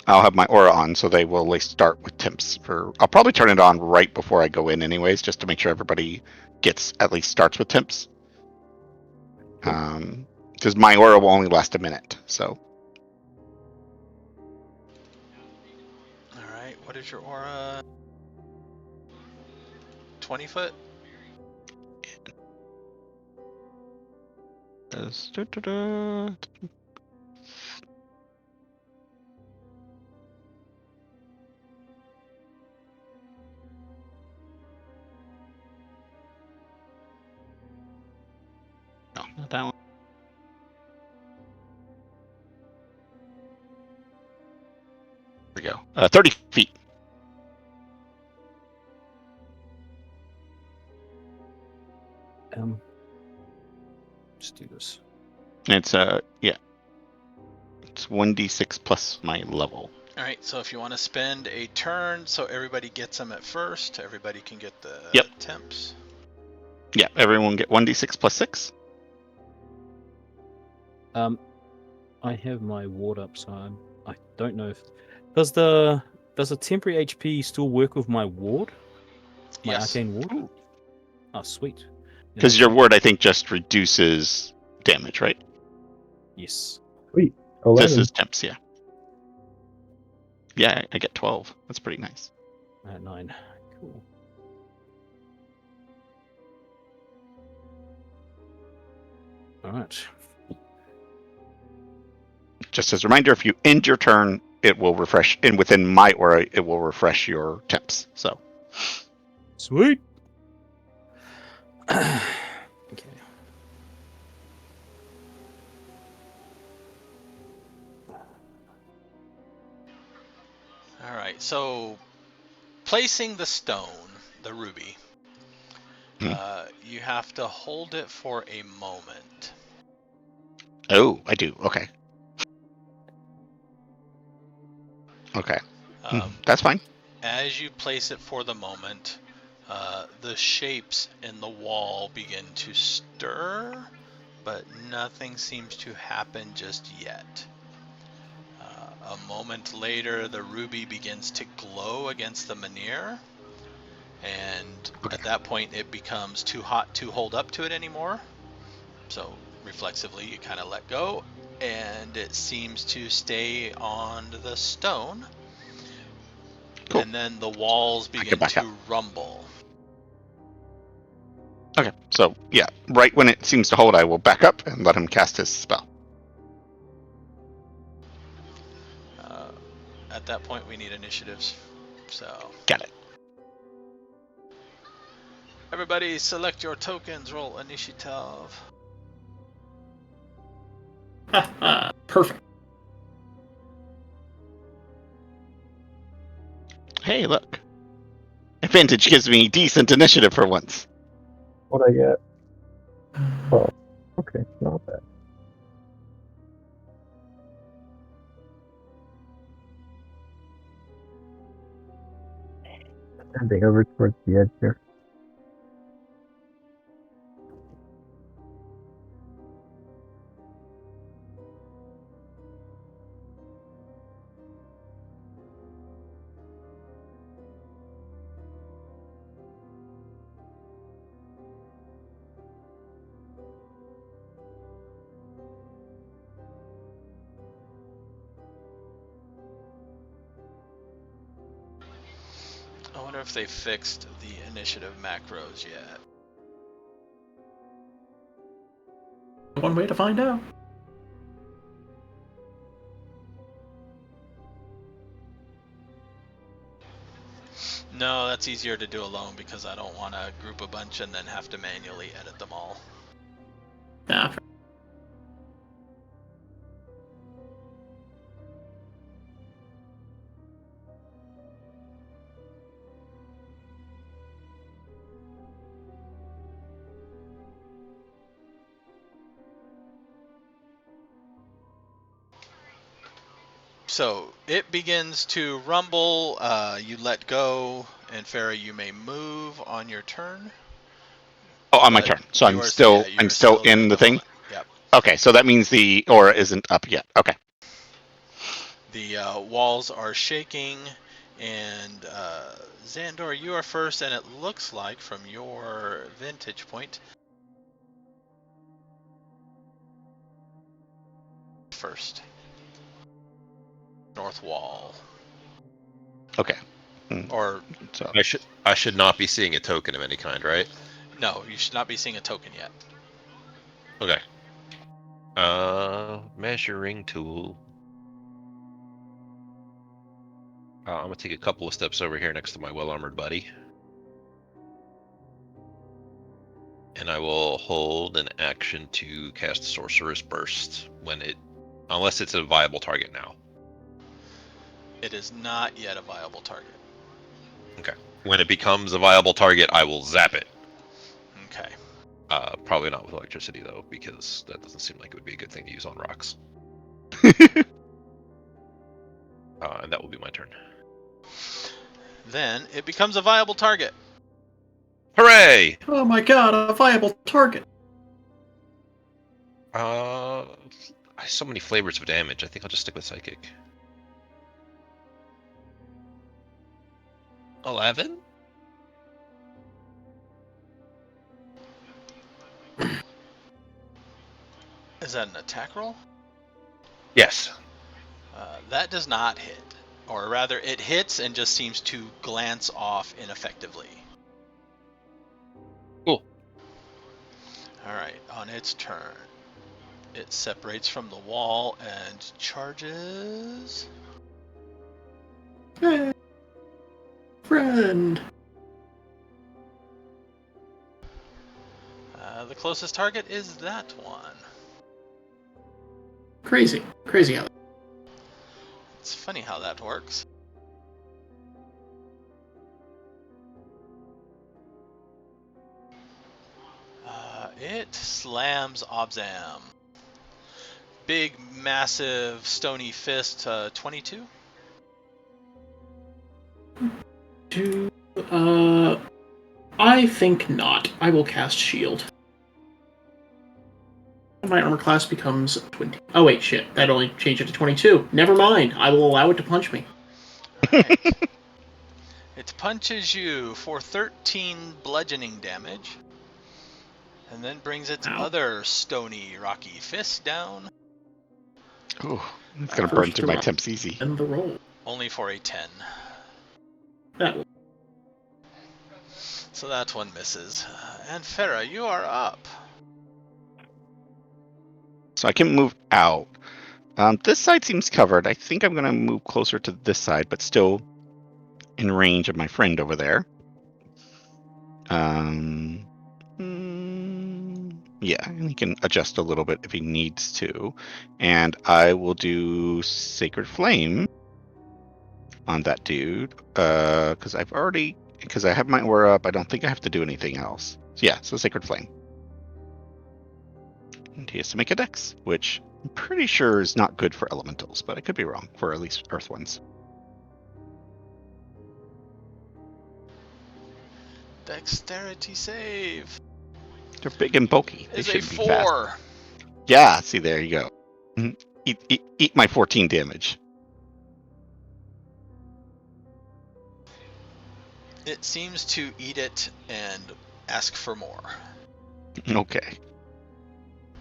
Speaker 3: I'll have my aura on, so they will at least start with temps. I'll probably turn it on right before I go in anyways, just to make sure everybody at least starts with temps. Because my aura will only last a minute. So
Speaker 1: All right. What is your aura? 20 foot.
Speaker 3: No, not that one. There we go. 30 feet.
Speaker 6: Let's do this.
Speaker 3: It's yeah. It's 1d6 plus my level.
Speaker 1: All right. So if you want to spend a turn, so everybody gets them at first, everybody can get the
Speaker 3: Yep.
Speaker 1: temps.
Speaker 3: Yeah, everyone get 1d6 plus 6.
Speaker 6: I have my ward up, so I don't know if does a temporary HP still work with my ward? My
Speaker 1: Yes.
Speaker 6: arcane ward?
Speaker 3: Ooh.
Speaker 6: Oh, sweet.
Speaker 3: Because your ward, I think, just reduces damage, right?
Speaker 6: Yes.
Speaker 5: Sweet.
Speaker 3: Just
Speaker 5: 11.
Speaker 3: as temps, yeah. Yeah, I get 12. That's pretty nice.
Speaker 6: At 9. Cool. All right.
Speaker 3: Just as a reminder, if you end your turn, it will refresh, and within my aura, it will refresh your temps. So,
Speaker 6: Sweet. Okay.
Speaker 1: All right. So placing the stone, the ruby, you have to hold it for a moment.
Speaker 3: oh, I do. Okay. Okay. That's fine.
Speaker 1: As you place it for the moment, the shapes in the wall begin to stir, but nothing seems to happen just yet. A moment later, the ruby begins to glow against the menhir, and at that point it becomes too hot to hold up to it anymore. So reflexively you kind of let go, and it seems to stay on the stone.
Speaker 3: Cool.
Speaker 1: And then the walls begin
Speaker 3: back
Speaker 1: to
Speaker 3: up.
Speaker 1: rumble.
Speaker 3: Okay, so yeah, right when it seems to hold, I will back up and let him cast his spell.
Speaker 1: At that point we need initiatives, so
Speaker 3: Got it.
Speaker 1: everybody select your tokens, roll initiative.
Speaker 2: Perfect.
Speaker 3: Hey, look. Advantage gives me decent initiative for once.
Speaker 5: What I get? Oh, okay, not bad. Standing over towards the edge here.
Speaker 1: I wonder if they fixed the initiative macros yet.
Speaker 2: One way to find out.
Speaker 1: No, that's easier to do alone because I don't want to group a bunch and then have to manually edit them all.
Speaker 2: Nah,
Speaker 1: So it begins to rumble. You let go, and Anfera, you may move on your turn.
Speaker 3: Oh, on my
Speaker 1: But
Speaker 3: turn. So
Speaker 1: you
Speaker 3: I'm
Speaker 1: are-
Speaker 3: still
Speaker 1: yeah, you're
Speaker 3: I'm still
Speaker 1: there
Speaker 3: in
Speaker 1: at
Speaker 3: the thing.
Speaker 1: moment. Yep.
Speaker 3: Okay, so that means the aura isn't up yet. Okay.
Speaker 1: The walls are shaking, and Zahndohr, you are first, and it looks like from your vantage point first. North wall.
Speaker 3: Okay.
Speaker 1: Or
Speaker 3: So
Speaker 4: I should not be seeing a token of any kind, right?
Speaker 1: no, you should not be seeing a token yet.
Speaker 4: Okay. Measuring tool. I'm gonna take a couple of steps over here next to my well-armored buddy. And I will hold an action to cast Sorcerer's Burst unless it's a viable target now.
Speaker 1: It is not yet a viable target.
Speaker 4: Okay. When it becomes a viable target, I will zap it.
Speaker 1: Okay.
Speaker 4: Probably not with electricity though, because that doesn't seem like it would be a good thing to use on rocks. And that will be my turn.
Speaker 1: Then it becomes a viable target.
Speaker 4: Hooray!
Speaker 2: Oh my god, a viable target.
Speaker 4: I have so many flavors of damage. I think I'll just stick with Psychic. 11?
Speaker 1: Is that an attack roll?
Speaker 4: Yes.
Speaker 1: That does not hit. Or rather, it hits and just seems to glance off ineffectively.
Speaker 4: Cool.
Speaker 1: Alright, on its turn, it separates from the wall and charges.
Speaker 2: Hey, friend.
Speaker 1: The closest target is that one.
Speaker 2: Crazy how.
Speaker 1: It's funny how that works. It slams Obzam. Big, massive, stony fist, 22.
Speaker 2: I think not. I will cast shield. My armor class becomes 20. Oh wait, shit. That only changed it to 22. Never mind. I will allow it to punch me.
Speaker 1: Alright. It punches you for 13 bludgeoning damage. And then brings its
Speaker 2: Ow.
Speaker 1: other stony, rocky fist down.
Speaker 3: Ooh, it's gonna burn
Speaker 2: First
Speaker 3: through my
Speaker 2: roll.
Speaker 3: temps easy.
Speaker 2: And the roll.
Speaker 1: Only for a 10.
Speaker 2: That will.
Speaker 1: So that one misses. Anfera, you are up.
Speaker 3: So I can move out. This side seems covered. I think I'm gonna move closer to this side, but still in range of my friend over there. Yeah, and he can adjust a little bit if he needs to. And I will do Sacred Flame on that dude. Because I have my aura up, I don't think I have to do anything else. So yeah, so Sacred Flame. And he has to make a dex, which I'm pretty sure is not good for elementals, but I could be wrong for at least earth ones.
Speaker 1: Dexterity save.
Speaker 3: They're big and bulky. They
Speaker 1: Is a
Speaker 3: shouldn't be fast.
Speaker 1: 4.
Speaker 3: Yeah, see, there you go. Eat my 14 damage.
Speaker 1: It seems to eat it and ask for more.
Speaker 3: Okay.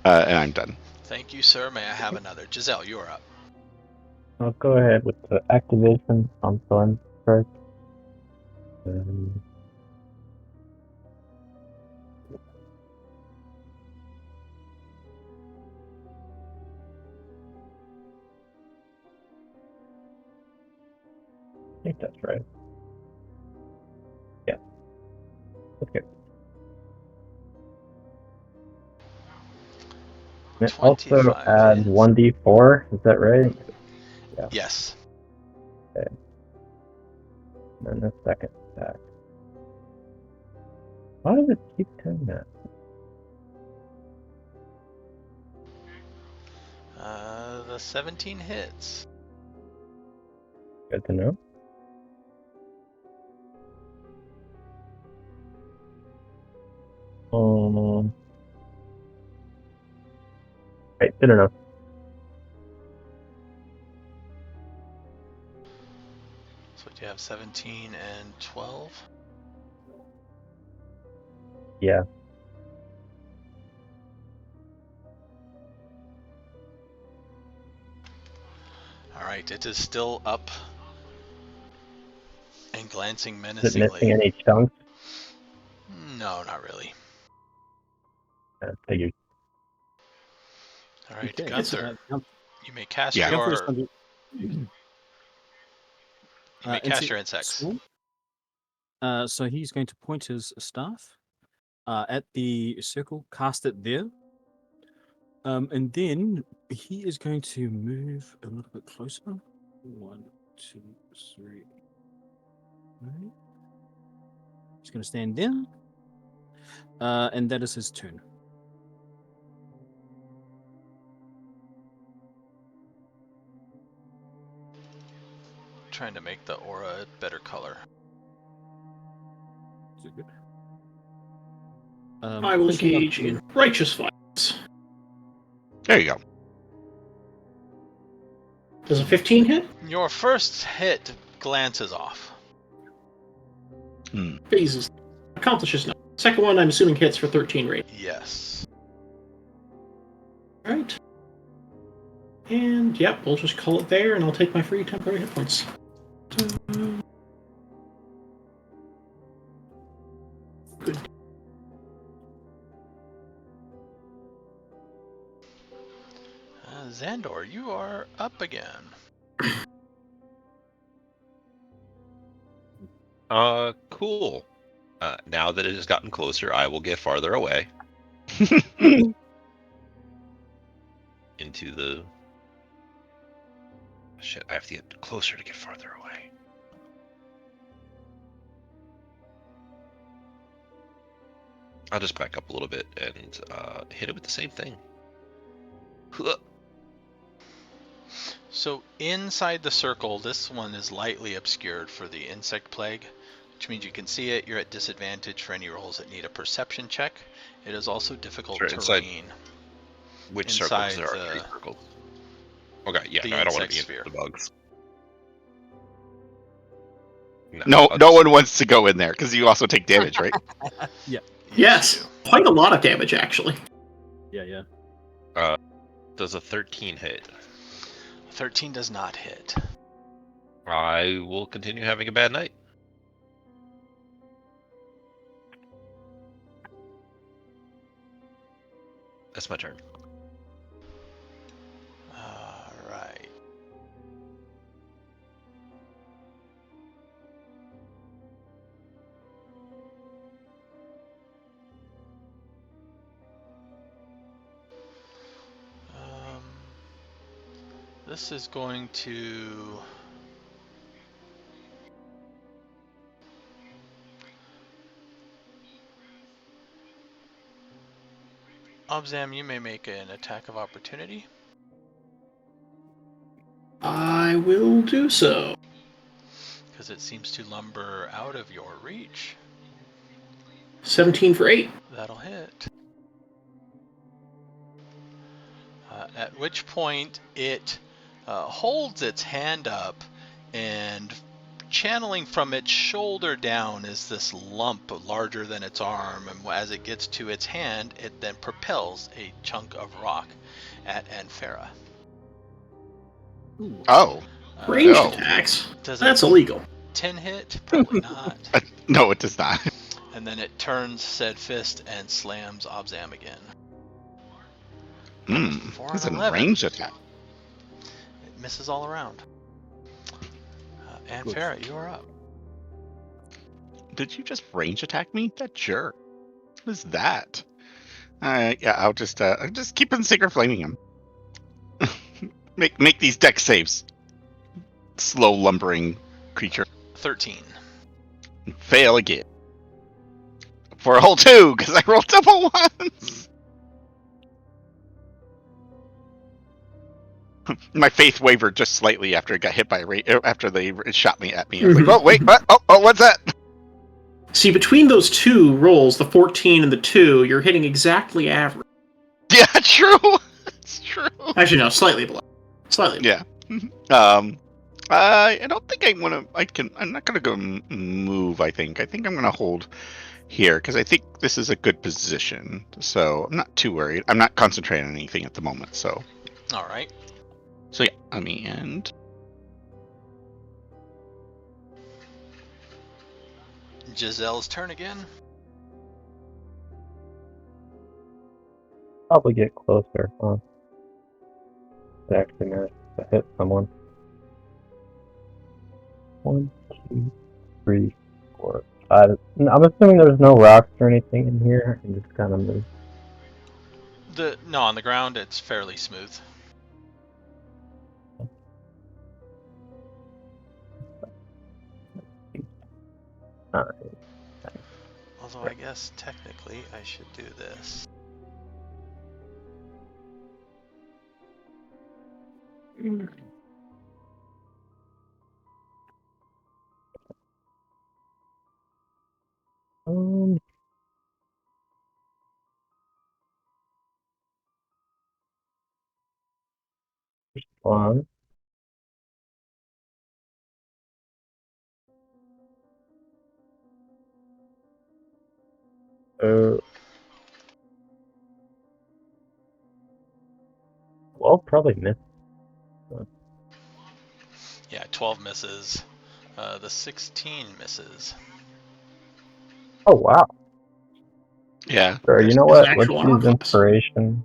Speaker 3: And I'm done.
Speaker 1: Thank you, sir. May I have another? Jezelle, you are up.
Speaker 5: I'll go ahead with the activation on Sun first. I think that's right. Yeah. Okay. And also
Speaker 1: 25
Speaker 5: add
Speaker 1: hits.
Speaker 5: 1d4, is that right? Yeah.
Speaker 1: Yes.
Speaker 5: Okay. And then the second attack. Why does it keep doing that?
Speaker 1: The 17 hits.
Speaker 5: Good to know. Right, good enough.
Speaker 1: So do you have 17 and 12?
Speaker 5: Yeah.
Speaker 1: right, it is still up and glancing
Speaker 5: Is it
Speaker 1: menacingly.
Speaker 5: missing any chunks?
Speaker 1: No, not really.
Speaker 5: Figured.
Speaker 1: All right,
Speaker 6: Okay,
Speaker 1: Gunther, you may cast
Speaker 3: Yeah.
Speaker 6: Gunther is
Speaker 1: your
Speaker 6: going to,
Speaker 1: insects.
Speaker 6: Swarm. So he's going to point his staff at the circle, cast it there, and then he is going to move a little bit closer. 1, 2, 3. Right. He's going to stand there, and that is his turn.
Speaker 1: Trying to make the aura a better color.
Speaker 6: Is it good?
Speaker 2: I will
Speaker 6: pushing up
Speaker 2: engage
Speaker 6: to-
Speaker 2: in righteous violence.
Speaker 3: There you go.
Speaker 2: Does a 15 hit?
Speaker 1: Your first hit glances off.
Speaker 2: Phases. Accomplishes nothing. Second one, I'm assuming hits for 13 rate.
Speaker 1: Yes.
Speaker 2: Alright. And, yep, we'll just call it there, and I'll take my free temporary hit points. Good.
Speaker 1: Zahndohr, you are up again.
Speaker 4: Cool. Now that it has gotten closer, I will get farther away. Into the... Shit, I have to get closer to get farther away. I'll just back up a little bit and hit it with the same thing. Huh.
Speaker 1: So inside the circle, this one is lightly obscured for the insect plague, which means you can see it. You're at disadvantage for any rolls that need a perception check. It is also difficult
Speaker 4: Sure,
Speaker 1: terrain.
Speaker 4: Which
Speaker 1: Inside
Speaker 4: circles? There are 3 circles. Okay, yeah,
Speaker 1: the
Speaker 4: no, I don't want to
Speaker 1: insect
Speaker 4: be in
Speaker 1: sphere.
Speaker 4: the bugs.
Speaker 3: No,
Speaker 4: I'll
Speaker 3: no
Speaker 4: just-
Speaker 3: one wants to go in there because you also take damage, right?
Speaker 2: Yes, quite a lot of damage, actually.
Speaker 6: Yeah.
Speaker 4: Does a 13 hit?
Speaker 1: 13 does not hit.
Speaker 4: I will continue having a bad night. That's my turn.
Speaker 1: Alright. This is going to... Obzam, you may make an attack of opportunity.
Speaker 2: I will do so.
Speaker 1: Because it seems to lumber out of your reach.
Speaker 2: 17 for 8.
Speaker 1: That'll hit. At which point it holds its hand up, and channeling from its shoulder down is this lump larger than its arm, and as it gets to its hand, it then propels a chunk of rock at Anfera.
Speaker 3: Oh,
Speaker 2: Ranged
Speaker 3: no.
Speaker 2: attacks?
Speaker 1: Does
Speaker 2: That's
Speaker 1: a
Speaker 2: illegal.
Speaker 1: 10 hit? Probably not.
Speaker 3: No, it does not.
Speaker 1: And then it turns said fist and slams Obzam again.
Speaker 3: It's a
Speaker 1: 11.
Speaker 3: ranged attack.
Speaker 1: It misses all around. Anfera, you are up.
Speaker 3: Did you just range attack me? That jerk. What is that? Yeah, I'll just keep on Sacred Flaming him. make these deck saves. Slow lumbering creature.
Speaker 1: 13.
Speaker 3: Fail again. For a whole 2, because I rolled double ones. My faith wavered just slightly after it got hit by after they shot me at me. I was like, oh wait, what? Oh, what's that?
Speaker 2: See, between those two rolls, the 14 and the 2, you're hitting exactly average.
Speaker 3: Yeah, true. It's true.
Speaker 2: Actually, no, slightly below. Slightly below.
Speaker 3: Yeah. I don't think I want to. I'm not gonna go move. I think I'm gonna hold here because I think this is a good position. So I'm not too worried. I'm not concentrating on anything at the moment. So
Speaker 1: All right.
Speaker 3: yeah. Let me end.
Speaker 1: Jezelle's turn again.
Speaker 5: Probably get closer, huh? It actually managed to hit someone. 1, 2, 3, 4, 5. I'm assuming there's no rocks or anything in here. I can just kind of move.
Speaker 1: No, on the ground it's fairly smooth.
Speaker 5: Alright.
Speaker 1: Although I guess technically I should do this.
Speaker 5: One. Well, probably missed.
Speaker 1: Yeah, 12 misses. The 16 misses.
Speaker 5: Oh, wow.
Speaker 3: Yeah.
Speaker 5: Sure, you know
Speaker 2: His
Speaker 5: what? Let's
Speaker 2: actual armor
Speaker 5: use
Speaker 2: class.
Speaker 5: inspiration.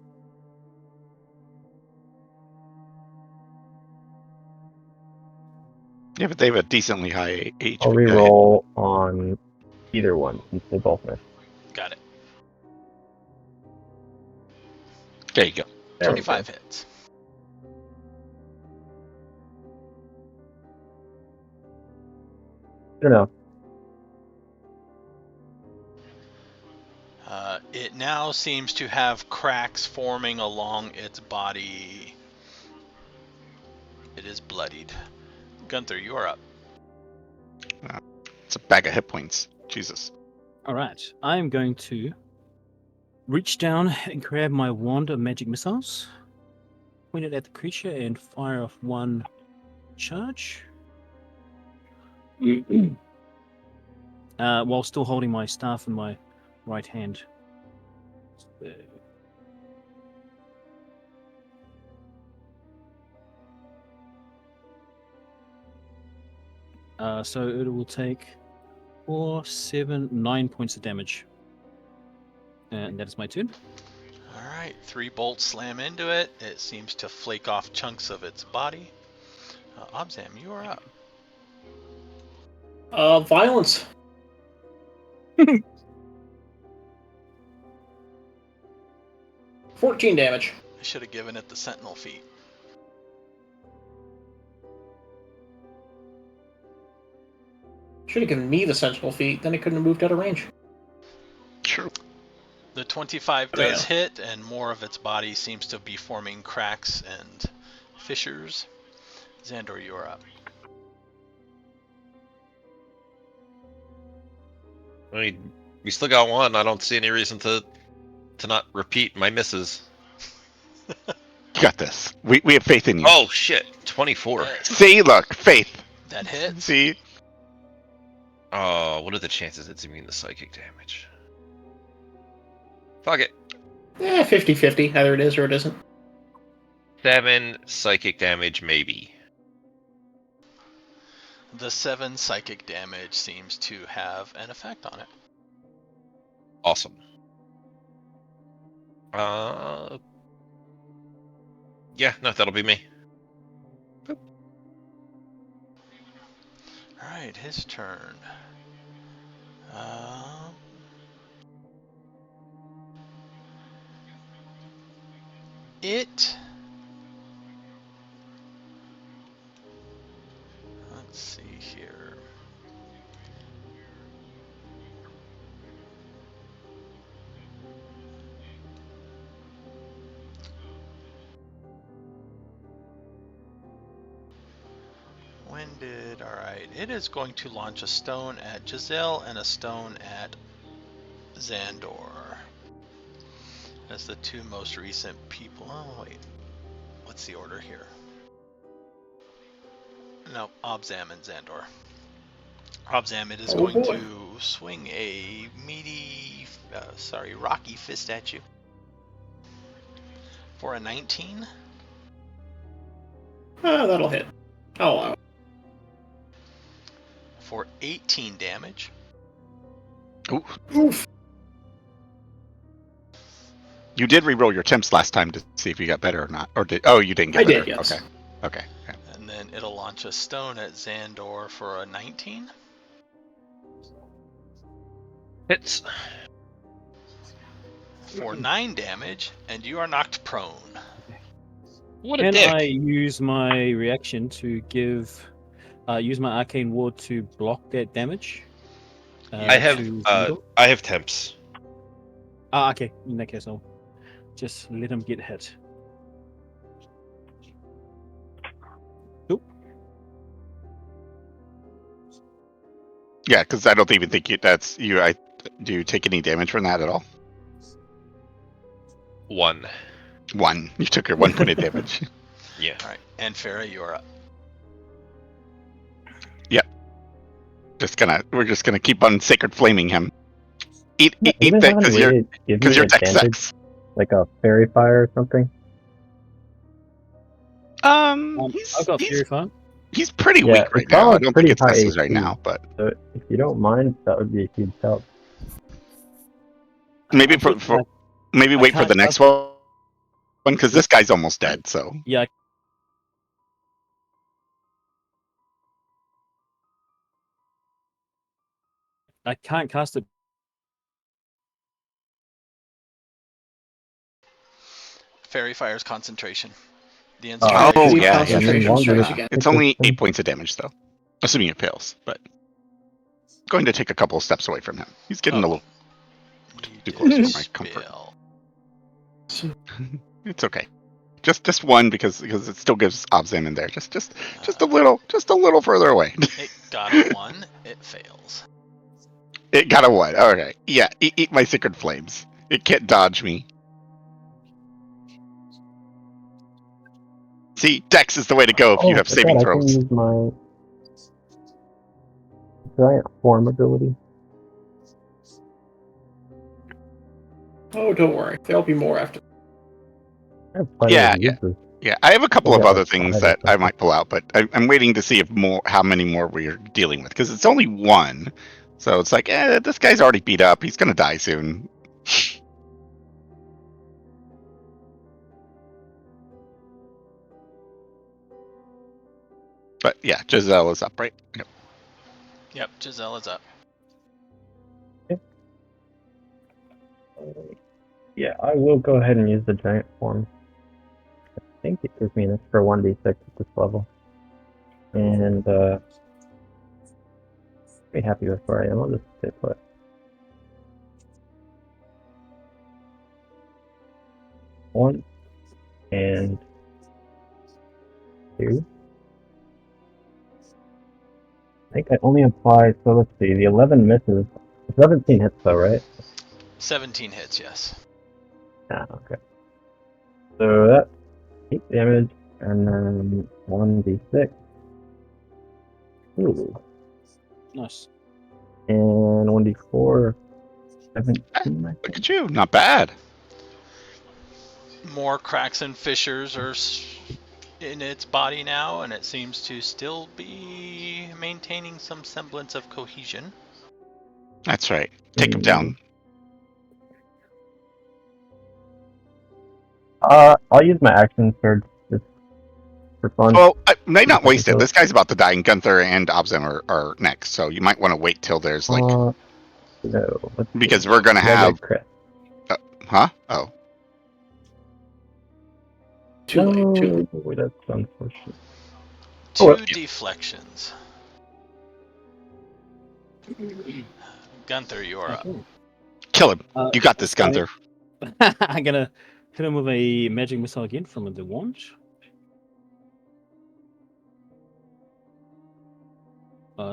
Speaker 3: Yeah, but they have a decently high HP.
Speaker 5: I'll re-roll on either one since they both missed.
Speaker 1: Got it.
Speaker 3: There you go.
Speaker 5: There we
Speaker 1: 25
Speaker 5: go.
Speaker 1: hits.
Speaker 5: Good enough.
Speaker 1: It now seems to have cracks forming along its body. It is bloodied. Gunther, you are up.
Speaker 3: It's a bag of hit points. Jesus.
Speaker 6: Alright, I'm going to reach down and grab my wand of magic missiles, point it at the creature, and fire off one charge. While still holding my staff in my right hand. So it will take 4, 7, 9 points of damage. And that is my turn.
Speaker 1: Alright, 3 bolts slam into it. It seems to flake off chunks of its body. Obzam, you are up.
Speaker 2: Violence. 14 damage.
Speaker 1: I should have given it the sentinel feat.
Speaker 2: Should have given me the sentinel feat, then it couldn't have moved out of range.
Speaker 3: True.
Speaker 1: The 25 does hit, and more of its body seems to be forming cracks and fissures. Zahndohr, you are up.
Speaker 4: I mean, we still got one. I don't see any reason to not repeat my misses.
Speaker 3: You got this. We have faith in you.
Speaker 4: Oh shit, 24.
Speaker 3: See, look, faith.
Speaker 1: That hits.
Speaker 3: See?
Speaker 4: Oh, what are the chances it's immune to psychic damage? Fuck it.
Speaker 2: 50-50. Either it is or it isn't.
Speaker 4: 7 psychic damage, maybe.
Speaker 1: The 7 psychic damage seems to have an effect on it.
Speaker 4: Awesome. Yeah, no, that'll be me.
Speaker 1: Alright, his turn. Let's see here. Alright, it is going to launch a stone at Jezelle and a stone at Zahndohr. As the 2 most recent people. Oh, wait. What's the order here? No, Obzam and Zahndohr. Obzam, it is going to swing a rocky fist at you. For a 19.
Speaker 2: That'll hit. I'll allow it.
Speaker 1: For 18 damage.
Speaker 3: Ooh.
Speaker 2: Oof.
Speaker 3: You did re-roll your temps last time to see if you got better or not, or did? Oh, you didn't get
Speaker 2: I
Speaker 3: better.
Speaker 2: did, yes.
Speaker 3: Okay. Okay. Yeah.
Speaker 1: And then it'll launch a stone at Zahndohr for a 19.
Speaker 4: Hits.
Speaker 1: For 9 damage, and you are knocked prone.
Speaker 4: What a
Speaker 6: Can
Speaker 4: dick.
Speaker 6: I use my reaction to use my arcane ward to block that damage?
Speaker 4: I have
Speaker 6: to Zahndohr?
Speaker 4: I have temps.
Speaker 6: Okay. In that case, I'll just let him get hit.
Speaker 3: Yeah, because I don't even think that's you. Do you take any damage from that at all?
Speaker 4: 1.
Speaker 3: 1. You took your 1 point of damage.
Speaker 4: Yeah.
Speaker 1: All right, Anfera, you are up.
Speaker 3: We're just gonna keep on sacred flaming him. Eat that because you're tech sex.
Speaker 5: Like a fairy fire or something.
Speaker 6: I've got Fury Fire.
Speaker 3: He's pretty
Speaker 5: Yeah,
Speaker 3: weak right
Speaker 5: it's
Speaker 3: now.
Speaker 5: all
Speaker 3: I don't
Speaker 5: pretty
Speaker 3: think it's
Speaker 5: high
Speaker 3: necessary
Speaker 5: AC.
Speaker 3: now, but
Speaker 5: So if you don't mind, that would be a huge help.
Speaker 3: maybe
Speaker 6: Unfortunately,
Speaker 3: maybe wait for
Speaker 6: can't
Speaker 3: the next one because this guy's almost dead. So
Speaker 6: Yeah. I can't cast it.
Speaker 1: Fairy Fire's concentration. The
Speaker 5: Oh,
Speaker 1: instrument.
Speaker 3: Oh,
Speaker 2: Leave
Speaker 3: yeah,
Speaker 2: concentration
Speaker 5: yeah.
Speaker 2: strikes again.
Speaker 3: it's only 8 points of damage though, assuming it fails. But going to take a couple of steps away from him. He's getting a little too close for my comfort. It's okay. Just one because it still gives Obzam in there. Just a little further away.
Speaker 1: It got a 1. It fails.
Speaker 3: It got a 1. Okay. Yeah. Eat my sacred flames. It can't dodge me. See, Dex is the way to go if you have saving
Speaker 5: I
Speaker 3: throws.
Speaker 5: can use my giant form ability.
Speaker 2: Oh, don't worry. There'll be more after.
Speaker 5: I have plenty
Speaker 3: Yeah,
Speaker 5: of uses.
Speaker 3: Yeah, I have a couple of
Speaker 5: Yeah,
Speaker 3: other things
Speaker 5: I
Speaker 3: that
Speaker 5: don't
Speaker 3: I might pull out, but I'm waiting to see how many more we're dealing with because it's only 1. So it's like, this guy's already beat up. He's gonna die soon. But yeah, Jezelle is up, right? Yep.
Speaker 1: Yep, Jezelle is up.
Speaker 5: Yeah, I will go ahead and use the giant form. I think it gives me an extra 1d6 at this level. And, be happy with where I am. I'll just stay put. One. And 2. I think I only apply, so let's see, the 11 misses. 17 hits though, right?
Speaker 1: 17 hits, yes.
Speaker 5: Ah, okay. So that's 8 damage, and then 1d6. Ooh.
Speaker 6: Nice.
Speaker 5: And 1d4. 17, I think.
Speaker 3: Look at you, not bad.
Speaker 1: More cracks and fissures are in its body now, and it seems to still be maintaining some semblance of cohesion.
Speaker 3: That's right. Take him down.
Speaker 5: I'll use my action surge just for fun.
Speaker 3: Well, I may not waste it. This guy's about to die, and Gunther and Obzam are next, so you might want to wait till there's like...
Speaker 5: No.
Speaker 3: because we're going to have...
Speaker 5: Crit.
Speaker 3: Huh? Oh.
Speaker 2: Too late.
Speaker 5: That's unfortunate.
Speaker 1: 2 deflections. Gunther, you are up.
Speaker 3: Kill him. You got this, Gunther.
Speaker 6: I'm gonna hit him with a magic missile again from the wand.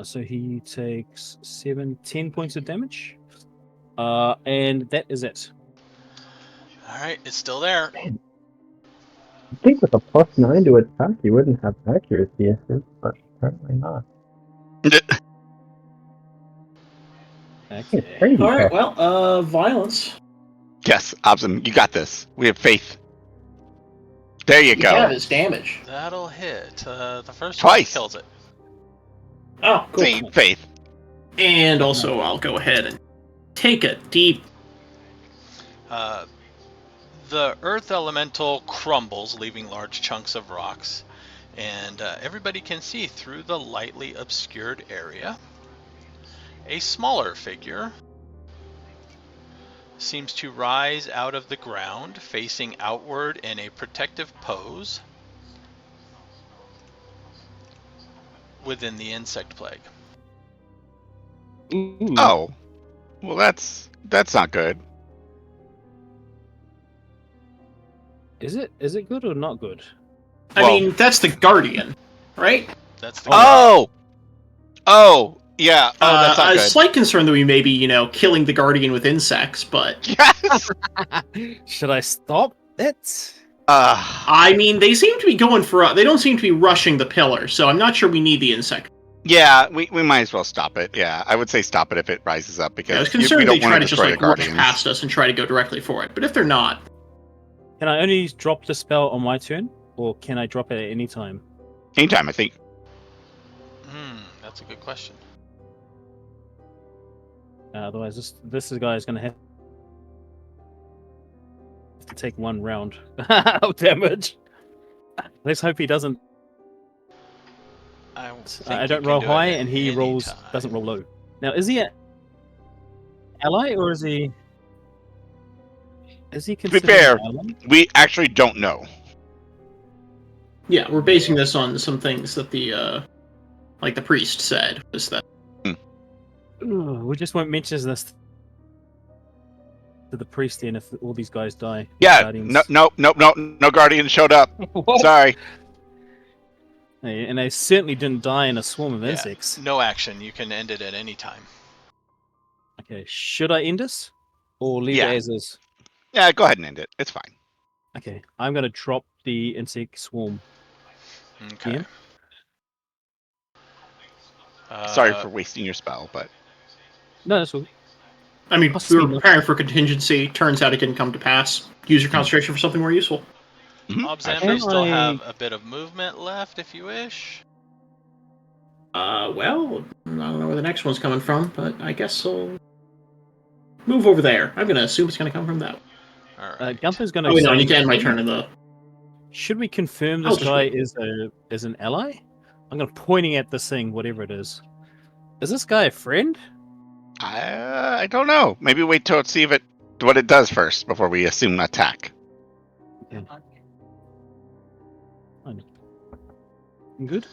Speaker 6: So he takes 10 points of damage. And that is it.
Speaker 1: Alright, it's still there.
Speaker 5: I think with a +9 to attack, you wouldn't have accuracy issues, but apparently not.
Speaker 6: Okay.
Speaker 5: It's crazy.
Speaker 2: Alright, well, violence.
Speaker 3: Yes, Obzam, you got this. We have faith. There you go.
Speaker 2: Yeah, it's damage.
Speaker 1: That'll hit. The first
Speaker 3: Twice.
Speaker 1: one kills it.
Speaker 2: Oh, cool.
Speaker 3: See, faith.
Speaker 2: And also, I'll go ahead and take a deep.
Speaker 1: The earth elemental crumbles, leaving large chunks of rocks, and everybody can see through the lightly obscured area. A smaller figure seems to rise out of the ground, facing outward in a protective pose within the insect plague.
Speaker 6: Ooh.
Speaker 3: Oh, well, that's not good.
Speaker 6: Is it good or not good?
Speaker 2: I
Speaker 3: Well-
Speaker 2: mean, that's the Guardian, right?
Speaker 1: That's the
Speaker 3: Oh, yeah. Oh, that's not
Speaker 2: a
Speaker 3: good.
Speaker 2: slight concern that we may be, killing the Guardian with insects, but
Speaker 3: Yes.
Speaker 6: Should I stop it?
Speaker 2: I mean, they seem to be going for. They don't seem to be rushing the pillar, so I'm not sure we need the insect.
Speaker 3: Yeah, we might as well stop it. Yeah, I would say stop it if it rises up because
Speaker 2: I was
Speaker 3: we
Speaker 2: concerned
Speaker 3: don't
Speaker 2: they try
Speaker 3: want
Speaker 2: to
Speaker 3: to
Speaker 2: just
Speaker 3: destroy
Speaker 2: like
Speaker 3: the
Speaker 2: rush
Speaker 3: Guardians.
Speaker 2: past us and try to go directly for it. But if they're not,
Speaker 6: Can I only drop the spell on my turn, or can I drop it at any time?
Speaker 3: Anytime, I think.
Speaker 1: That's a good question.
Speaker 6: Otherwise, this guy is going to have to take one round of damage. Let's hope he doesn't. I don't roll high, and he doesn't roll low. Now, is he an ally, or is he? Is he
Speaker 3: To be
Speaker 6: considered
Speaker 3: fair,
Speaker 6: an ally?
Speaker 3: we actually don't know.
Speaker 2: yeah, we're basing this on some things that the priest said was that.
Speaker 6: We just won't mention this to the priest then if all these guys die.
Speaker 3: Yeah,
Speaker 6: Guardians.
Speaker 3: no Guardian showed up.
Speaker 6: What?
Speaker 3: Sorry.
Speaker 6: And they certainly didn't die in a swarm of
Speaker 1: Yeah,
Speaker 6: insects.
Speaker 1: no action. You can end it at any time.
Speaker 6: Okay, should I end this? Or leave
Speaker 3: Yeah.
Speaker 6: it as is?
Speaker 3: Yeah, go ahead and end it. It's fine.
Speaker 6: Okay, I'm going to drop the insect swarm.
Speaker 1: Okay.
Speaker 6: Ian?
Speaker 3: Sorry for wasting your spell, but
Speaker 6: No, that's all.
Speaker 2: I mean,
Speaker 6: Costs
Speaker 2: we
Speaker 6: me
Speaker 2: were
Speaker 6: nothing.
Speaker 2: preparing for contingency. Turns out it didn't come to pass. Use your concentration for something more useful.
Speaker 1: Obzam,
Speaker 6: Can
Speaker 1: you still
Speaker 6: I-
Speaker 1: have a bit of movement left if you wish.
Speaker 2: Well, I don't know where the next one's coming from, but I guess I'll move over there. I'm gonna assume it's gonna come from that one.
Speaker 1: All right.
Speaker 6: Gunther's going to
Speaker 2: Oh, wait, no, I
Speaker 6: say,
Speaker 2: need to end my turn in the.
Speaker 6: should we confirm
Speaker 2: I'll
Speaker 6: this
Speaker 2: just
Speaker 6: guy
Speaker 2: wait.
Speaker 6: is an ally? I'm going to pointing at this thing, whatever it is. Is this guy a friend?
Speaker 3: I don't know. Maybe wait till see if what it does first before we assume attack.
Speaker 6: Good.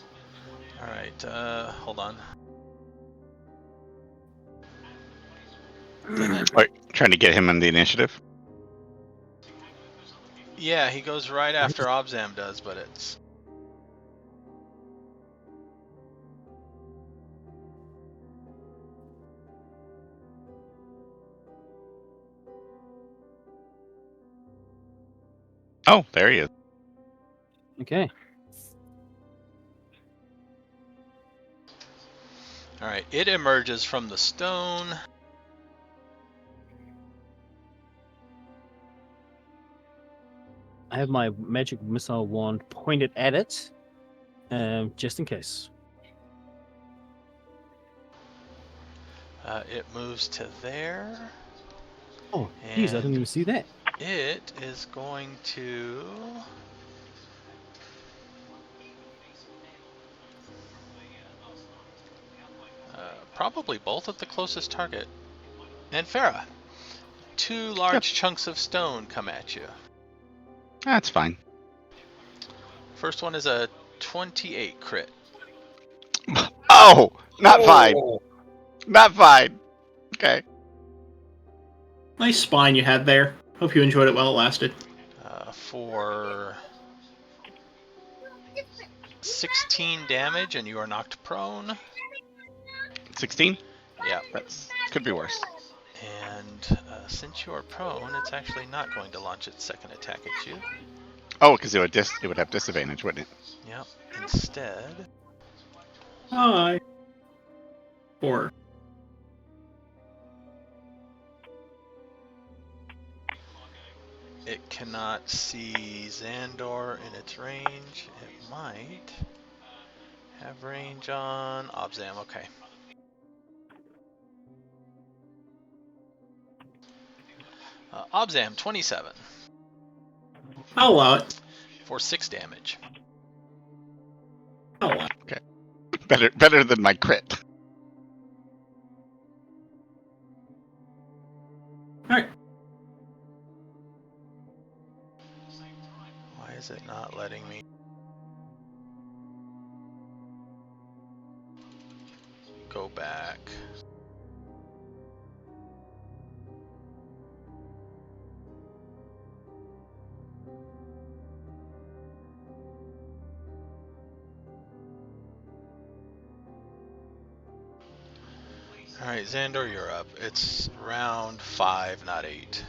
Speaker 1: All right. Hold on.
Speaker 3: Or trying to get him on the initiative.
Speaker 1: Yeah, he goes right after Obzam does, but it's.
Speaker 3: Oh, there he is.
Speaker 6: Okay.
Speaker 1: All right. It emerges from the stone.
Speaker 6: I have my magic missile wand pointed at it, just in case.
Speaker 1: It moves to there.
Speaker 6: Oh, jeez, I didn't even see that.
Speaker 1: It is going to. Probably both at the closest target. Anfera, two large chunks of stone come at you.
Speaker 3: That's fine.
Speaker 1: First one is a 28 crit.
Speaker 3: Oh, not fine. Not fine. Okay.
Speaker 2: Nice spine you had there. Hope you enjoyed it while it lasted.
Speaker 1: For 16 damage, and you are knocked prone.
Speaker 3: 16?
Speaker 1: Yeah.
Speaker 3: That's could be worse.
Speaker 1: And since you are prone, it's actually not going to launch its second attack at you.
Speaker 3: Oh, because it would have disadvantage, wouldn't it?
Speaker 1: Yep. Instead,
Speaker 2: Hi. 4.
Speaker 1: it cannot see Zahndohr in its range. It might have range on Obzam. Okay. Obzam, 27
Speaker 2: I'll allow it.
Speaker 1: for 6 damage.
Speaker 2: I'll allow it.
Speaker 3: Better than my crit.
Speaker 2: Alright.
Speaker 1: Why is it not letting me? Go back. Alright, Zahndohr, you're up. It's round 5, not 8.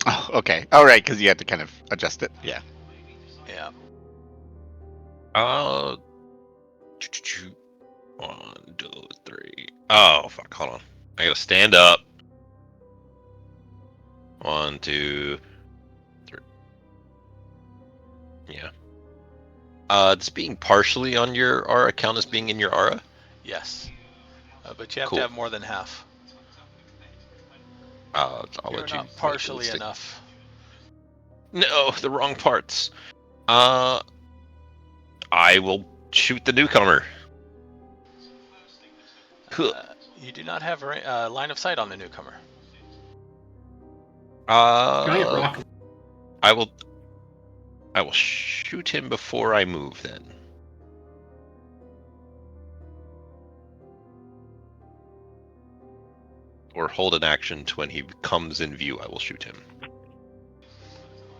Speaker 3: Oh, okay. All right, because you had to kind of adjust it. Yeah.
Speaker 1: Yeah.
Speaker 4: 1, 2, 3. Oh, fuck. Hold on. I gotta stand up. 1, 2, 3. Yeah. It's being partially on your aura count as being in your aura?
Speaker 1: Yes. But you have
Speaker 4: Cool.
Speaker 1: to have more than half.
Speaker 4: I'll
Speaker 1: You're
Speaker 4: let you.
Speaker 1: not partially enough.
Speaker 4: No, the wrong parts. I will shoot the newcomer.
Speaker 1: You do not have line of sight on the newcomer.
Speaker 2: Giant rock.
Speaker 4: I will shoot him before I move then. Or hold an action to when he comes in view, I will shoot him.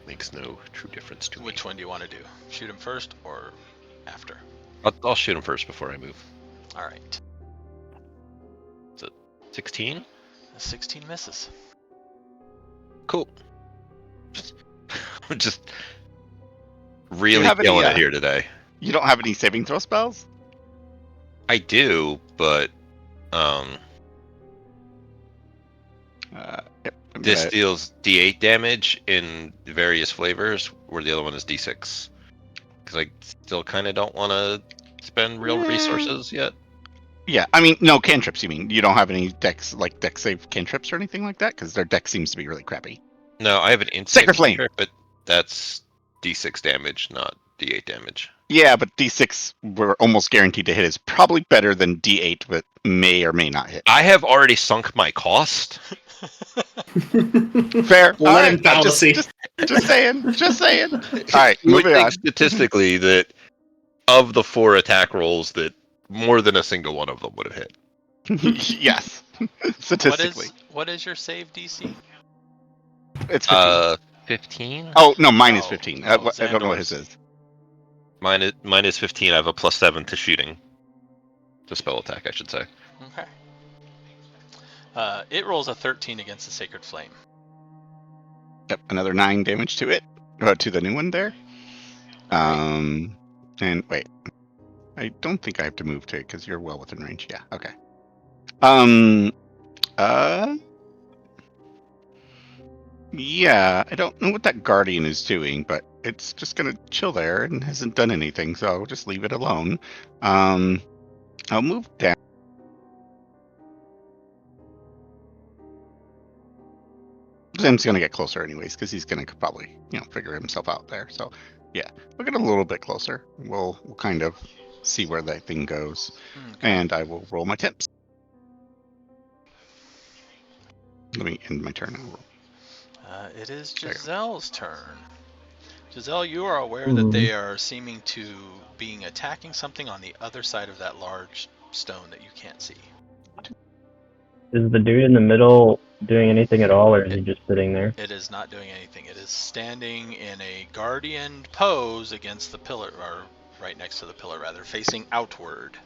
Speaker 4: Makes no true difference to me.
Speaker 1: Which one do you want to do? Shoot him first or after?
Speaker 4: I'll shoot him first before I move.
Speaker 1: Alright.
Speaker 4: 16?
Speaker 1: 16 misses.
Speaker 4: Cool. I'm just really
Speaker 3: have any,
Speaker 4: killing it here today.
Speaker 3: You don't have any saving throw spells?
Speaker 4: I do, but
Speaker 3: Yep,
Speaker 4: this deals D8 damage in various flavors, where the other one is D6. Because I still kind of don't want to spend real resources yet.
Speaker 3: Yeah, I mean, no cantrips. You mean you don't have any dex save cantrips or anything like that? Because their dex seems to be really crappy.
Speaker 4: No, I have an
Speaker 3: Sacred
Speaker 4: insect
Speaker 3: Flame.
Speaker 4: cantrip, but that's D6 damage, not D8 damage.
Speaker 3: Yeah, but D6 we're almost guaranteed to hit is probably better than D8, but may or may not hit.
Speaker 4: I have already sunk my cost.
Speaker 3: Fair.
Speaker 2: We'll
Speaker 3: All
Speaker 2: let
Speaker 3: right,
Speaker 2: him fallacy.
Speaker 3: Just saying. Just saying. All right,
Speaker 4: You would
Speaker 3: moving
Speaker 4: think
Speaker 3: on.
Speaker 4: statistically that of the 4 attack rolls, that more than a single one of them would have hit.
Speaker 3: Yes, statistically.
Speaker 1: What is your save DC?
Speaker 3: It's 15.
Speaker 4: 15?
Speaker 3: Oh no, mine is
Speaker 1: Oh,
Speaker 3: 15.
Speaker 1: oh,
Speaker 3: I don't know what
Speaker 1: Zahndohr's.
Speaker 3: his is.
Speaker 4: Mine is 15. I have a +7 to shooting. To spell attack, I should say.
Speaker 1: Okay. It rolls a 13 against the Sacred Flame.
Speaker 3: Yep, another 9 damage to it, to the new one there. And wait, I don't think I have to move to it because you're well within range. Yeah, okay. Yeah, I don't know what that guardian is doing, but it's just gonna chill there and hasn't done anything, so I'll just leave it alone. I'll move down. Zim's gonna get closer anyways, because he's gonna probably, figure himself out there. So, yeah, we'll get a little bit closer. We'll kind of see where that thing goes, and I will roll my tips. Let me end my turn. I'll roll.
Speaker 1: It is Jezelle's turn. Jezelle, you are aware that they are seeming to being attacking something on the other side of that large stone that you can't see.
Speaker 5: Is the dude in the middle doing anything at all, or is he just sitting there?
Speaker 1: It is not doing anything. It is standing in a guardian pose against the pillar, or right next to the pillar, rather, facing outward.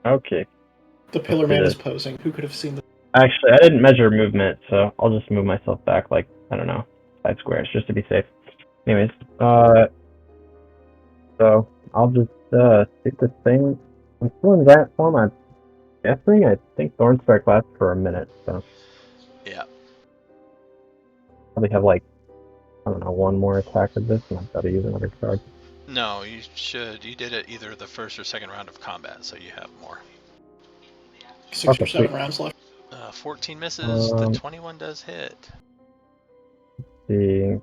Speaker 5: Okay.
Speaker 2: The Pillar Man is posing. Who could have seen that?
Speaker 5: Actually, I didn't measure movement, so I'll just move myself back, 5 squares, just to be safe. Anyways, so I'll just shoot this thing. I'm still in that form. I'm guessing. I think Thorn Strike lasts for a minute, so
Speaker 1: Yeah.
Speaker 5: probably have one more attack of this, and I've got to use another card.
Speaker 1: No, you should. You did it either the first or second round of combat, so you have more.
Speaker 2: 6 or
Speaker 5: Okay,
Speaker 2: 7
Speaker 5: sweet.
Speaker 2: rounds left.
Speaker 1: 14 misses. The
Speaker 5: Um,
Speaker 1: 21 does hit.
Speaker 5: See.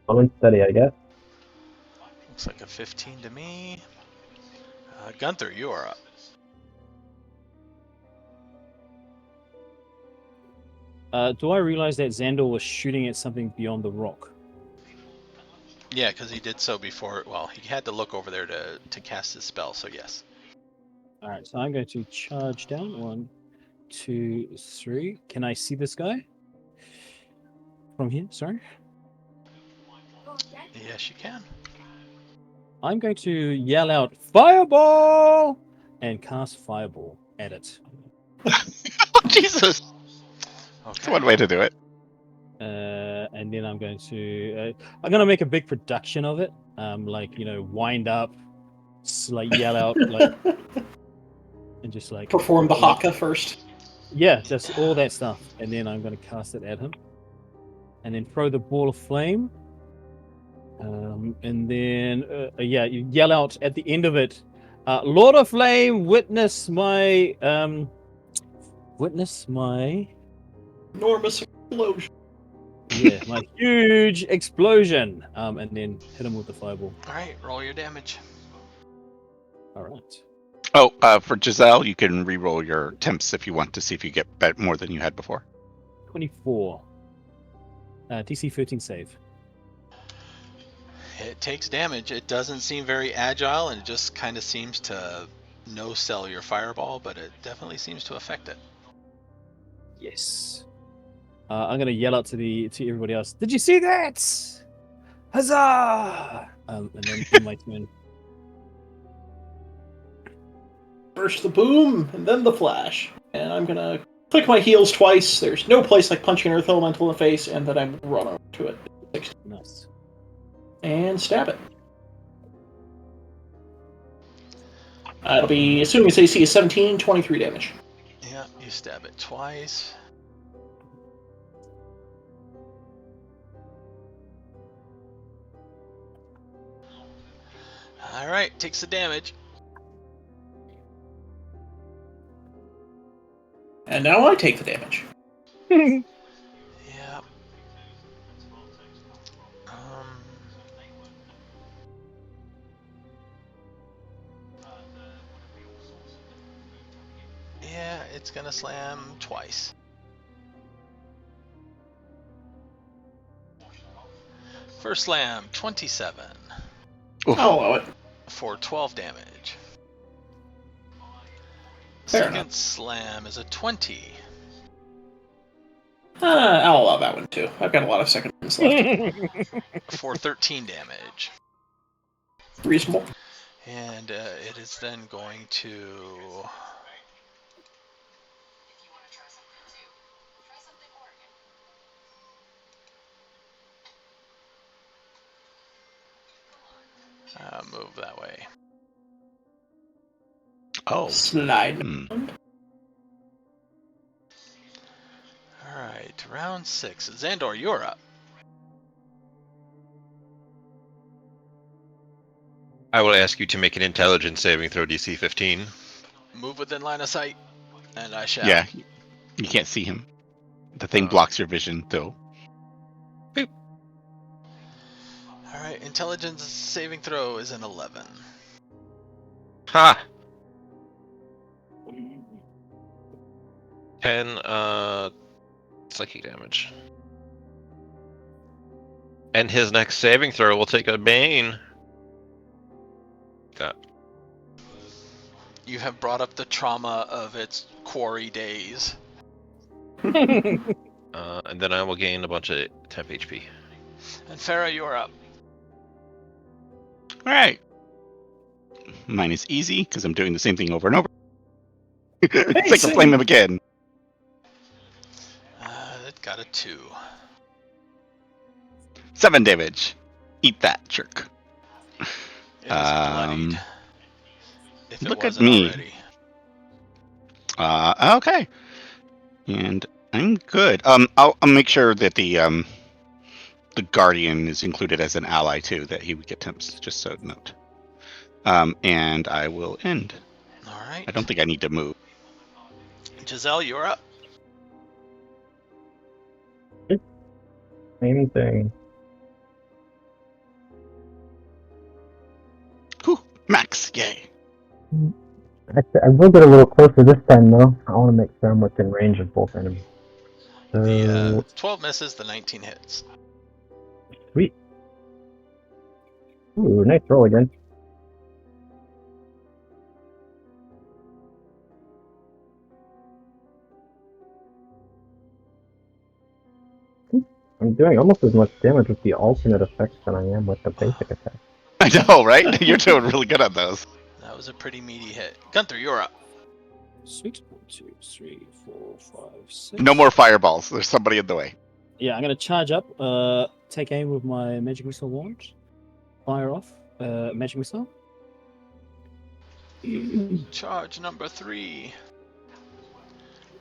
Speaker 5: Slow and steady, I guess.
Speaker 1: Looks like a 15 to me. Gunther, you are up.
Speaker 6: Do I realize that Zahndohr was shooting at something beyond the rock?
Speaker 1: Yeah, because he did so before. Well, he had to look over there to cast his spell, so yes.
Speaker 6: Alright, so I'm going to charge down. 1, 2, 3. Can I see this guy? From here, sorry.
Speaker 1: Yes, you can.
Speaker 6: I'm going to yell out, Fireball! And cast Fireball at it.
Speaker 3: Jesus!
Speaker 1: Okay.
Speaker 3: That's one way to do it.
Speaker 6: And then I'm going to make a big production of it. Like, wind up, like yell out, like, and just like
Speaker 2: Perform the haka first.
Speaker 6: Yeah, just all that stuff. And then I'm going to cast it at him. And then throw the ball of flame. And then, you yell out at the end of it, Lord of Flame, witness my...
Speaker 2: Enormous explosion.
Speaker 6: Yeah, my huge explosion. And then hit him with the fireball.
Speaker 1: All right, roll your damage.
Speaker 6: All right.
Speaker 3: Oh, for Jezelle, you can re-roll your temps if you want to see if you get more than you had before.
Speaker 6: 24. DC 13 save.
Speaker 1: It takes damage. It doesn't seem very agile, and it just kind of seems to no-sell your fireball, but it definitely seems to affect it.
Speaker 6: Yes. I'm gonna yell out to everybody else. Did you see that? Huzzah! And then in my turn.
Speaker 2: First the boom, and then the flash. And I'm gonna click my heels twice. There's no place like punching an earth elemental in the face, and then I'm run over to it.
Speaker 6: Nice.
Speaker 2: And stab it. It'll be, assuming its AC is 17, 23 damage.
Speaker 1: Yeah, you stab it twice. All right, takes the damage.
Speaker 2: And now I take the damage.
Speaker 1: Yeah. Yeah, it's gonna slam twice. First slam, 27.
Speaker 3: Oof.
Speaker 2: I'll allow it.
Speaker 1: For 12 damage.
Speaker 2: Fair
Speaker 1: Second
Speaker 2: enough.
Speaker 1: slam is a 20.
Speaker 2: I'll allow that one too. I've got a lot of second ones left.
Speaker 1: For 13 damage.
Speaker 2: Reasonable.
Speaker 1: And it is then going to... move that way.
Speaker 3: Oh.
Speaker 2: Slide.
Speaker 1: Alright, round 6. Zahndohr, you're up.
Speaker 4: I will ask you to make an intelligence saving throw DC 15.
Speaker 1: Move within line of sight, and I shall.
Speaker 3: Yeah, you can't see him. The thing blocks your vision, though.
Speaker 4: Boop.
Speaker 1: Alright, intelligence saving throw is an 11.
Speaker 4: Ha! 10 psychic damage. And his next saving throw will take a bane. That.
Speaker 1: You have brought up the trauma of its quarry days.
Speaker 4: And then I will gain a bunch of temp HP.
Speaker 1: Anfera, you're up.
Speaker 3: Alright. Mine is easy, because I'm doing the same thing over and over. It's like to flame him again.
Speaker 1: It got a 2.
Speaker 3: 7 damage. Eat that, jerk.
Speaker 1: It is bloodied. If it
Speaker 3: look at
Speaker 1: wasn't
Speaker 3: me.
Speaker 1: already.
Speaker 3: Okay. And I'm good. I'll make sure that the the Guardian is included as an ally too, that he would get temps, just so note. And I will end.
Speaker 1: All right.
Speaker 3: I don't think I need to move.
Speaker 1: Jezelle, you're up.
Speaker 5: Same thing.
Speaker 3: Whew, max, yay.
Speaker 5: I will get a little closer this time, though. I want to make sure I'm within range of both enemies.
Speaker 1: The 12 misses, the 19 hits.
Speaker 5: Sweet. Ooh, nice roll again. I'm doing almost as much damage with the alternate effects than I am with the basic attack.
Speaker 3: I know, right? You're doing really good on those.
Speaker 1: That was a pretty meaty hit. Gunther, you're up.
Speaker 6: Sweet. 1, 2, 3, 4, 5, 6.
Speaker 3: No more fireballs. There's somebody in the way.
Speaker 6: Yeah, I'm gonna charge up. Take aim with my magic missile wand. Fire off. Magic missile.
Speaker 1: Charge number 3.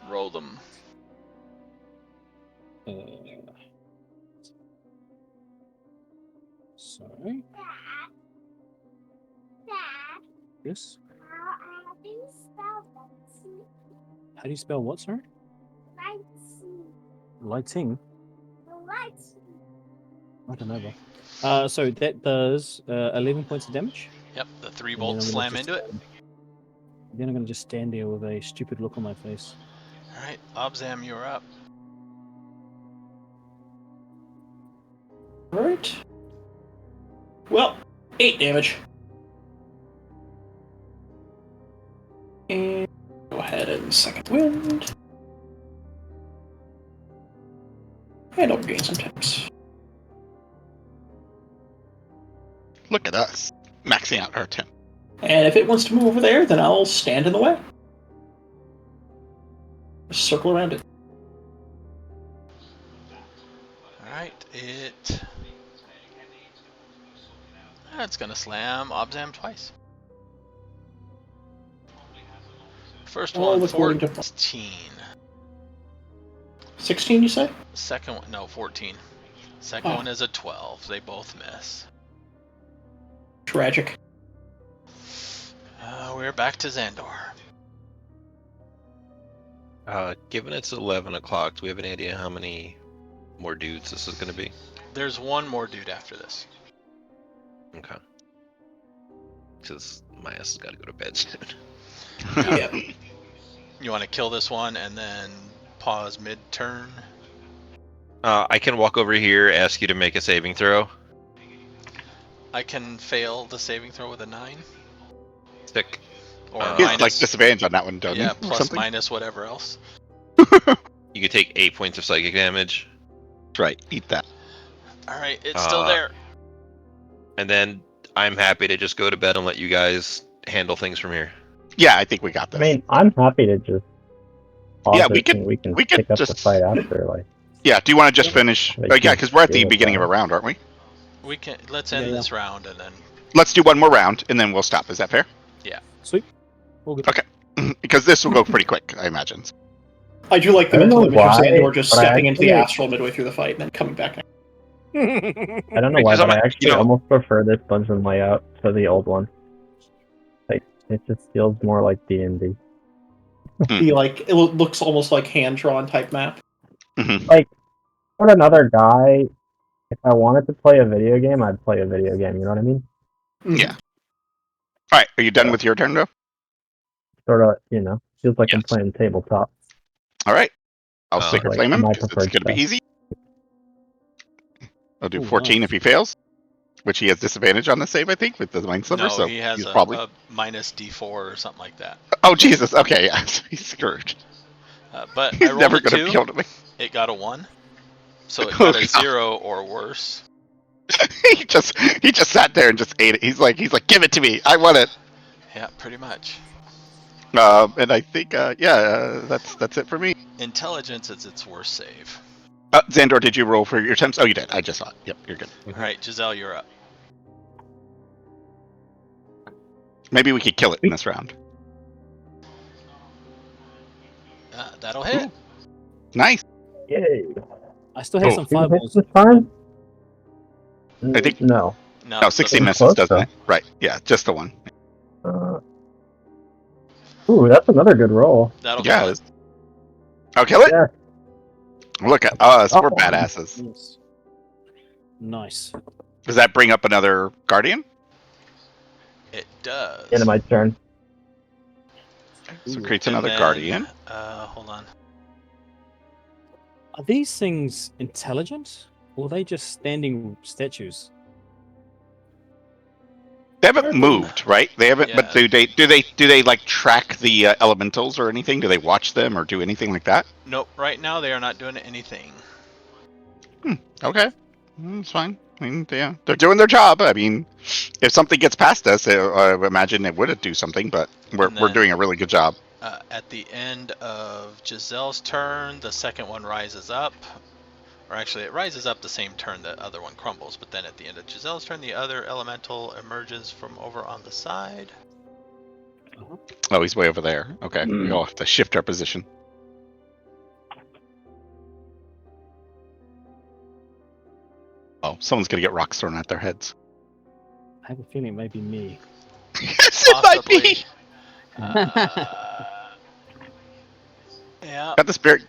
Speaker 1: Roll them.
Speaker 6: Sorry. Yes. How do you spell what, sorry? Lighting. I don't know. So that does 11 points of damage.
Speaker 1: Yep, the 3
Speaker 6: And
Speaker 1: bolts
Speaker 6: then I'm
Speaker 1: slam
Speaker 6: gonna
Speaker 1: into it.
Speaker 6: Then I'm gonna just stand there with a stupid look on my face.
Speaker 1: Alright, Obzam, you're up.
Speaker 2: Alright. Well, 8 damage. And go ahead and second wind. And I'll gain some temps.
Speaker 3: Look at us. Maxing out our temp.
Speaker 2: And if it wants to move over there, then I'll stand in the way. Just circle around it.
Speaker 1: Alright, it's gonna slam Obzam twice. First
Speaker 2: All
Speaker 1: one,
Speaker 2: according to-
Speaker 1: 14.
Speaker 2: 16, you say?
Speaker 1: Second one, no, 14. Second one is a 12. They both miss.
Speaker 2: Tragic.
Speaker 1: We're back to Zahndohr.
Speaker 4: Given it's 11 o'clock, do we have any idea how many more dudes this is going to be?
Speaker 1: There's one more dude after this.
Speaker 4: Okay. Because my ass has got to go to bed soon.
Speaker 2: Yeah.
Speaker 1: You want to kill this one and then pause mid-turn?
Speaker 4: I can walk over here, ask you to make a saving throw.
Speaker 1: I can fail the saving throw with a 9.
Speaker 4: Stick.
Speaker 1: Or
Speaker 3: He has
Speaker 1: minus,
Speaker 3: like disadvantage on that one, don't
Speaker 1: yeah,
Speaker 3: he?
Speaker 1: plus
Speaker 3: Something?
Speaker 1: minus whatever else.
Speaker 4: You could take 8 points of psychic damage.
Speaker 3: That's right. Eat that.
Speaker 1: Alright, it's still there.
Speaker 4: And then I'm happy to just go to bed and let you guys handle things from here.
Speaker 3: Yeah, I think we got
Speaker 5: I
Speaker 3: this.
Speaker 5: mean, I'm happy to just pause
Speaker 3: Yeah,
Speaker 5: it
Speaker 3: we could
Speaker 5: and we can
Speaker 3: pick
Speaker 5: pick up the
Speaker 3: just-
Speaker 5: fight after. Like,
Speaker 3: Yeah, do you want to just finish?
Speaker 5: Like,
Speaker 3: Yeah, because we're at the
Speaker 5: deal with
Speaker 3: beginning of
Speaker 5: that.
Speaker 3: a round, aren't we?
Speaker 1: We can let's end
Speaker 6: Yeah.
Speaker 1: this round and then
Speaker 3: Let's do one more round, and then we'll stop. Is that fair?
Speaker 6: Sweet. All good.
Speaker 3: Okay. Because this will go pretty quick, I imagine.
Speaker 2: I do like the
Speaker 5: I don't
Speaker 2: mental
Speaker 5: know
Speaker 2: image of
Speaker 5: why,
Speaker 2: Zahndohr just
Speaker 5: but I
Speaker 2: stepping into the
Speaker 5: actually-
Speaker 2: astral midway through the fight and then coming back.
Speaker 5: I don't know why,
Speaker 4: Because
Speaker 5: but
Speaker 4: I'm-
Speaker 5: I actually
Speaker 4: you know-
Speaker 5: almost prefer this dungeon layout to the old one. Like, it just feels more like D&D.
Speaker 2: The it looks almost like hand drawn type map.
Speaker 5: For another guy, if I wanted to play a video game, I'd play a video game. You know what I mean?
Speaker 3: Yeah. All right, are you done with your turn, though?
Speaker 5: Sort of, feels like I'm
Speaker 4: Yes.
Speaker 5: playing tabletop.
Speaker 3: All right. I'll Sacred
Speaker 5: like
Speaker 3: Flame him,
Speaker 5: my
Speaker 3: 'cause it's
Speaker 5: preferred
Speaker 3: going to be
Speaker 5: stuff.
Speaker 3: easy. I'll do
Speaker 6: Ooh,
Speaker 3: 14
Speaker 6: nice.
Speaker 3: if he fails, which he has disadvantage on the save, I think, with the Mind Sliver,
Speaker 1: no,
Speaker 3: so
Speaker 1: he has
Speaker 3: he's
Speaker 1: a,
Speaker 3: probably...
Speaker 1: a minus D4 or something like that.
Speaker 3: Oh, Jesus, okay, yeah, so he's screwed.
Speaker 1: But I
Speaker 3: He's
Speaker 1: rolled
Speaker 3: never
Speaker 1: a
Speaker 3: going to
Speaker 1: 2.
Speaker 3: be able to make...
Speaker 1: It got a 1. So it
Speaker 3: Oh,
Speaker 1: got a
Speaker 3: God.
Speaker 1: 0 or worse.
Speaker 3: he just sat there and just ate it. He's like, give it to me, I want it.
Speaker 1: Yeah, pretty much.
Speaker 3: And I think, that's it for me.
Speaker 1: Intelligence is its worst save.
Speaker 3: Zahndohr, did you roll for your attempts? Oh, you did. I just saw it. Yep, you're good.
Speaker 1: Alright, Jezelle, you're up.
Speaker 3: Maybe we could kill it in this round.
Speaker 1: That'll hit.
Speaker 3: Nice.
Speaker 5: Yay!
Speaker 6: I still have
Speaker 3: Oh.
Speaker 6: some
Speaker 5: 2 hits
Speaker 6: fireballs.
Speaker 5: this time?
Speaker 3: I think
Speaker 5: No.
Speaker 3: no, 60
Speaker 5: Seems
Speaker 3: misses,
Speaker 5: close,
Speaker 3: doesn't
Speaker 5: though.
Speaker 3: it? Right. Yeah, just the one.
Speaker 5: Ooh, that's another good roll.
Speaker 1: That'll
Speaker 3: Yeah.
Speaker 1: kill
Speaker 3: it
Speaker 1: it.
Speaker 3: is. I'll kill it.
Speaker 5: Yeah.
Speaker 3: Look at us. We're
Speaker 5: Oh.
Speaker 3: badasses.
Speaker 6: Yes. Nice.
Speaker 3: Does that bring up another guardian?
Speaker 1: It does.
Speaker 5: End of my turn.
Speaker 3: So it
Speaker 6: Ooh.
Speaker 3: creates
Speaker 1: And
Speaker 3: another
Speaker 1: then,
Speaker 3: guardian.
Speaker 1: Hold on.
Speaker 6: Are these things intelligent, or are they just standing statues?
Speaker 3: They haven't moved, right? They haven't.
Speaker 1: Yeah.
Speaker 3: But do they like track the elementals or anything? Do they watch them or do anything like that?
Speaker 1: Nope. Right now they are not doing anything.
Speaker 3: Okay, it's fine. I mean, yeah, they're doing their job. I mean, if something gets past us, I imagine it would do something. But we're
Speaker 1: And then-
Speaker 3: doing a really good job.
Speaker 1: At the end of Jezelle's turn, the second one rises up. Or actually, it rises up the same turn the other one crumbles. But then at the end of Jezelle's turn, the other elemental emerges from over on the side.
Speaker 3: Oh, he's way over there. Okay, we'll have to shift our position. Oh, someone's gonna get rocks thrown at their heads.
Speaker 6: I have a feeling it may be me.
Speaker 3: Yes, it might be.
Speaker 1: Yeah.
Speaker 3: Got the spirit.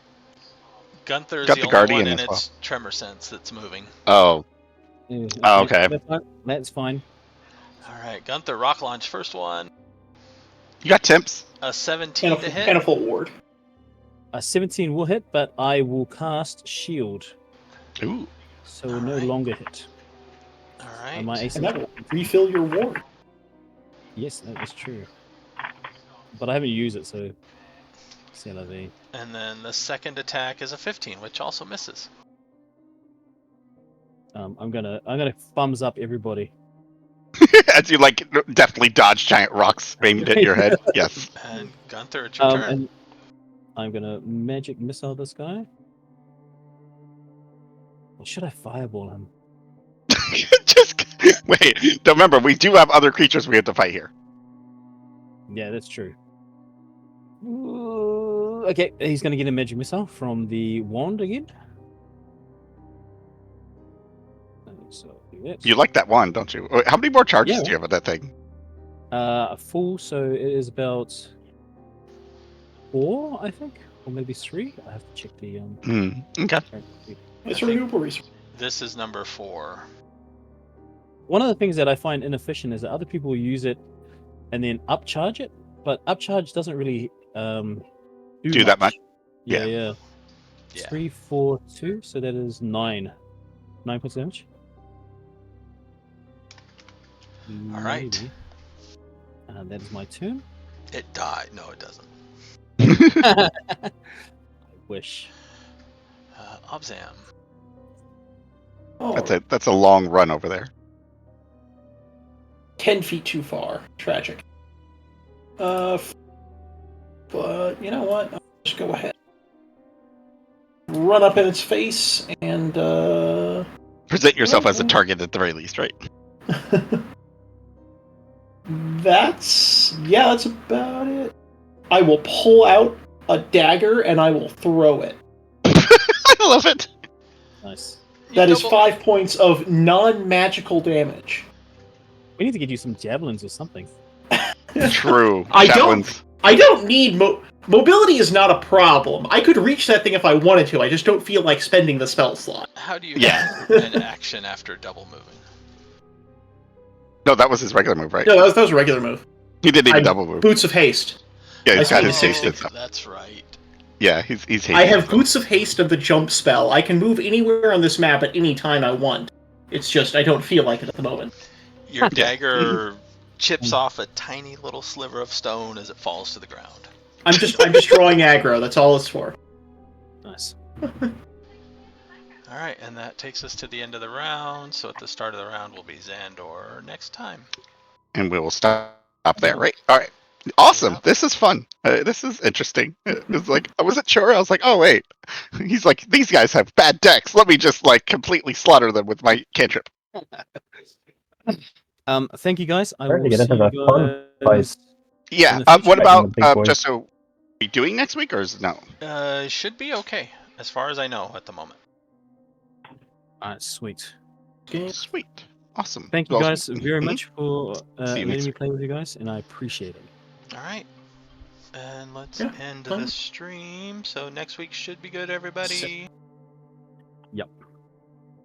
Speaker 1: Gunther's
Speaker 3: got
Speaker 1: the
Speaker 3: the
Speaker 1: only
Speaker 3: guardian
Speaker 1: one in
Speaker 3: as well.
Speaker 1: its tremor sense that's moving.
Speaker 3: Oh,
Speaker 6: Yeah,
Speaker 3: Oh, okay.
Speaker 6: That's fine.
Speaker 1: Alright, Gunther, rock launch, first one.
Speaker 3: you got temps.
Speaker 1: A 17 to hit.
Speaker 2: And a full ward.
Speaker 6: A 17 will hit, but I will cast shield,
Speaker 3: Ooh.
Speaker 6: so no
Speaker 1: Alright.
Speaker 6: longer hit. And my
Speaker 1: Alright.
Speaker 6: AC.
Speaker 2: And that will refill your ward.
Speaker 6: Yes, that is true. But I haven't used it, so c'est la vie.
Speaker 1: And then the second attack is a 15, which also misses.
Speaker 6: I'm gonna thumbs up everybody.
Speaker 3: As you like definitely dodge giant rocks aimed at your head. Yes.
Speaker 1: And Gunther, it's your turn.
Speaker 6: And I'm gonna magic missile this guy. Or should I fireball him?
Speaker 3: Just wait. Remember, we do have other creatures we have to fight here.
Speaker 6: Yeah, that's true. Ooh, okay, he's gonna get a magic missile from the wand again. So do that.
Speaker 3: You like that one, don't you? How many more charges
Speaker 6: Yeah.
Speaker 3: do you have of that thing?
Speaker 6: A full, so it is about 4, I think, or maybe 3. I have to check the
Speaker 3: Okay.
Speaker 2: It's
Speaker 1: I think-
Speaker 2: renewable resource.
Speaker 1: This is number 4.
Speaker 6: One of the things that I find inefficient is that other people use it and then upcharge it, but upcharge doesn't really
Speaker 3: Do that much?
Speaker 6: Yeah,
Speaker 3: Yeah.
Speaker 6: yeah.
Speaker 1: Yeah.
Speaker 6: 3, 4, 2, so that is 9. 9 points of damage.
Speaker 1: Alright.
Speaker 6: Maybe. That is my turn.
Speaker 1: It died. No, it doesn't.
Speaker 6: I wish.
Speaker 1: Obzam.
Speaker 2: Oh,
Speaker 3: That's a long run over there.
Speaker 2: 10 feet too far. Tragic. But you know what? I'll just go ahead. Run up in its face and
Speaker 3: Present yourself as a target at the very least, right?
Speaker 2: that's about it. I will pull out a dagger and I will throw it.
Speaker 3: I love it.
Speaker 6: Nice.
Speaker 2: That is 5 points of non-magical damage.
Speaker 6: We need to get you some javelins or something.
Speaker 3: True.
Speaker 2: I don't-
Speaker 3: Javelins.
Speaker 2: I don't need mobility is not a problem. I could reach that thing if I wanted to. I just don't feel like spending the spell slot.
Speaker 1: How do you
Speaker 3: Yeah.
Speaker 1: get an action after double moving?
Speaker 3: No, that was his regular move, right?
Speaker 2: No, that was a regular move.
Speaker 3: He didn't even
Speaker 2: I-
Speaker 3: double move.
Speaker 2: Boots of Haste.
Speaker 3: Yeah, he's
Speaker 2: I
Speaker 3: got his
Speaker 2: see.
Speaker 3: haste and stuff.
Speaker 1: That's right.
Speaker 3: Yeah, he's hasting.
Speaker 2: I have Boots of Haste of the jump spell. I can move anywhere on this map at any time I want. It's just I don't feel like it at the moment.
Speaker 1: Your dagger chips off a tiny little sliver of stone as it falls to the ground.
Speaker 2: I'm just drawing aggro. That's all it's for.
Speaker 6: Nice.
Speaker 1: Alright, and that takes us to the end of the round. So at the start of the round will be Zahndohr next time.
Speaker 3: And we will stop there, right? All right. Awesome.
Speaker 1: Yep.
Speaker 3: This is fun. This is interesting. It was like, I wasn't sure. I was like, oh, wait. He's like, these guys have bad decks. Let me just like completely slaughter them with my cantrip.
Speaker 6: Thank you guys. I
Speaker 5: Starting
Speaker 6: will
Speaker 5: to get
Speaker 6: see
Speaker 5: into
Speaker 6: you
Speaker 5: the fun
Speaker 6: guys.
Speaker 3: Yeah.
Speaker 6: In the future,
Speaker 3: What about,
Speaker 5: big boys.
Speaker 3: just so, are we doing next week or is no?
Speaker 1: Should be okay, as far as I know at the moment.
Speaker 6: Alright, sweet.
Speaker 2: Okay.
Speaker 3: Sweet. Awesome.
Speaker 6: Thank you
Speaker 3: Well,
Speaker 6: guys very much for
Speaker 3: See you
Speaker 6: letting
Speaker 3: next
Speaker 6: me
Speaker 3: week.
Speaker 6: play with you guys, and I appreciate it.
Speaker 1: All right. And let's
Speaker 2: Yeah,
Speaker 1: end
Speaker 2: fine.
Speaker 1: the stream. So next week should be good, everybody.
Speaker 6: Yep.